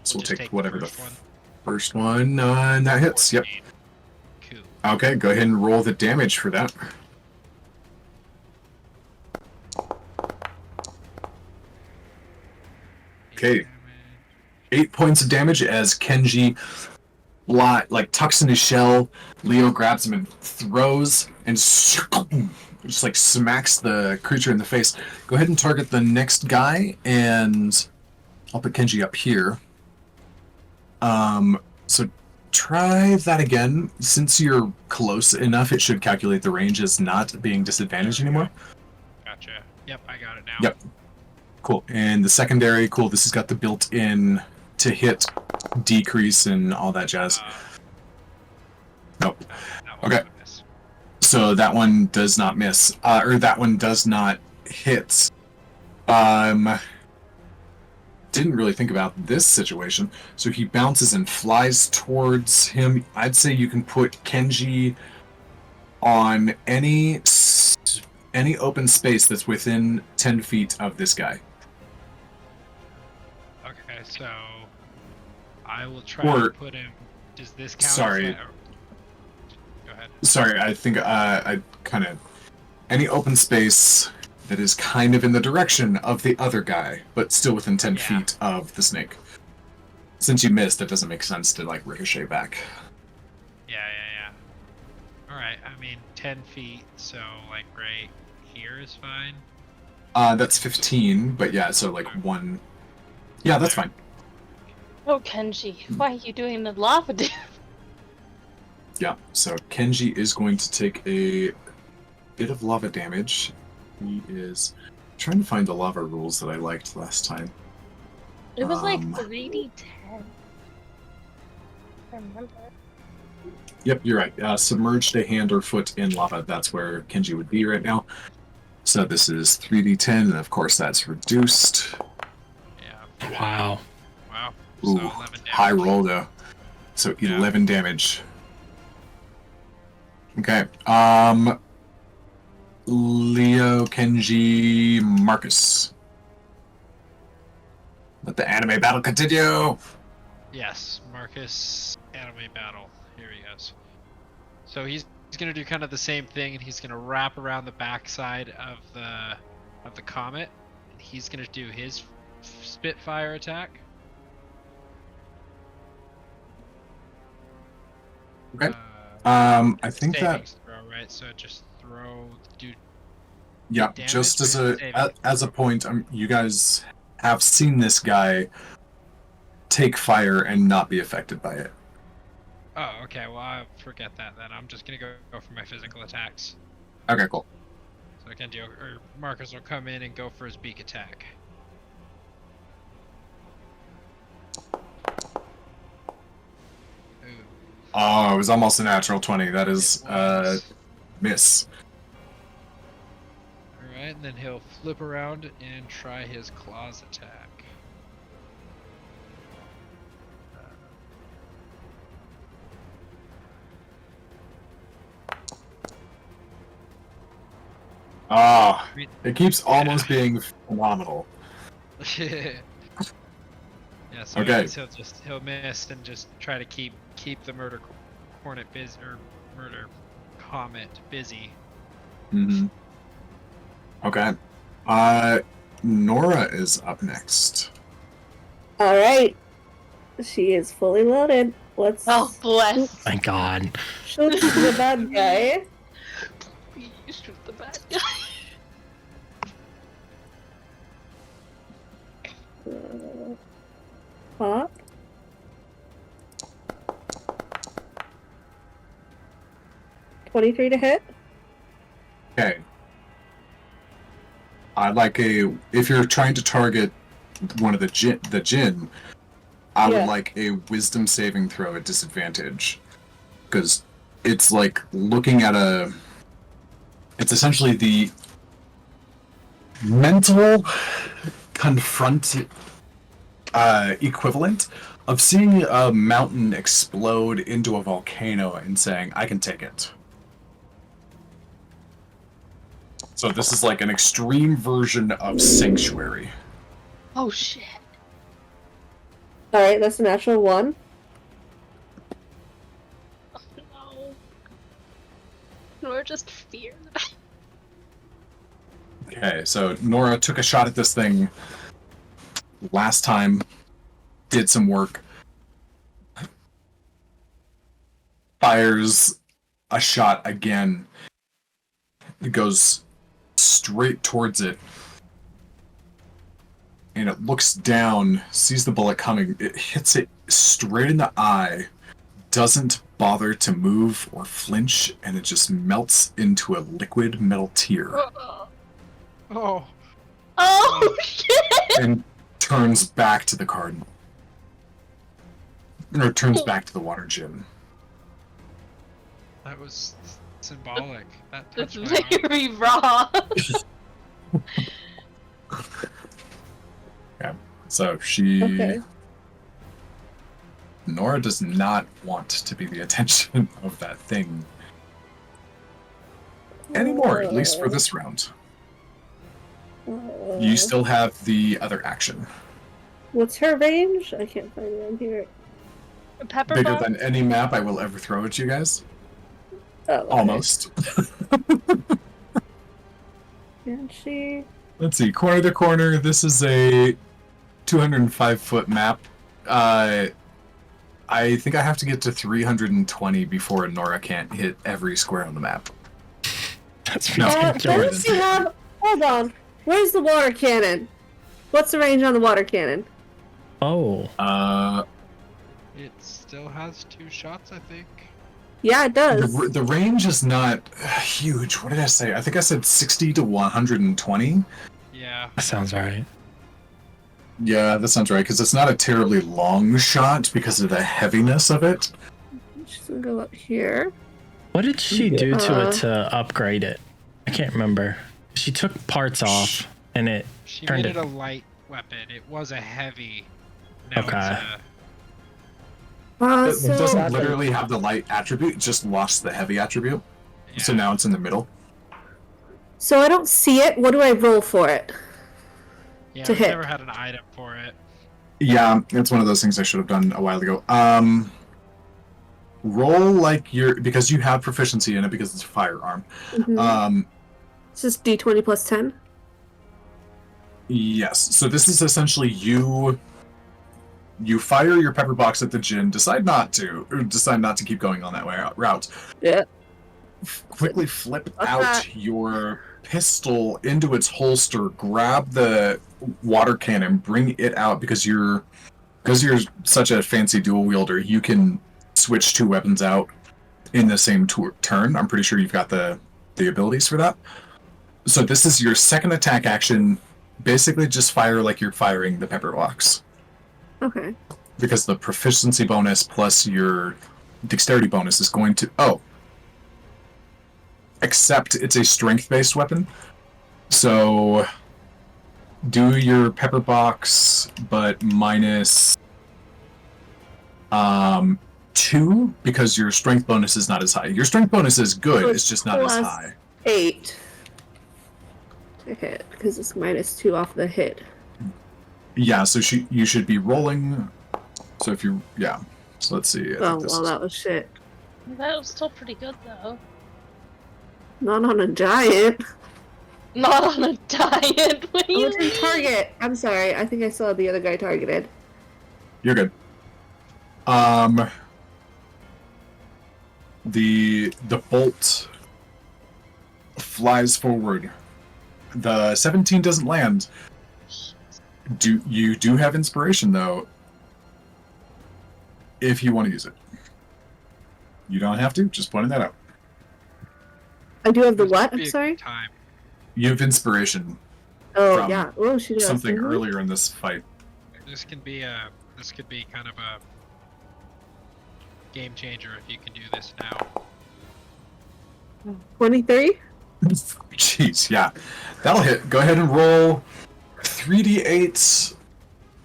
So we'll just take whatever the first one. first one, and that hits, yep. 14. Cool. Okay, go ahead and roll the damage for that. Okay. 8 points of damage as Kenji tucks in his shell. Leo grabs him and throws and just like smacks the creature in the face. Go ahead and target the next guy, and I'll put Kenji up here. So try that again. Since you're close enough, it should calculate the range as not being disadvantaged anymore. Gotcha. Yep, I got it now. Yep. Cool. And the secondary, cool. This has got the built-in to hit decrease and all that jazz. Nope. That one's Okay. a miss. So that one does not miss, or that one does not hit. Didn't really think about this situation. So he bounces and flies towards him. I'd say you can put Kenji on any open space that's within 10 feet of this guy. Okay, so I will try Or- to put him. Does this count? Sorry. As go ahead. Sorry, I think I kind of any open space that is kind of in the direction of the other guy, but still within 10 Yeah. feet of the snake. Since you missed, it doesn't make sense to like ricochet back. Yeah. All right. I mean, 10 feet. So like right here is fine. That's 15, but yeah, so like one. Yeah, that's fine. Oh, Kenji, why are you doing the lava dance? Yeah, so Kenji is going to take a bit of lava damage. He is trying to find the lava rules that I liked last time. It was like Um, 3d10. I remember. Yep, you're right. Submerged a hand or foot in lava. That's where Kenji would be right now. So this is 3d10, and of course that's reduced. Yeah. Wow. Wow. Ooh, So 11 damage. high roll though. So 11 damage. Okay. Leo, Kenji, Marcus. Let the anime battle continue. Yes, Marcus anime battle. Here he goes. So he's gonna do kind of the same thing, and he's gonna wrap around the backside of the comet. And he's gonna do his Spitfire attack. Okay. Uh, I think saving that throw, right? So just do yeah, damage just or as a saving? as a point, you guys have seen this guy take fire and not be affected by it. Oh, okay. Well, I forget that then. I'm just gonna go for my physical attacks. Okay, cool. So Kenji or Marcus will come in and go for his beak attack. Ooh. Oh, it was almost a natural 20. That is It was. miss. then he'll flip around and try his claws attack. It keeps almost being phenomenal. Yeah, so Okay. he'll miss and just try to keep the murder hornet busy, or murder comet busy. Mm-hmm. Okay. Nora is up next. All right. She is fully loaded. Let's. Oh, bless. My God. Shoot the bad guy. Please shoot the bad guy. Pop. $23 to hit. Okay. I'd like if you're trying to target one of the djinn, I Yeah. would like a wisdom saving throw at disadvantage. Because it's like looking at it's essentially the mental confront equivalent of seeing a mountain explode into a volcano and saying, I can take it. So this is like an extreme version of Sanctuary. Oh shit. All right, that's a natural 1. Oh no. Nor just fear. Okay, so Nora took a shot at this thing last time, did some work, fires a shot again. It goes straight towards it, and it looks down, sees the bullet coming, it hits it straight in the eye, doesn't bother to move or flinch, and it just melts into a liquid metal tear Oh, Oh shit! and turns back to the cardinal. Or turns back to the water gym. that was symbolic. That That's touched my heart. very raw. So she... Okay. Nora does not want to be the attention of that thing anymore, at least for this round. You still have the other action. What's her range? I can't find it on here. Pepper Bigger bomb? than any map I will ever throw at you guys. Oh, okay. Almost. And she. Let's see, corner to corner, this is a 205-foot map. I think I have to get to 320 before Nora can't hit every square on the map. That's No. ridiculous. Does she have? Hold on. Where's the water cannon? What's the range on the water cannon? Oh. It still has 2 shots, I think. Yeah, it does. The range is not huge. What did I say? I think I said 60 to 120. Yeah. That sounds right. Yeah, that sounds right, because it's not a terribly long shot because of the heaviness of it. She's gonna go up here. What did she do to Uh, it to upgrade it? I can't remember. She took parts off and it She turned made it it. a light weapon. It was a heavy. Now Okay. It So doesn't literally have the light attribute, it just lost the heavy attribute. It's So now it's in the middle. I don't see it. What do I roll for it? yeah, to I've hit. never had an item for it. Yeah, it's one of those things I should have done a while ago. Roll like because you have proficiency in it because it's a firearm. Mhm. It's just D20 plus 10. Yes. So this is essentially you fire your pepper box at the djinn, decide not to keep going on that route. Yeah. Quickly flip What's out that? your pistol into its holster, grab the water cannon, bring it out because you're such a fancy dual wielder, you can switch 2 weapons out in the same turn. I'm pretty sure you've got the abilities for that. So this is your second attack action. Basically just fire like you're firing the pepper box. Okay. Because the proficiency bonus plus your dexterity bonus is going to... except it's a strength-based weapon. So do your pepper box, but minus 2 because your strength bonus is not as high. Your strength bonus is good, So it's just not as plus high. 8 to hit because it's -2 off the hit. Yeah, so you should be rolling. So if you so let's see. I Oh think this well, is- that was shit. That was still pretty good though. Not on a giant. Not on a diet. What do Oh, you it didn't mean? target. I'm sorry. I think I saw the other guy targeted. You're good. The bolt flies forward. The 17 doesn't land. You do have inspiration though, if you want to use it. You don't have to. Just pointing that out. I do have the This what? would be I'm a sorry. good time. You have inspiration. Oh From yeah. Oh, she does. Something Mhm. earlier in this fight. This could be kind of a game changer if you can do this now. 23. Jeez, yeah. That'll hit. Go ahead and roll 3d8.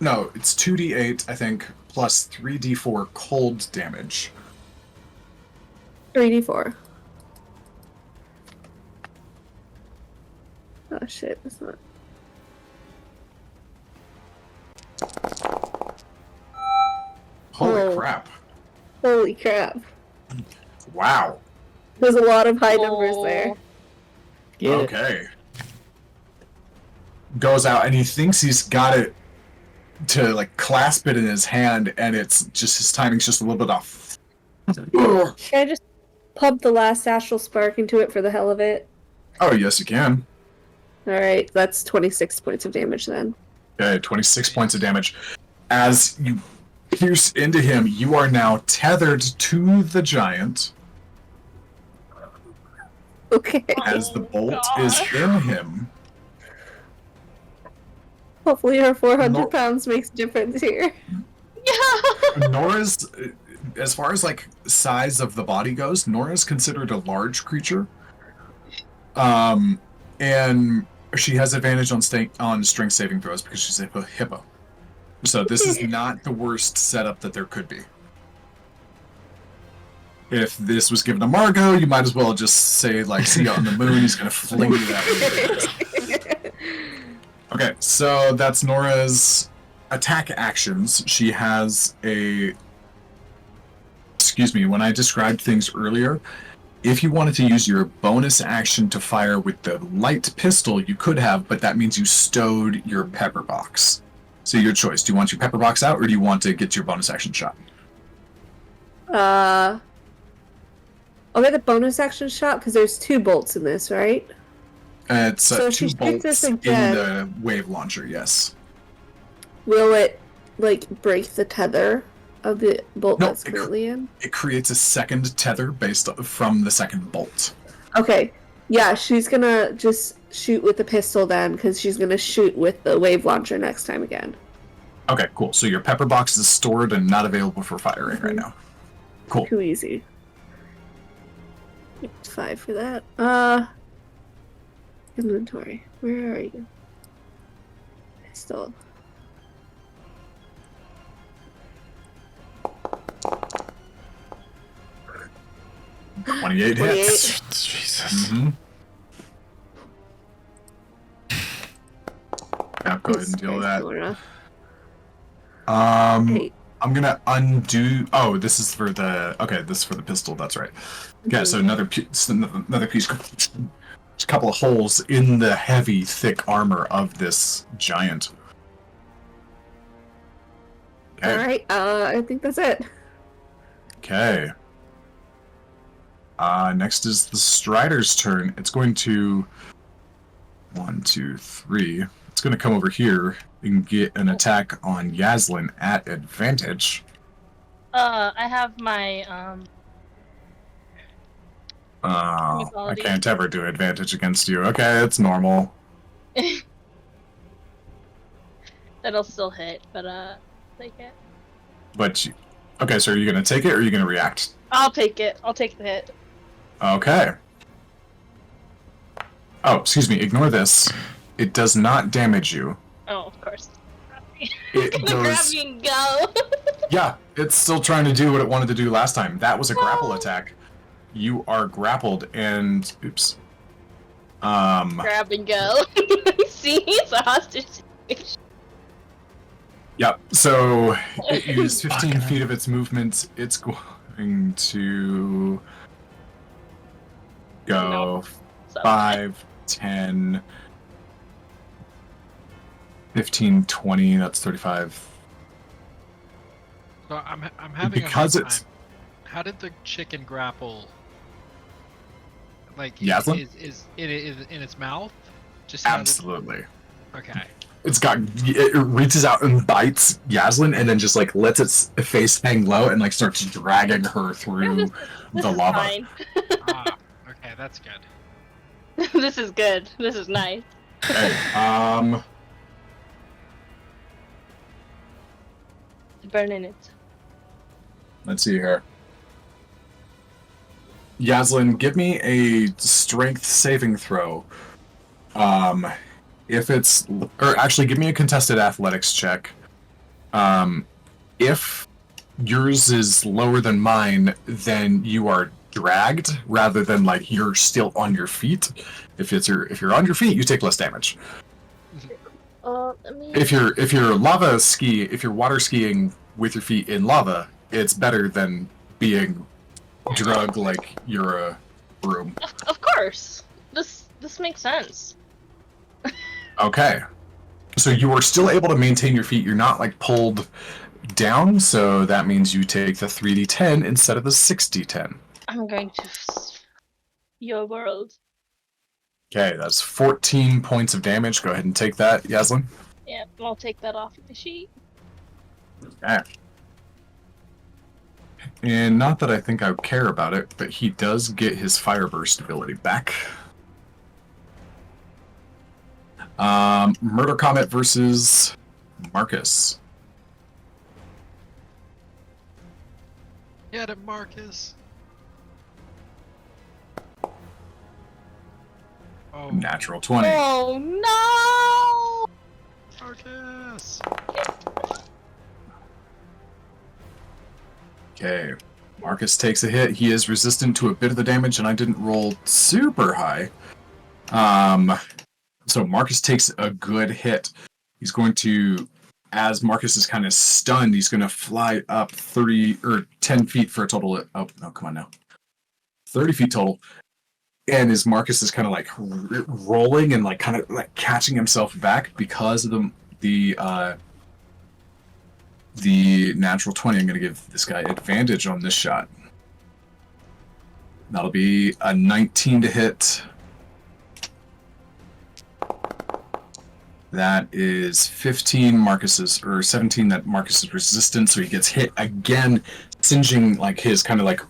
No, it's 2d8, I think, plus 3d4 cold damage. 3d4. Oh shit, that's not. Holy Oh. crap. Holy crap. Wow. There's a lot of high numbers there. Get it. Okay. Goes out and he thinks he's got it to like clasp it in his hand, and it's just his timing's just a little bit off. Can I just pump the last astral spark into it for the hell of it? Oh, yes, you can. Alright, that's 26 points of damage then. Okay, 26 points of damage. As you pierce into him, you are now tethered to the giant Okay. as the bolt God. is in him. Hopefully her 400 No. pounds makes a difference here. Yeah. Nora's, as far as like size of the body goes, Nora's considered a large creature. And she has advantage on strength saving throws because she's a hippo. So this is not the worst setup that there could be. If this was given to Margot, you might as well just say, like, see you on the moon, he's gonna fling you that way. Okay, so that's Nora's attack actions. She has a... Excuse me, when I described things earlier, if you wanted to use your bonus action to fire with the light pistol, you could have, but that means you stowed your pepper box. So your choice. Do you want your pepper box out, or do you want to get your bonus action shot? I'll get the bonus action shot because there's 2 bolts in this, right? It's So if 2 she shoots bolts this in again- the wave launcher, yes. Will it, like, break the tether of the bolt No, that's it currently in? It creates a second tether based from the second bolt. Okay. Yeah, she's gonna just shoot with the pistol then, because she's gonna shoot with the wave launcher next time again. Okay, cool. So your pepper box is stored and not available for firing right now. Cool. Too easy. 5 for that. Inventory. Where are you? Pistol. Mm-hmm. 28 hits. Jesus. Mm-hmm. Yeah, go ahead and deal with that. Nora. Um, Hey. I'm gonna undo. Oh, this is for the. Okay, this is for the pistol. That's right. Okay, so another piece. Just a couple of holes in the heavy, thick armor of this giant. Okay. Alright, I think that's it. Okay. Next is the Strider's turn. It's going to 1, 2, 3. It's going to come over here and get an attack on Yaslin at advantage. I have my I Equality. can't ever do advantage against you. Okay, it's normal. that'll still hit, but take it. But okay, so are you going to take it or are you going to react? I'll take it. I'll take the hit. Okay. Oh, excuse me. Ignore this. It does not damage you. Oh, of course. It It's gonna grab goes. me and go. Yeah, it's still trying to do what it wanted to do last time. That was a grapple attack. You are grappled and oops. Grab and go. See, it's a hostage situation. Yep. So it used 15 feet of its movement. It's going to go So, 5, 10, 15, 20. That's 35. So I'm having Because a hard it's- time. How did the chicken grapple? Like, Yaslin? is it in its mouth? Just how did- Absolutely. Okay. It reaches out and bites Yaslin and then just like lets its face hang low and like starts dragging her through this the is lava. fine. Okay, that's good. This is good. This is nice. Okay, Burning it. let's see here. Yaslin, give me a strength saving throw. If it's, or actually, give me a contested athletics check. If yours is lower than mine, then you are dragged rather than like you're still on your feet. If you're on your feet, you take less damage. Let me. If you're water skiing with your feet in lava, it's better than being drugged like you're a broom. Of course. This makes sense. Okay. So you are still able to maintain your feet. You're not like pulled down, so that means you take the 3d10 instead of the 6d10. I'm going to your world. Okay, that's 14 points of damage. Go ahead and take that, Yaslin. Yeah, I'll take that off the sheet. Okay. And not that I think I care about it, but he does get his fire burst ability back. Murder Comet versus Marcus. Get it, Marcus. Oh, Natural 20. Oh no! Marcus. Okay. Marcus takes a hit. He is resistant to a bit of the damage, and I didn't roll super high. So Marcus takes a good hit. He's going to, as Marcus is kind of stunned, he's going to fly up 10 feet for a total. Oh, no, come on now. 30 feet total. And as Marcus is kind of like rolling and like kind of like catching himself back because of the natural 20, I'm going to give this guy advantage on this shot. That'll be a 19 to hit. That is 15 Marcus's, or 17 that Marcus is resistant, so he gets hit again, singeing like his kind of like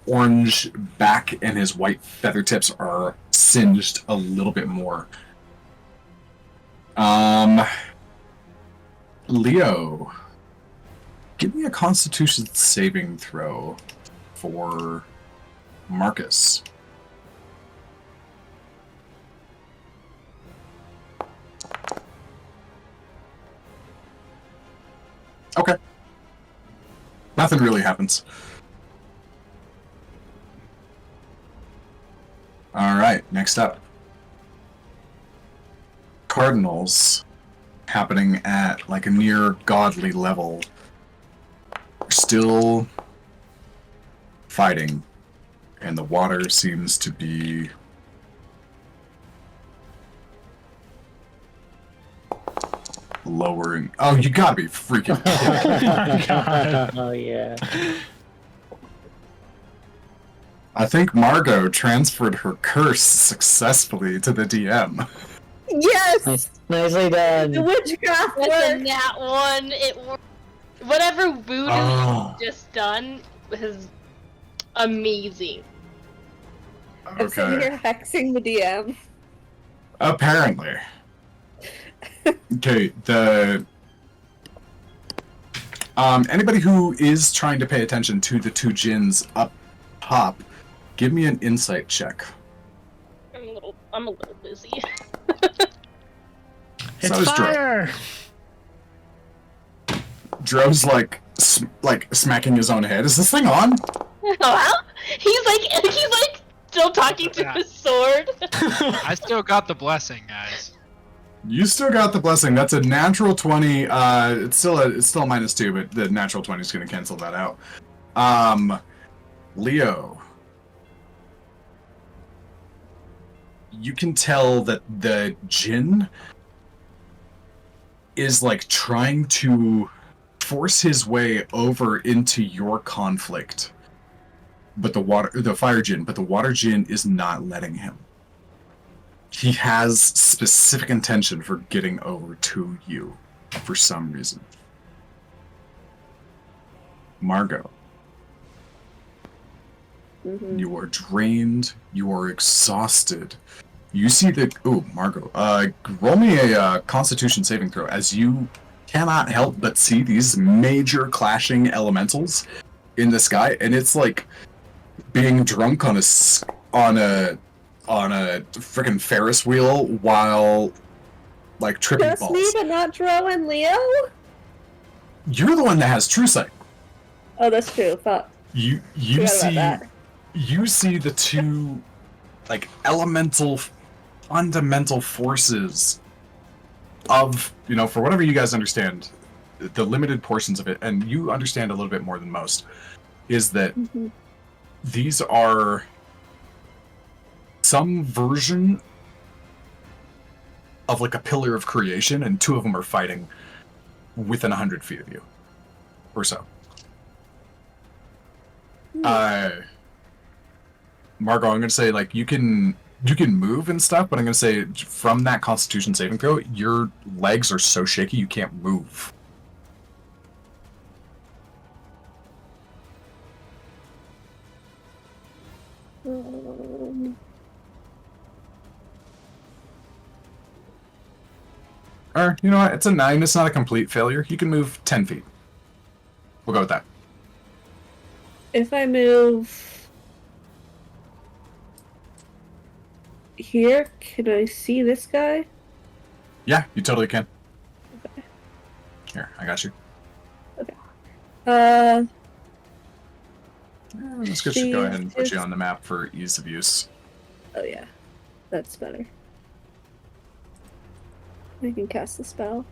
orange back, and his white feather tips are singed a little bit more. Leo, give me a Constitution saving throw for Marcus. Okay. Nothing really happens. Alright, next up. Cardinals, happening at like a near godly level, still fighting, and the water seems to be lowering. Oh, you gotta be freaking kidding me. Oh yeah. I think Margot transferred her curse successfully to the DM. Yes! Nicely done. The witchcraft That's a worked! nat one. It worked. Whatever voodoo Oh. you've just done was amazing. I'm sitting here hexing the DM. Apparently. Okay, anybody who is trying to pay attention to the two djinns up top, give me an insight check. I'm a little busy. It's So is Dro. fire! Dro's like smacking his own head. Is this thing on? Well, he's like still talking to his sword. I still got the blessing, guys. You still got the blessing. That's a natural 20. It's still a -2, but the natural 20 is going to cancel that out. Leo, you can tell that the Jinn is like trying to force his way over into your conflict, but the fire Jinn, but the water Jinn is not letting him. He has specific intention for getting over to you for some reason. Margot, you are drained. You are exhausted. You see the... Oh, Margot. Roll me a Constitution saving throw, as you cannot help but see these major clashing elementals in the sky, and it's like being drunk on a freaking Ferris wheel while like tripping Just balls. me, but not Dro and Leo? You're the one that has true sight. Oh, that's true. Fuck. You Forgot about see that. you see the two like elemental fundamental forces of, you know, for whatever you guys understand, the limited portions of it, and you understand a little bit more than most, is that these are some version of like a pillar of creation, and two of them are fighting within 100 feet of you or so. Margot, I'm gonna say like you can move and stuff, but I'm gonna say from that Constitution saving throw, your legs are so shaky you can't move. Or, you know what, it's a 9, it's not a complete failure. You can move 10 feet. We'll go with that. If I move here, can I see this guy? Yeah, you totally can. Here, I got you. Let's just go ahead and put you on the map for ease of use. Oh yeah, that's better. I can cast the spell.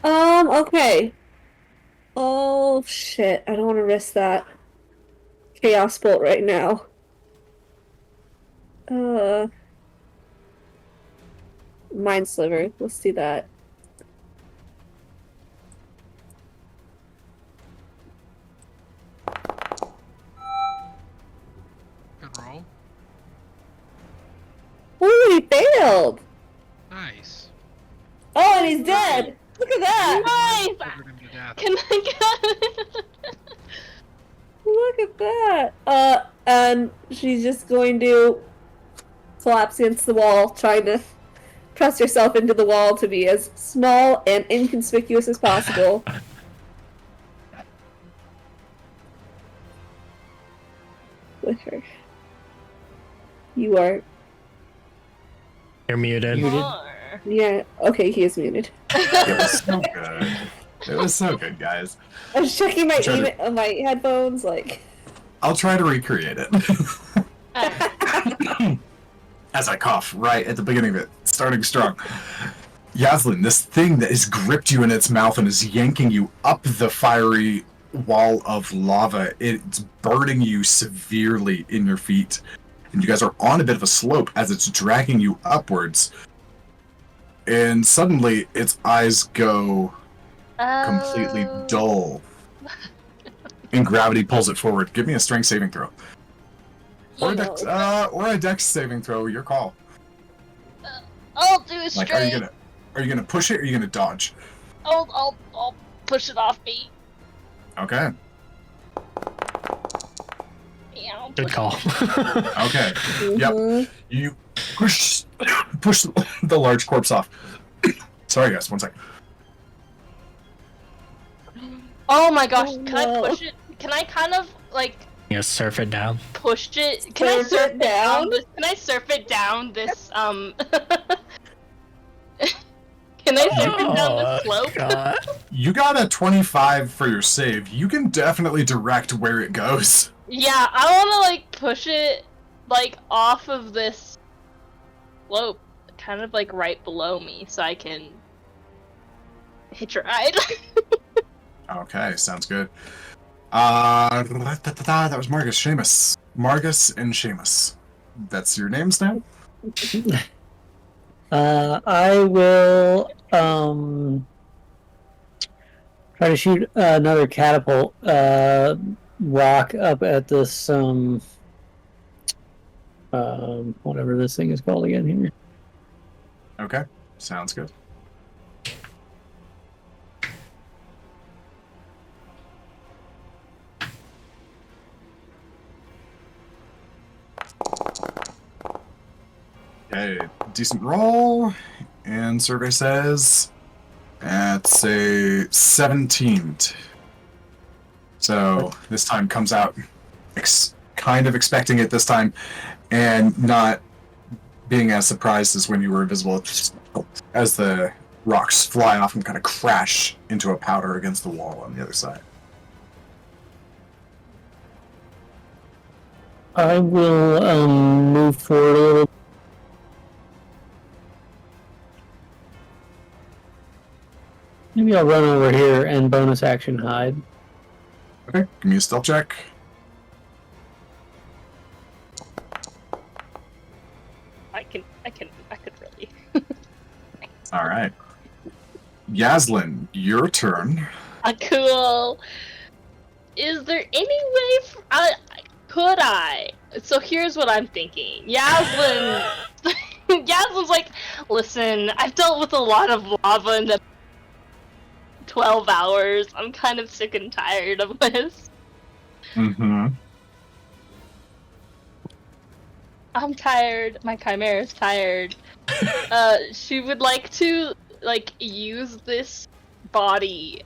Okay. Oh shit, I don't want to risk that Chaos Bolt right now. Mind Sliver, let's do that. Good roll. Ooh, he failed! Nice. Oh, and he's dead! Look at that! Nice! Covered him to death. Can I get Look at that! And she's just going to collapse against the wall, trying to press herself into the wall to be as small and inconspicuous as possible. With her. You are... You're muted. more? Yeah, okay, he is muted. It was so good. It was so good, guys. I was checking my Try to- email, my headphones, like... I'll try to recreate it. As I cough right at the beginning of it, starting strong. Yaslin, this thing that has gripped you in its mouth and is yanking you up the fiery wall of lava, it's burning you severely in your feet. And you guys are on a bit of a slope as it's dragging you upwards. And suddenly, its eyes go completely dull. And gravity pulls it forward. Give me a strength saving throw. Or a dex saving throw, your call. I'll do a Like, straight. are you gonna push it or are you gonna dodge? I'll push it off me. Okay. Yeah, I'll Good push call. Okay. Yep. Mhm. You push the large corpse off. Sorry guys, one sec. Oh my gosh, Oh, can I no. push it? Can I kind of, like, You know, surf it down. pushed it. Can I Surf surf it it down? down? Can I surf it down this Can I surf it down the slope? God. You got a 25 for your save. You can definitely direct where it goes. Yeah, I want to like push it like off of this slope, kind of like right below me, so I can hitch a ride. Okay, sounds good. That was Margus. Seamus. Margus and Seamus. That's your names now? I will try to shoot another catapult rock up at this whatever this thing is called again here. Okay, sounds good. Okay, decent roll, and survey says that's a 17. So this time comes out kind of expecting it this time, and not being as surprised as when you were invisible, as the rocks fly off and kind of crash into a powder against the wall on the other side. I will move forward a little. Maybe I'll run over here and bonus action hide. Okay, give me a stealth check. I could really. All right. Yaslin, your turn. Cool. Is there any way? Could I? So here's what I'm thinking. Yaslin. Yaslin's like, listen, I've dealt with a lot of lava in the 12 hours. I'm kind of sick and tired of this. Mm-hmm. I'm tired. My chimera's tired. She would like to, like, use this body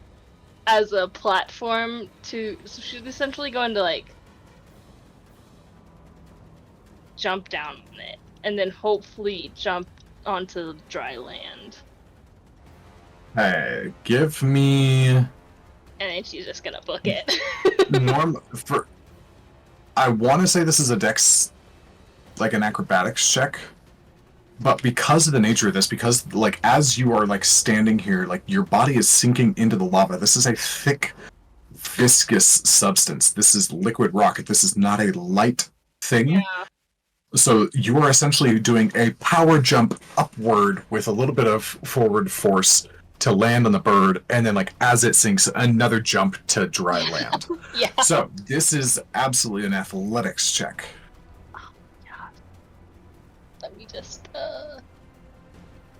as a platform to... So she's essentially going to, like, jump down on it. And then hopefully jump onto the dry land. Hey, give me... And then she's just gonna book it. I want to say this is a dex, like an acrobatics check, but because of the nature of this, because like as you are like standing here, like your body is sinking into the lava. This is a thick, viscous substance. This is liquid rock. This is not a light thing. Yeah. So you are essentially doing a power jump upward with a little bit of forward force to land on the bird, and then like as it sinks, another jump to dry land. Yeah. So this is absolutely an athletics check. Oh my god. Let me just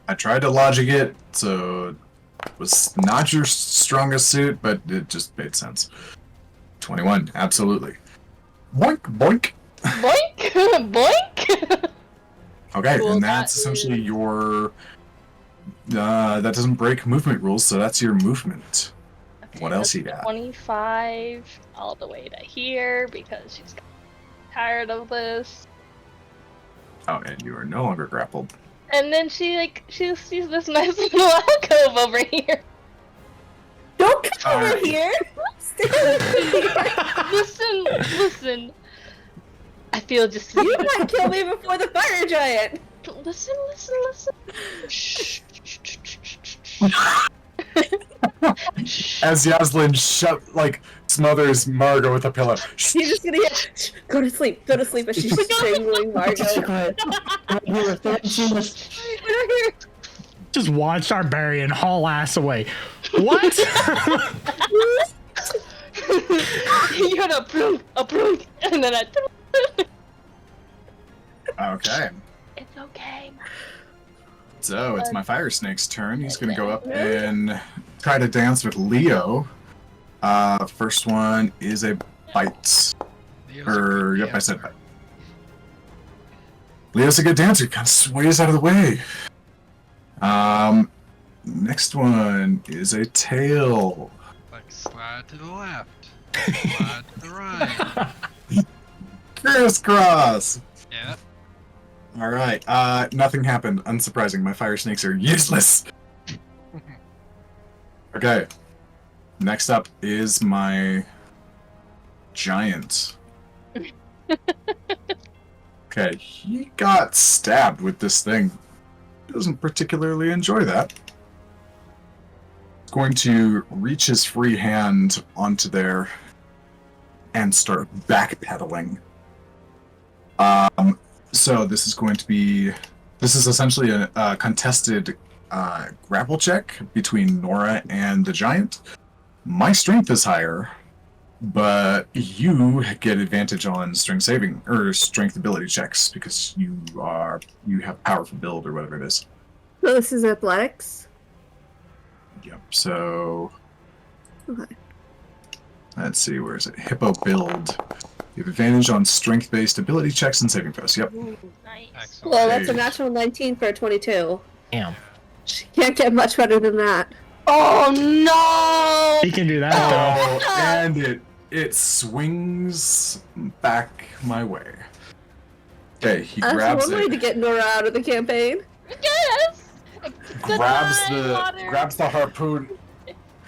I tried to logic it, so it was not your strongest suit, but it just made sense. 21, absolutely. Boink, boink. boink boink. Okay, Cool, and that that's is- essentially your... that doesn't break movement rules, so that's your movement. Okay, What else that's you got? 25 all the way to here because she's tired of this. Oh, and you are no longer grappled. And then she sees this nice little alcove over here. Don't come over Alright. here! Stay over here! Listen. I feel just You might kill me before the fire giant! listen. Shh. As Yaslin smothers Margot with a pillow. She's just gonna get, go to sleep as she's strangling Margot. Quiet. Right here, Seamus. We're not here. Just watch our Barbarian haul ass away. What? You heard a prunk, and then I. Okay. It's okay. So it's my fire snake's turn. He's gonna go up and try to dance with Leo. First one is a bite. Leo's a good Yep, I said dancer. bite. Leo's a good dancer. Kind of sways out of the way. Next one is a tail. Like slide to the left, slide to the right. Crisscross! Yeah. Alright, nothing happened. Unsurprising, my fire snakes are useless. Okay. Next up is my giant. Okay, he got stabbed with this thing. Doesn't particularly enjoy that. He's going to reach his free hand onto there and start backpedaling. So this is going to be... This is essentially a contested grapple check between Nora and the giant. My strength is higher, but you get advantage on strength ability checks because you have powerful build or whatever it is. So this is athletics. Yep. So Okay. let's see, where is it? Hippo build. You have advantage on strength-based ability checks and saving throws. Yep. Ooh, nice. Excellent. Well, that's a Hey. natural 19 for a 22. Damn. She can't get much better than that. Oh no! He can do that though. Oh, and it swings back my way. Okay, he That's grabs one way to it, get Nora out of the campaign. Yes! grabs the harpoon,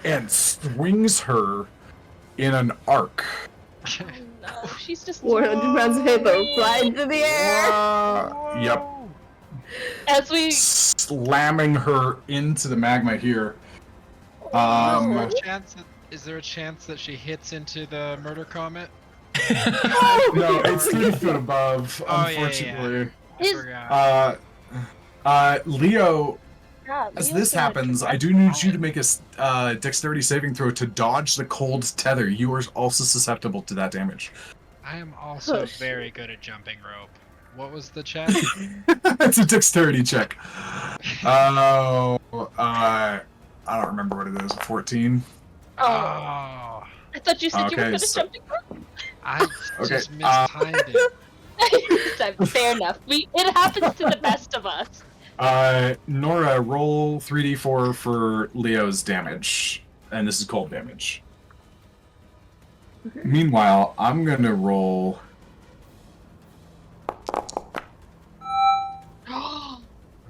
and swings her in an arc. Oh, no, she's just 400 pounds of hippo fly into the air. Yep. as we Slamming her into the magma here. Is there a chance that she hits into the murder comet? No, it's 30 feet above, Oh, unfortunately. I His- forgot. Leo, God, as Leo's this gonna happens, I direct do need you fire. to make a dexterity saving throw to dodge the cold tether. You are also susceptible to that damage. I am also Oh, shit. very good at jumping rope. What was the check? It's a dexterity check. Oh, I don't remember what it is. 14. Oh, Oh, I thought you said you were Okay, good at so- jumping rope. I Okay, just mistimed it. Fair enough. It happens to the best of us. Nora, roll 3d4 for Leo's damage, and this is cold damage. Meanwhile, I'm gonna roll.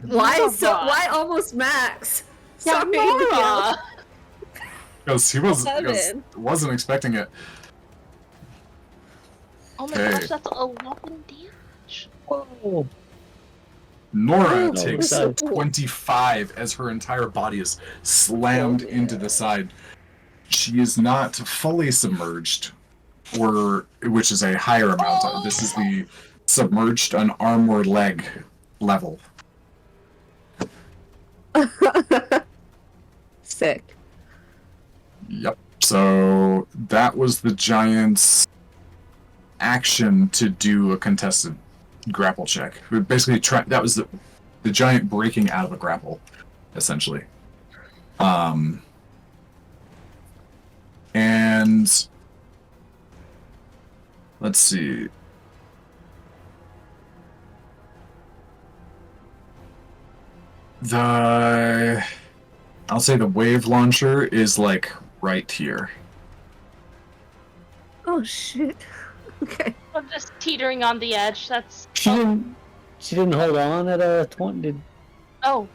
Why almost max? Yeah, Sorry, Nora. Because he wasn't expecting it. Oh my Okay. gosh, that's 11 damage. Whoa. Nora Oh, takes so 25 as her entire body is slammed into the side. She is not fully submerged, which is a higher amount. This is the submerged an arm or leg level. Sick. Yep. So that was the giant's action to do a contested grapple check. Basically, that was the giant breaking out of a grapple, essentially. And let's see. I'll say the wave launcher is like right here. Oh shit. Okay. I'm just teetering on the edge. That's She didn't hold on at a 20. Did, oh.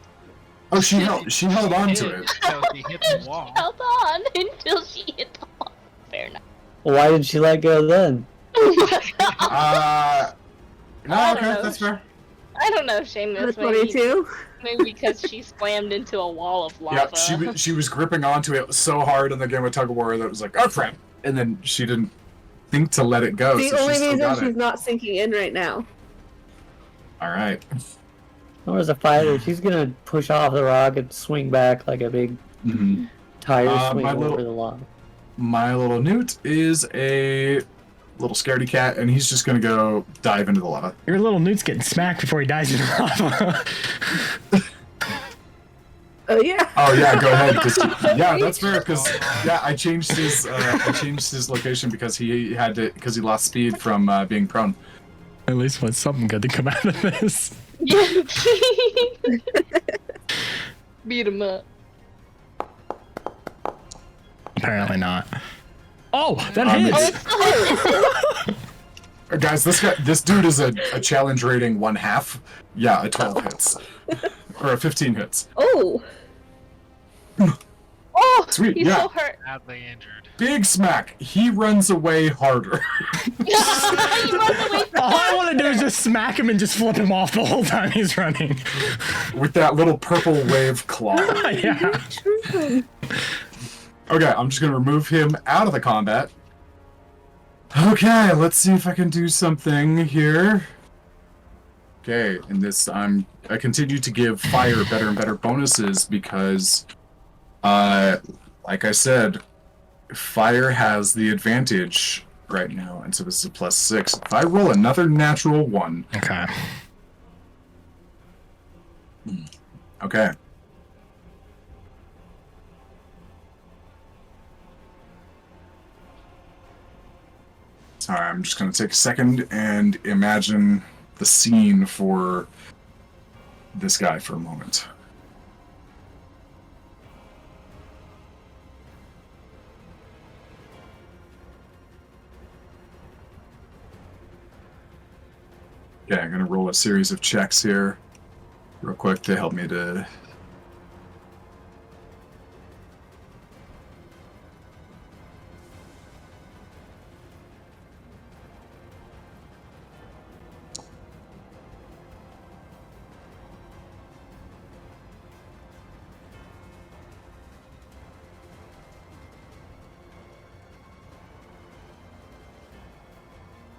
Oh, she held on to it. So he hit the She wall. held on until she hit the wall. Fair enough. why did she let go then? No, I don't okay, know. that's fair. I don't know, Seamus. The 22. Maybe because she slammed into a wall of lava. Yep, she was gripping onto it so hard in the game of tug of war that it was like, oh crap, and then she didn't think to let it go. The so only she still reason got she's it. not sinking in right now. All right. Nora's a fighter. She's gonna push off the rock and swing back like a big Mhm. tire swing my over little- the lava. My little newt is a little scaredy cat, and he's just gonna go dive into the lava. Your little newt's getting smacked before he dies in the lava. Oh yeah. Oh yeah, go ahead. Yeah, that's fair. Because yeah, I changed his location because he lost speed from being prone. At least want something good to come out of this. Yeah. Beat him up. Apparently not. Oh, that Um, hits. Oh, it's still Guys, this dude is a challenge rating 1/2. Yeah, a 12 hits. Or a 15 hits. Oh! Oh, Sweet, he's yeah. so hurt. Badly injured. Big smack. He runs away harder. He runs away from All I want to do is just smack him and just flip him off the whole time he's running. With that little purple wave claw. Yeah. Okay, I'm just gonna remove him out of the combat. Okay, let's see if I can do something here. Okay, in this I continue to give fire better and better bonuses because like I said, fire has the advantage right now, and so this is a +6. If I roll another natural 1. Okay. Okay. Sorry, I'm just going to take a second and imagine the scene for this guy for a moment. Okay, I'm going to roll a series of checks here real quick to help me to...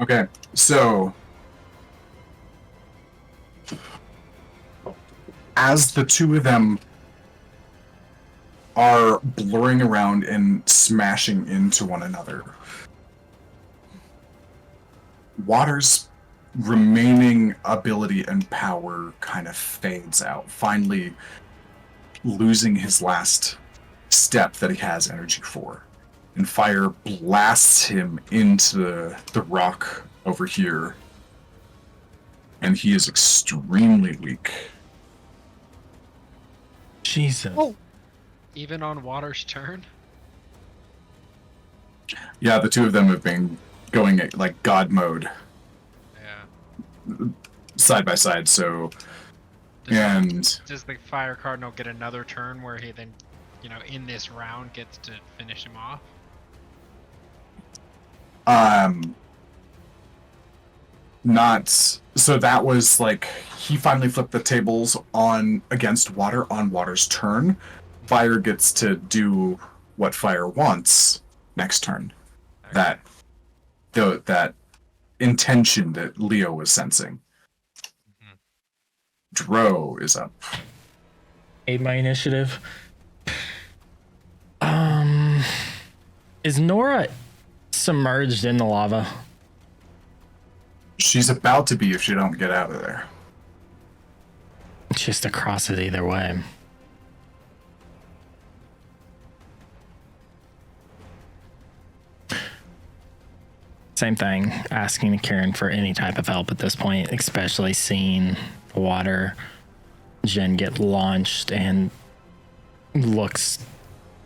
Okay, so as the two of them are blurring around and smashing into one another, Water's remaining ability and power kind of fades out, finally losing his last step that he has energy for. And fire blasts him into the rock over here. And he is extremely weak. Jesus. Oh. Even on Water's turn? Yeah, the two of them have been going like God mode Yeah. side by side, so... Does the Fire Cardinal get another turn where he then, in this round gets to finish him off? Not... So that was like, he finally flipped the tables against Water on Water's turn. Fire gets to do what Fire wants next turn. Okay. That intention that Leo was sensing. Mhm. Dro is up. Aid my initiative. Is Nora submerged in the lava? She's about to be if she don't get out of there. Just across it either way. Same thing, asking Karen for any type of help at this point, especially seeing Water Jin get launched and looks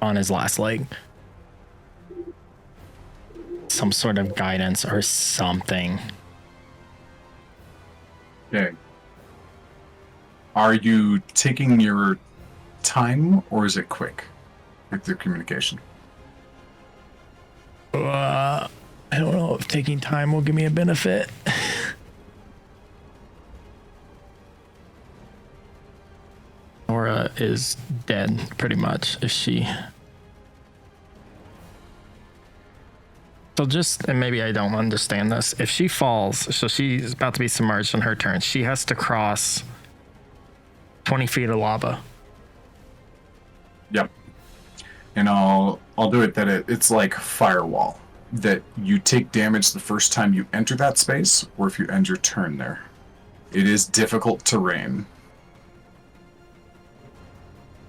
on his last leg. Some sort of guidance or something. Okay. Are you taking your time, or is it quick with the communication? I don't know if taking time will give me a benefit. Nora is dead, pretty much. Is she? So and maybe I don't understand this. If she falls, so she's about to be submerged on her turn, she has to cross 20 feet of lava. Yep. And I'll do it that it's like firewall. That you take damage the first time you enter that space, or if you end your turn there. It is difficult terrain.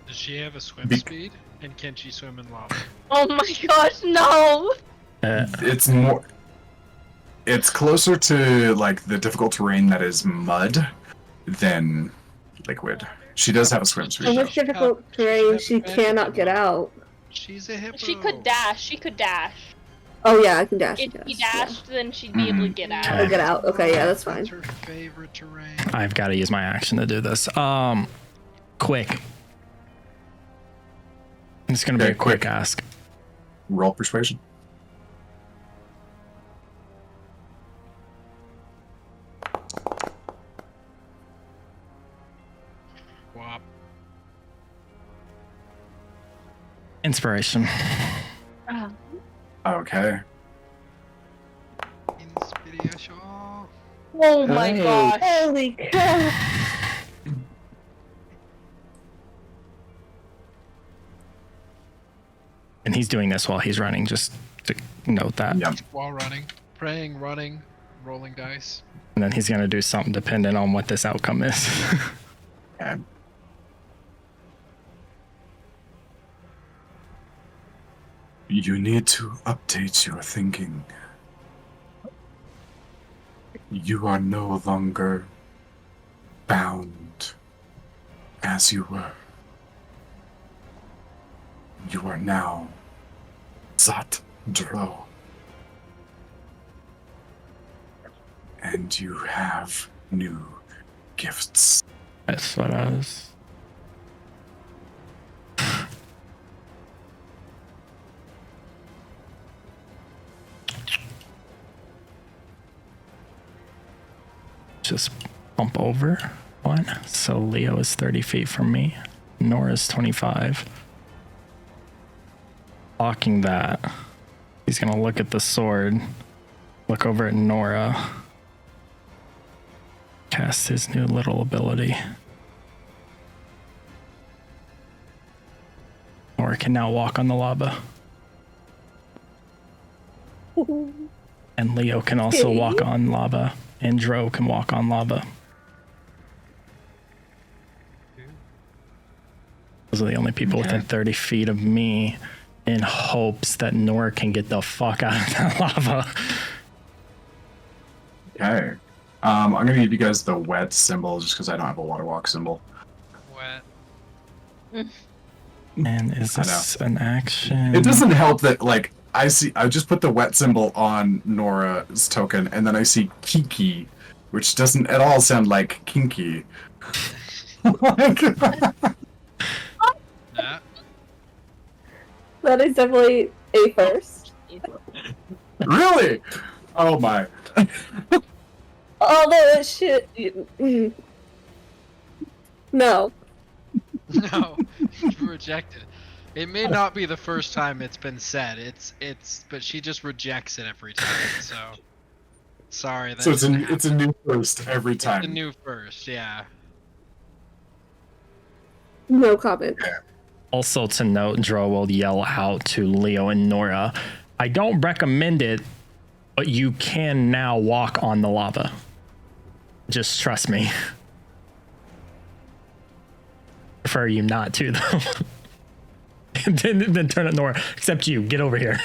Does she have a swim speed? And can she swim in lava? Oh my gosh, no! It's closer to like the difficult terrain that is mud than liquid. She does have a swim speed. So though. much difficult terrain, she cannot get out. She's a hippo. She could dash. Oh yeah, I can dash. If I she guess. dashed, then she'd be able to get out. I'll get out. Okay, yeah, that's fine. That's her favorite terrain. I've got to use my action to do this. Quick. It's gonna be Okay, a quick quick. ask. Roll persuasion. Wop. Inspiration. Okay. Inspiration. Oh my Nice. gosh. Holy cow! And he's doing this while he's running, just to note that. Yep. While running, praying, running, rolling dice. And then he's gonna do something dependent on what this outcome is. Okay. You need to update your thinking. You are no longer bound as you were. You are now Zat Dro. And you have new gifts. That's what I was. Just bump over one. So Leo is 30 feet from me. Nora's 25. Blocking that. He's gonna look at the sword. Look over at Nora. Cast his new little ability. Nora can now walk on the lava. And Leo can also walk on lava. And Dro can walk on lava. Those are the only people within 30 feet of me, in hopes that Nora can get the fuck out of that lava. Okay. I'm gonna give you guys the wet symbol just because I don't have a water walk symbol. Wet. And is I this an action? It doesn't help that, like, I just put the wet symbol on Nora's token, and then I see Kiki, which doesn't at all sound like kinky. Yeah. That is definitely a first. Really? Oh my. Although that shit. No. No, you rejected. It may not be the first time it's been said. But she just rejects it every time. So, sorry. That So it's didn't a new first every happen. time. The new first, yeah. No comment. Also to note, Dro will yell out to Leo and Nora, I don't recommend it, but you can now walk on the lava. Just trust me. Prefer you not to, though. then turn it Nora. Except you. Get over here.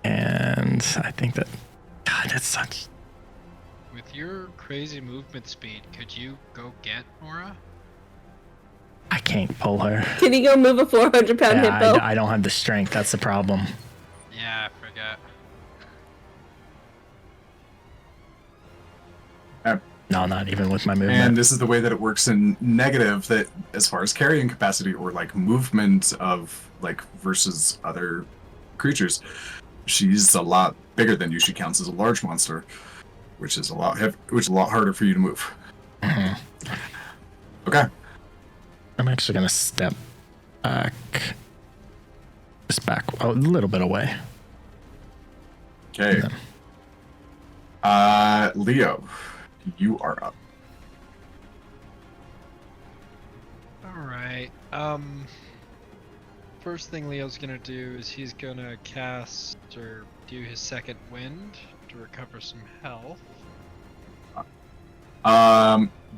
And I think that... God, that's such... With your crazy movement speed, could you go get Nora? I can't pull her. Can you go move a 400-pound Yeah, hippo? I don't have the strength. That's the problem. Yeah, I forgot. No, not even with my movement. And this is the way that it works in negative, that as far as carrying capacity or like movement of like versus other creatures, she's a lot bigger than you. She counts as a large monster, which is a lot harder for you to move. Mhm. Okay. I'm actually gonna step back, just back a little bit away. Okay. Leo, you are up. Alright, first thing Leo's gonna do is he's gonna cast or do his second wind to recover some health.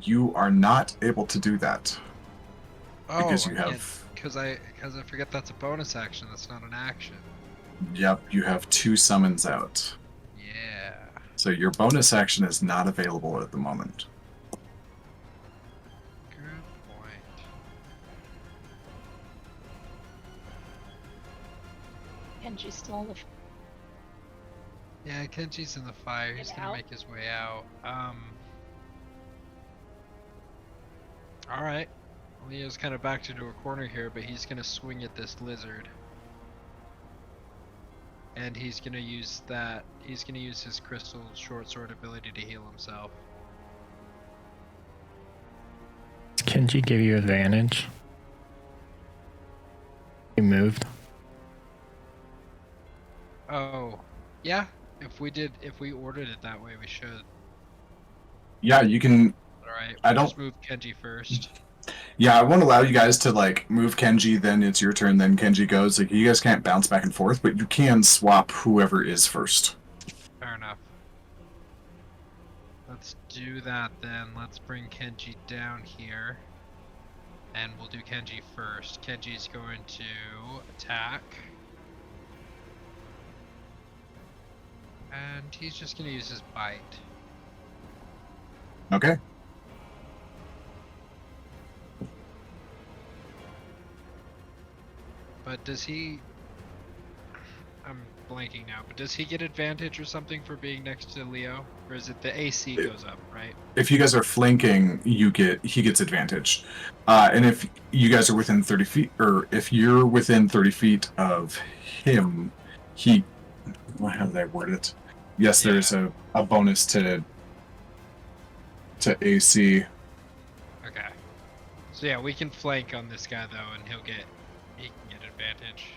You are not able to do that. Because you I can't- have- Because I forget that's a bonus action, that's not an action. Yep, you have 2 summons out. Yeah. So your bonus action is not available at the moment. Good point. Kenji's still in the. Yeah, Kenji's in the fire. He's Get gonna out. make his way out. Alright. Leo's kind of backed into a corner here, but he's gonna swing at this lizard. And he's gonna use that. He's gonna use his crystal short sword ability to heal himself. Does Kenji give you advantage? He moved. Oh, yeah. If we ordered it that way, we should. Yeah, you can. Alright, I we'll don't- just move Kenji first. Yeah, I won't allow you guys to like move Kenji, then it's your turn, then Kenji goes. Like you guys can't bounce back and forth, but you can swap whoever is first. Fair enough. Let's do that then. Let's bring Kenji down here. And we'll do Kenji first. Kenji's going to attack. And he's just going to use his bite. Okay. But does he... I'm blanking now, but does he get advantage or something for being next to Leo? Or is it the AC goes up, right? If you guys are flanking, he gets advantage. And if you guys are within 30 feet, or if you're within 30 feet of him, how did I word it? Yes, Yeah. there's a bonus to AC. Okay. So yeah, we can flank on this guy though, and he can get advantage.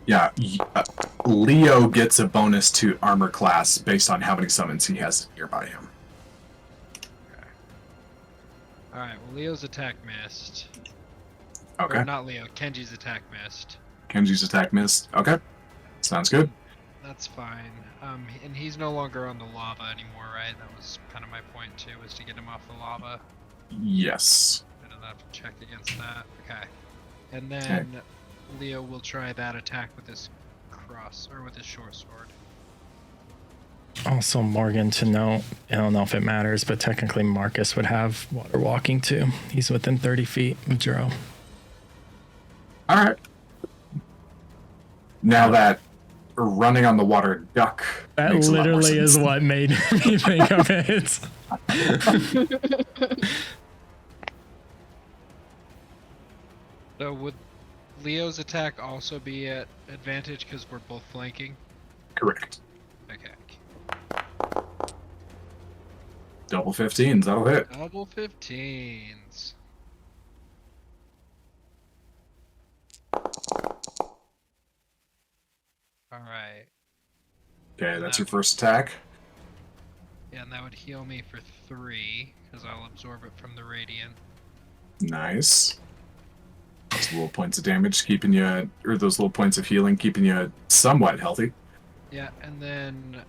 Yeah, Leo gets a bonus to armor class based on how many summons he has nearby him. Alright, well Leo's attack missed. Okay. Or not Leo, Kenji's attack missed. Kenji's attack missed. Okay. Sounds good. That's fine. And he's no longer on the lava anymore, right? That was kind of my point too, was to get him off the lava. Yes. I don't have to check against that. Okay. And then Leo will try that attack with his with his short sword. Also, Morgan, to note, I don't know if it matters, but technically Marcus would have water walking too. He's within 30 feet of Juro. Alright. Now that running on the water duck That makes a lot more literally is sense. what made me think of it. So would Leo's attack also be at advantage because we're both flanking? Correct. Okay. Double 15s, that'll hit. Double 15s. Alright. Okay, that's your first attack. Yeah, and that would heal me for 3, because I'll absorb it from the radiant. Nice. Those little points of damage keeping you, or those little points of healing keeping you somewhat healthy. Yeah, and then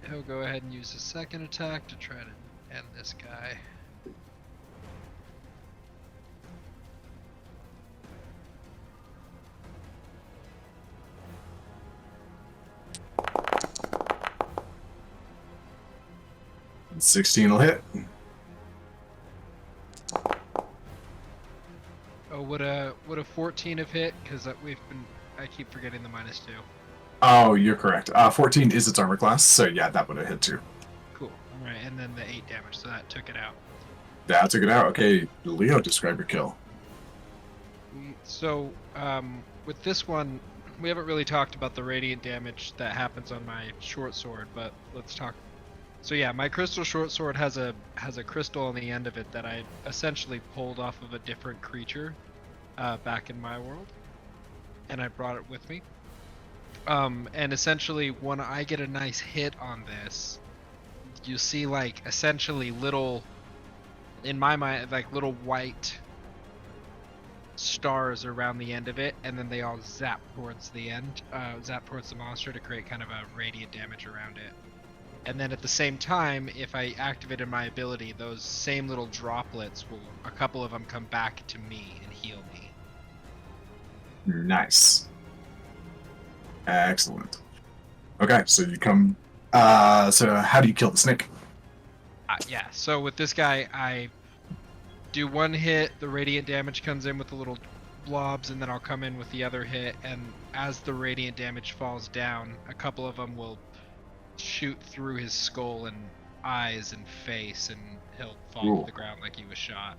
he'll go ahead and use his second attack to try to end this guy. And 16 will hit. Oh, would a 14 have hit? Because I keep forgetting the -2. Oh, you're correct. 14 is its armor class, so yeah, that would have hit too. Cool. All right, and then the 8 damage, so that took it out. That took it out. Okay, Leo, describe your kill. So, with this one, we haven't really talked about the radiant damage that happens on my short sword, but let's talk. So yeah, my crystal short sword has a crystal on the end of it that I essentially pulled off of a different creature back in my world, and I brought it with me. And essentially, when I get a nice hit on this, you see like essentially little, in my mind, like little white stars around the end of it, and then they all zap towards the end, zap towards the monster to create kind of a radiant damage around it. And then at the same time, if I activated my ability, those same little droplets a couple of them come back to me and heal me. Nice. Excellent. Okay, so you come. So how do you kill the snake? Yeah, so with this guy, I do one hit, the radiant damage comes in with a little blobs, and then I'll come in with the other hit, and as the radiant damage falls down, a couple of them will shoot through his skull and eyes and face, and he'll fall Cool. to the ground like he was shot.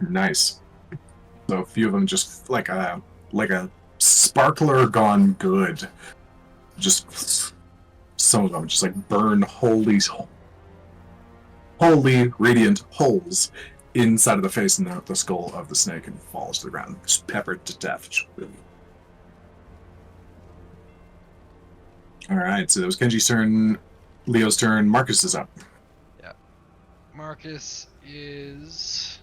Nice. So a few of them just like a sparkler gone good. Just some of them just like burn holy radiant holes inside of the face and the skull of the snake and falls to the ground, just peppered to death. All right, so that was Kenji's turn. Leo's turn. Marcus is up. Marcus is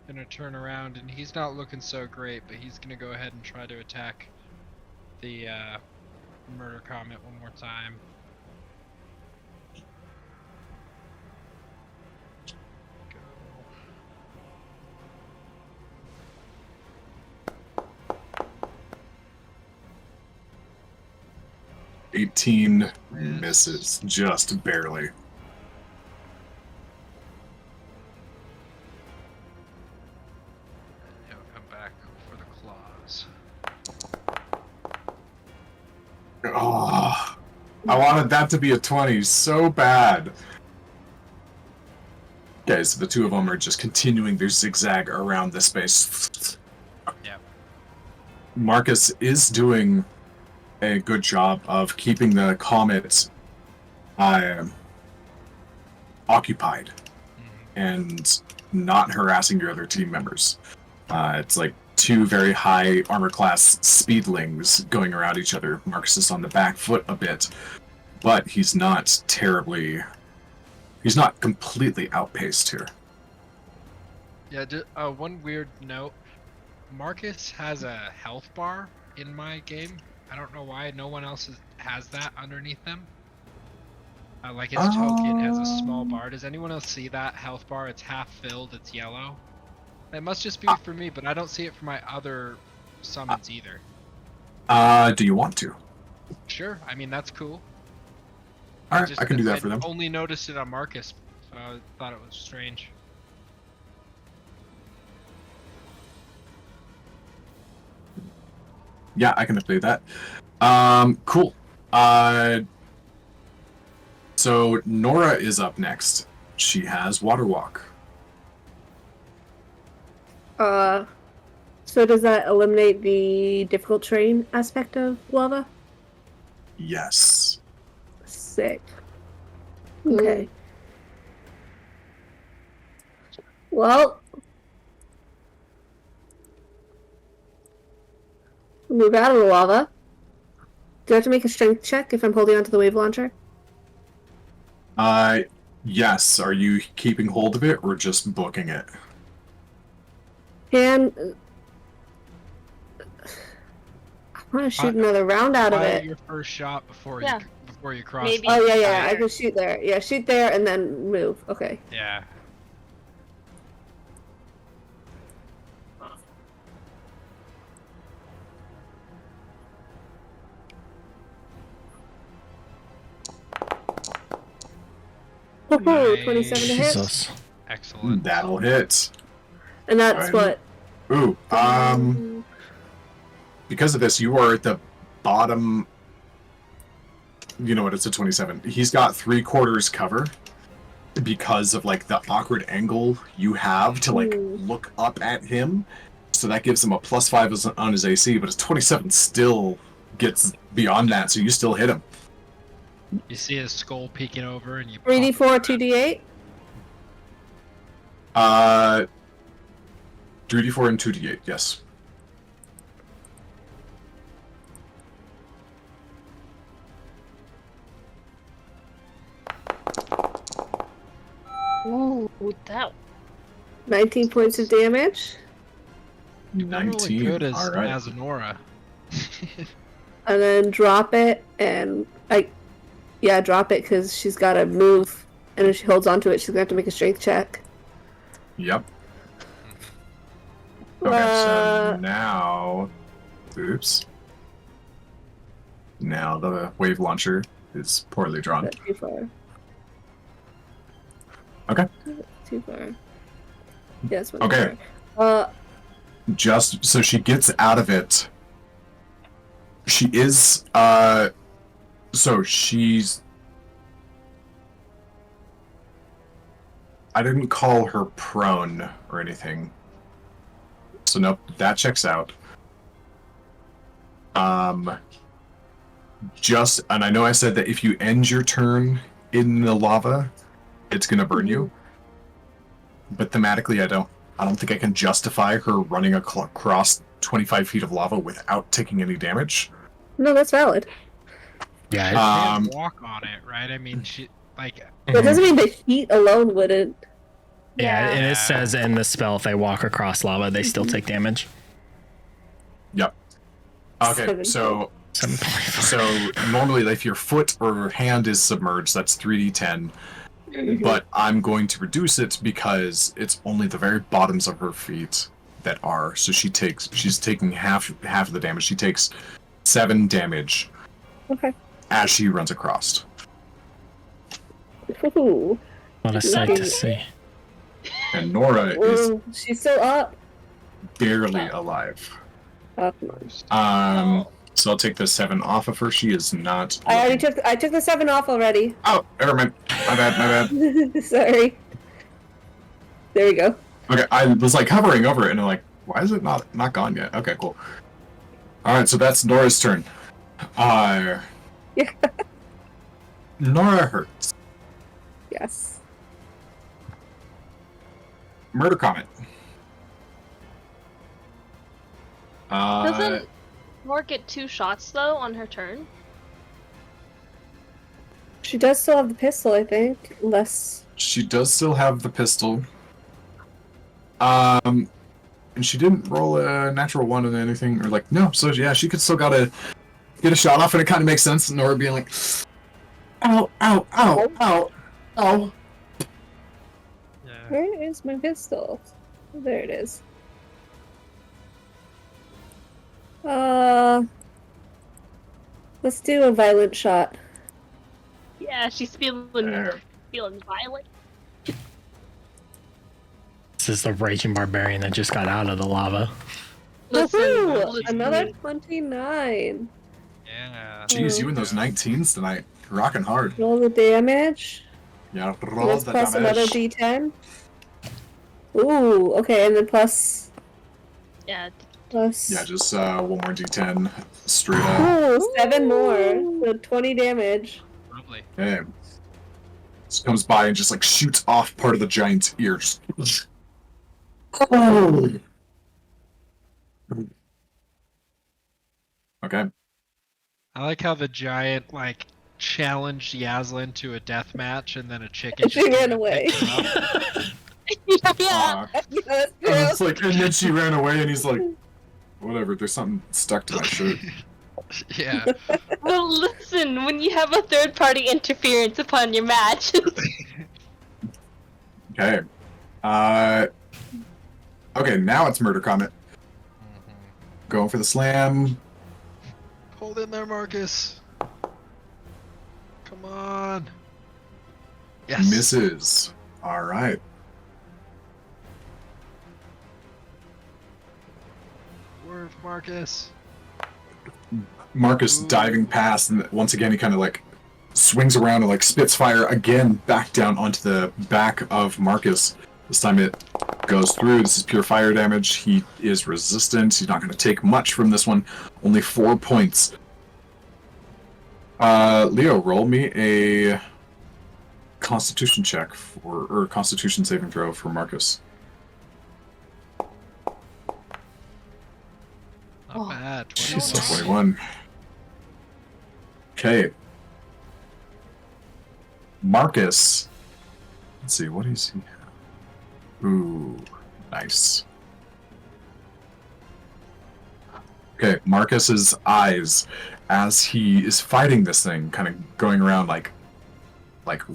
gonna turn around, and he's not looking so great, but he's gonna go ahead and try to attack the murder comet one more time. Go. $18 misses, just barely. He'll come back for the claws. Oh, I wanted that to be a 20 so bad. Guys, the two of them are just continuing their zigzag around the space. Yep. Marcus is doing a good job of keeping the comet occupied and not harassing your other team members. It's like two very high armor class speedlings going around each other. Marcus is on the back foot a bit, but he's not completely outpaced here. Yeah, one weird note. Marcus has a health bar in my game. I don't know why no one else has that underneath them. Like his token has a small bar. Does anyone else see that health bar? It's half filled, it's yellow. It must just be for me, but I don't see it for my other summons either. Do you want to? Sure, I mean, that's cool. Alright, I can do that for them. I only noticed it on Marcus, so I thought it was strange. Yeah, I can update that. Cool. So Nora is up next. She has Water Walk. So does that eliminate the difficult terrain aspect of lava? Yes. Sick. Okay. Well, move out of the lava. Do I have to make a strength check if I'm holding onto the wave launcher? Yes. Are you keeping hold of it or just booking it? I want to shoot another round out of Fire it. your first shot before Yeah. you cross. Maybe. Oh yeah, I Fire. can shoot there. Yeah, shoot there and then move. Okay. Yeah. Woohoo! 27 to hit. Jesus. Excellent. That'll hit. And that's Alright. what? Ooh, because of this, you are at the bottom. You know what? It's a 27. He's got 3/4 cover because of like the awkward angle you have to like look up at him. So that gives him a +5 on his AC, but his 27 still gets beyond that, so you still hit him. You see his skull peeking over, and you. 3d4, 2d8? 3d4 and 2d8, yes. Ooh, that. 19 points of damage. You're not really 19. good All right. as Nora. And then drop it, and drop it because she's got to move. And if she holds onto it, she's gonna have to make a strength check. Yep. Okay, so now, oops. Now the wave launcher is poorly drawn. That's too far. Okay. Too far. Yes. Okay. Just so she gets out of it. She is, so she's... I didn't call her prone or anything. So nope, that checks out. Just, and I know I said that if you end your turn in the lava, it's gonna burn you. But thematically, I don't think I can justify her running across 25 feet of lava without taking any damage. No, that's valid. Yeah. She can't walk on it, right? I mean, she like. That doesn't mean the heat alone wouldn't. Yeah, and it says in the spell if they walk across lava, they still take damage. Yep. Okay, so 7.5. so normally if your foot or hand is submerged, that's 3d10. But I'm going to reduce it because it's only the very bottoms of her feet that are. So she's taking half of the damage. She takes 7 damage. Okay. As she runs across. Ooh. What a sight to see. And Nora is Ooh, she's still up. barely alive. Oh, come on. So I'll take the 7 off of her. She is not. I already took. I took the 7 off already. Oh, never mind. My bad. Sorry. There we go. Okay, I was like hovering over it, and I'm like, why is it not gone yet? Okay, cool. All right, so that's Nora's turn. Yeah. Nora hurts. Yes. Murder comment. Doesn't Nor get 2 shots though on her turn? She does still have the pistol, I think. Unless. She does still have the pistol. And she didn't roll a natural 1 in anything, or like, no, so yeah, she could still gotta get a shot off, and it kind of makes sense, Nora being like, ow, ow, ow, ow, ow. Yeah. Where is my pistol? There it is. Let's do a violent shot. Yeah, she's feeling There. violent. This is the raging barbarian that just got out of the lava. Woohoo! Another 29. Yeah. Jeez, you and those 19s tonight. Rocking hard. Roll the damage. Yeah, roll Let's the plus another damage. d10. Ooh, okay, and then plus. Yeah. Plus. Yeah, just one more d10 straight up. Ooh, 7 more. So 20 damage. Lovely. Okay. Just comes by and just like shoots off part of the giant's ear. Just... Oh. Okay. I like how the giant like challenged Yaslin to a death match, and then a chicken. She just ran came and away. picked her up. Yeah. That's And it's true. like, and then she ran away, and he's like, whatever. There's something stuck to my shirt. Yeah. Well, listen, when you have a third-party interference upon your match. Okay. Okay, now it's murder comment. Going for the slam. Hold in there, Marcus. Come on. Yes. Misses. All right. Word, Marcus. Marcus Ooh. diving past, and once again he kind of like swings around and like spits fire again back down onto the back of Marcus. This time it goes through. This is pure fire damage. He is resistant. He's not going to take much from this one. Only 4 points. Leo, roll me a Constitution check or Constitution saving throw for Marcus. Not bad. Jesus. 21. Okay. Marcus. Let's see, what is he? Ooh, nice. Okay, Marcus's eyes, as he is fighting this thing, kind of going around like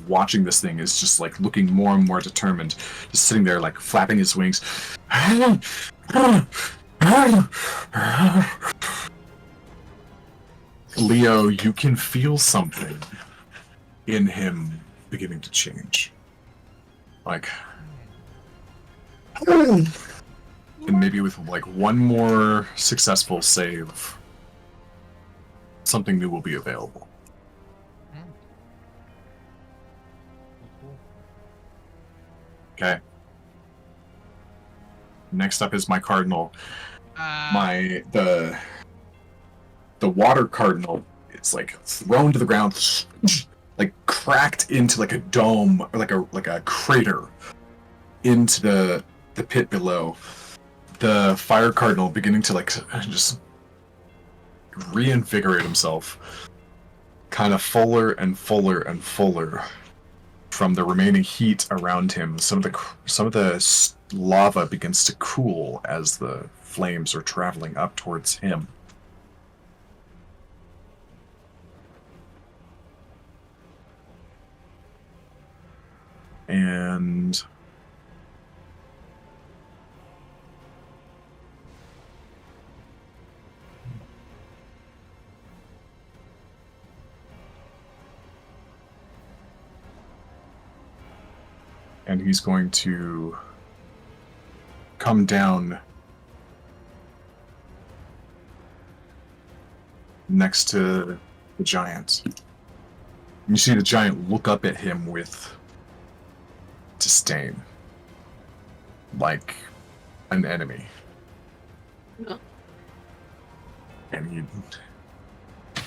watching this thing, is just like looking more and more determined, just sitting there like flapping his wings. Leo, you can feel something in him beginning to change. Like, And maybe with like one more successful save, something new will be available. Okay. Next up is my cardinal. The water cardinal is like thrown to the ground, like cracked into like a dome or like a crater into the pit below. The fire cardinal beginning to like just reinvigorate himself, kind of fuller and fuller and fuller from the remaining heat around him. Some of the lava begins to cool as the flames are traveling up towards him. And he's going to come down next to the giant. You see the giant look up at him with disdain, like an enemy. Oh. And he,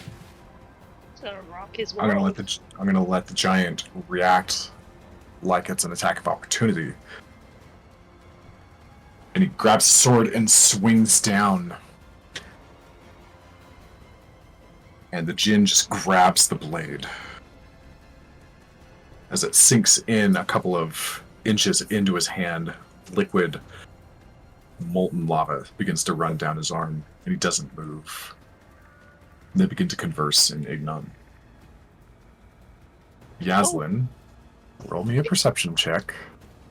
So rock his I'm world. gonna let the giant react like it's an attack of opportunity. And he grabs a sword and swings down. And the djinn just grabs the blade. As it sinks in a couple of inches into his hand, liquid, molten lava begins to run down his arm, and he doesn't move. And they begin to converse in Ignon. Yaslin, roll me a perception check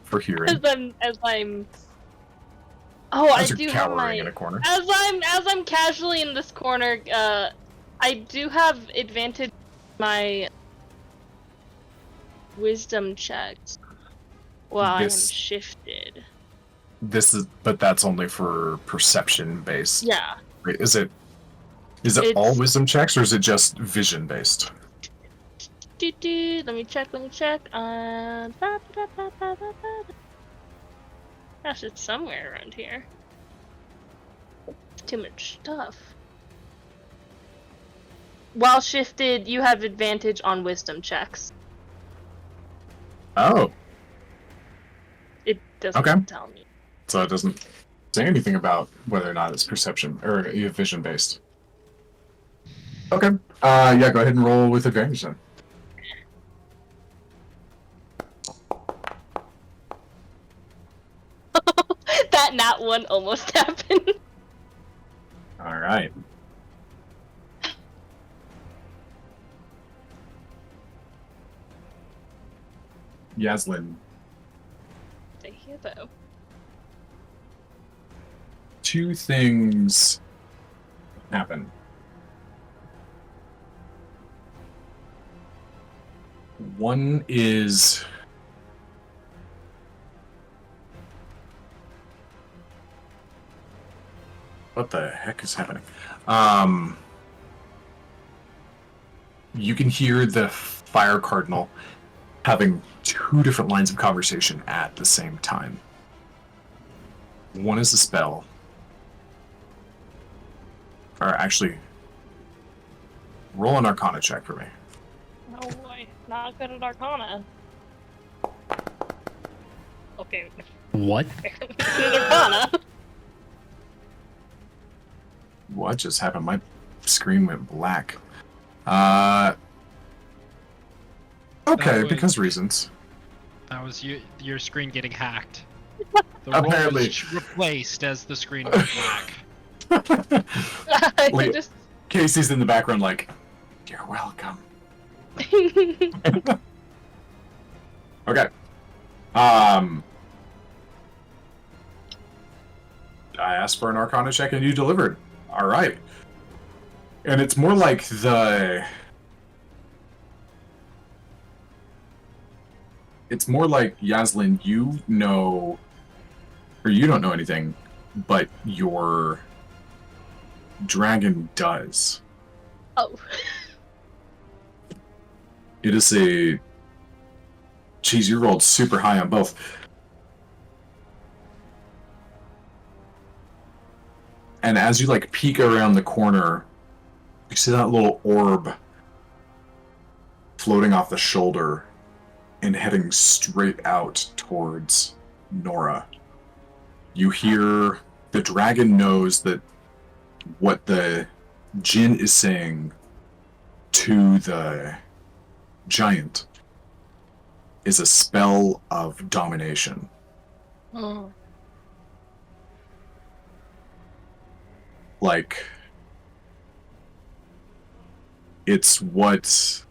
for hearing. As I'm. Oh, I As do you're have cowering my. in a corner. As I'm casually in this corner, I do have advantage my wisdom checks while I am shifted. But that's only for perception based. Yeah. Wait, is it all wisdom checks or is it just vision based? Let me check. Gosh, it's somewhere around here. Too much stuff. While shifted, you have advantage on wisdom checks. Oh, It doesn't Okay. tell me. so it doesn't say anything about whether or not it's perception or vision based. Okay. Yeah, go ahead and roll with advantage then. That nat one almost happened. All right. Yaslin, Stay here though. two things happen. One is what the heck is happening? You can hear the fire cardinal having two different lines of conversation at the same time. One is a spell. Or actually, roll an Arcana check for me. Oh boy, not good at Arcana. Okay, What? good at Arcana. What just happened? My screen went black. Okay, was- because reasons. That was your screen getting hacked. The Apparently. roll was replaced as the screen went black. I just. Casey's in the background like, you're welcome. Okay. I asked for an Arcana check and you delivered. All right. And it's more like It's more like, Yaslin, you know, or you don't know anything, but your dragon does. Oh. It is a... Jeez, you rolled super high on both. And as you, like, peek around the corner, you see that little orb floating off the shoulder and heading straight out towards Nora. You hear the dragon knows that what the Jinn is saying to the giant is a spell of domination. Oh. Like, it's what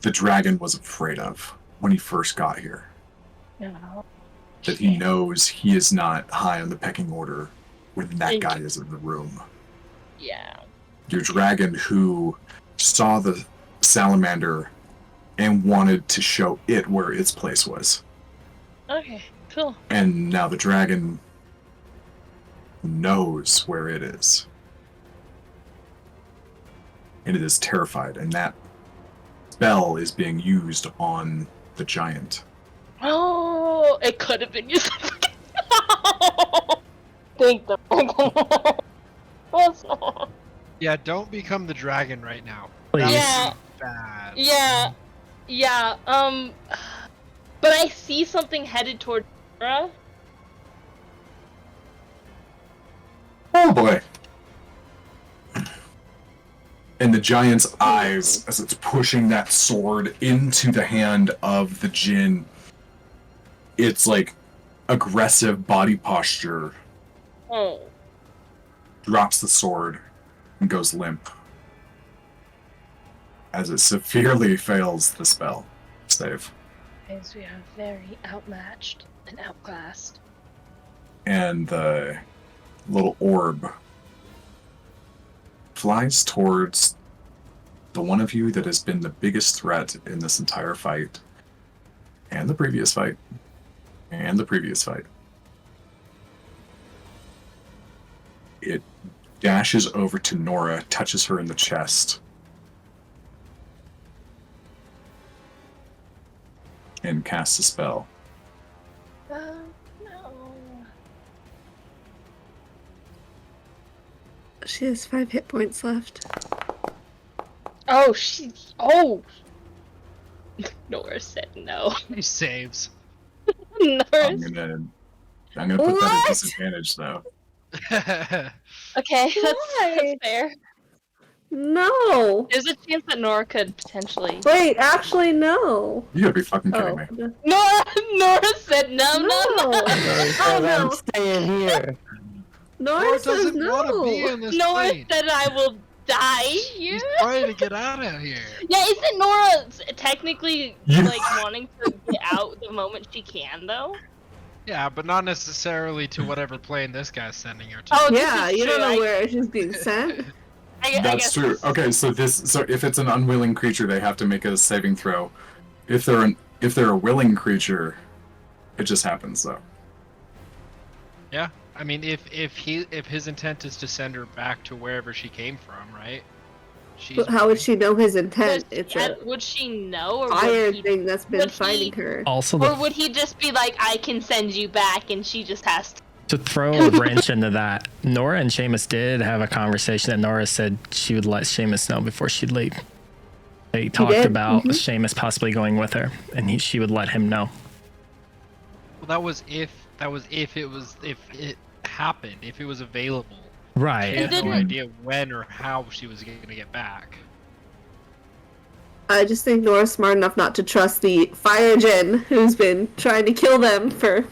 the dragon was afraid of when he first got here. No. That he knows he is not high on the pecking order when that guy is in the room. Yeah. Your dragon who saw the salamander and wanted to show it where its place was. Okay, cool. And now the dragon knows where it is. And it is terrified, and that spell is being used on the giant. Oh, it could have been used. Thank the Yeah, don't become the dragon right now. Please. Yeah. Bad. Yeah. But I see something headed toward Nora. Oh boy. And the giant's eyes, as it's pushing that sword into the hand of the Jinn, it's like aggressive body posture, Oh. drops the sword and goes limp as it severely fails the spell save. Because we are very outmatched and outclassed. And the little orb flies towards the one of you that has been the biggest threat in this entire fight, and the previous fight, and the previous fight. It dashes over to Nora, touches her in the chest, and casts a spell. No. She has 5 hit points left. Oh, oh! Nora said no. He saves. Nora I'm gonna put that at disadvantage though. Okay, that's fair. No! There's a chance that Nora could potentially. Wait, actually, no. You gotta be fucking kidding Oh. me. Nora said no. Oh, no. I'm staying here. Nora Nora says doesn't want to be no. in this Nora fight. said I will die here. He's trying to get out of here. Yeah, isn't Nora technically Yeah. like wanting to get out the moment she can though? Yeah, but not necessarily to whatever plane this guy's sending her to. Oh, this Yeah, is you don't true. know where she's being sent. I That's guess true. Okay, so if it's an unwilling creature, they have to make a saving throw. If they're a willing creature, it just happens though. Yeah, I mean, if his intent is to send her back to wherever she came from, right? She's But how would she know his intent? It's a would she know, or fire would he, thing that's been would fighting he- her. Also, or would he just be like, I can send you back, and she just has to? to throw a wrench into that, Nora and Seamus did have a conversation that Nora said she would let Seamus know before she'd leave. They talked did? about Mhm. Seamus possibly going with her, and she would let him know. Well, that was if it happened, if it was available. She Right. had no didn't- idea when or how she was going to get back. I just think Nora's smart enough not to trust the fire Jinn who's been trying to kill them for.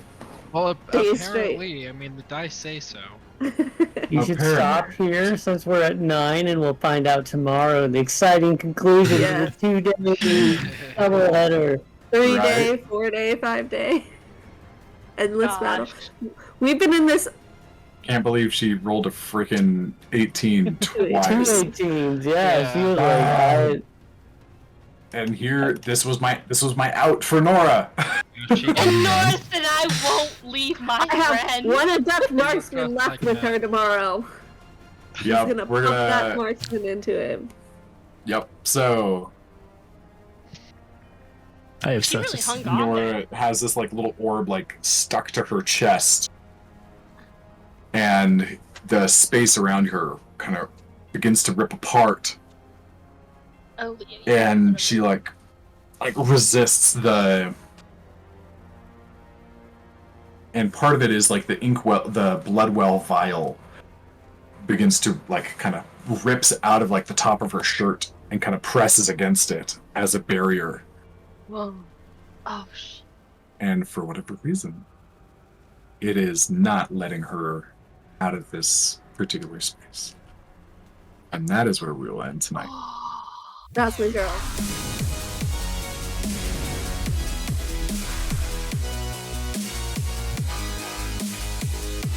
Well, Days straight. apparently, I mean, the dice say so. You should Apparently. stop here since we're at 9, and we'll find out tomorrow the exciting conclusion Yeah. to the 2-day doubleheader. 3-day, Right. 4-day, 5-day. Endless Gosh. battle. We've been in this. Can't believe she rolled a freaking 18 Two twice. 18s, yeah. She was Yeah. like, And here, this was my out for Nora. She And Nora said, I I won't leave my I have friend. one adept marksman Like left with that. her tomorrow. Yep, He's gonna we're pump that gonna. marksman into him. Yep. So I have She such really a hung on there. Nora has this like little orb like stuck to her chest, and the space around her kind of begins to rip apart, Oh, yeah. and she like resists the. And part of it is like the inkwell, the bloodwell vial begins to like kind of rips out of like the top of her shirt and kind of presses against it as a barrier. Whoa. Oh, shit. And for whatever reason, it is not letting her out of this particular space. And that is where we will end tonight. That's my girl.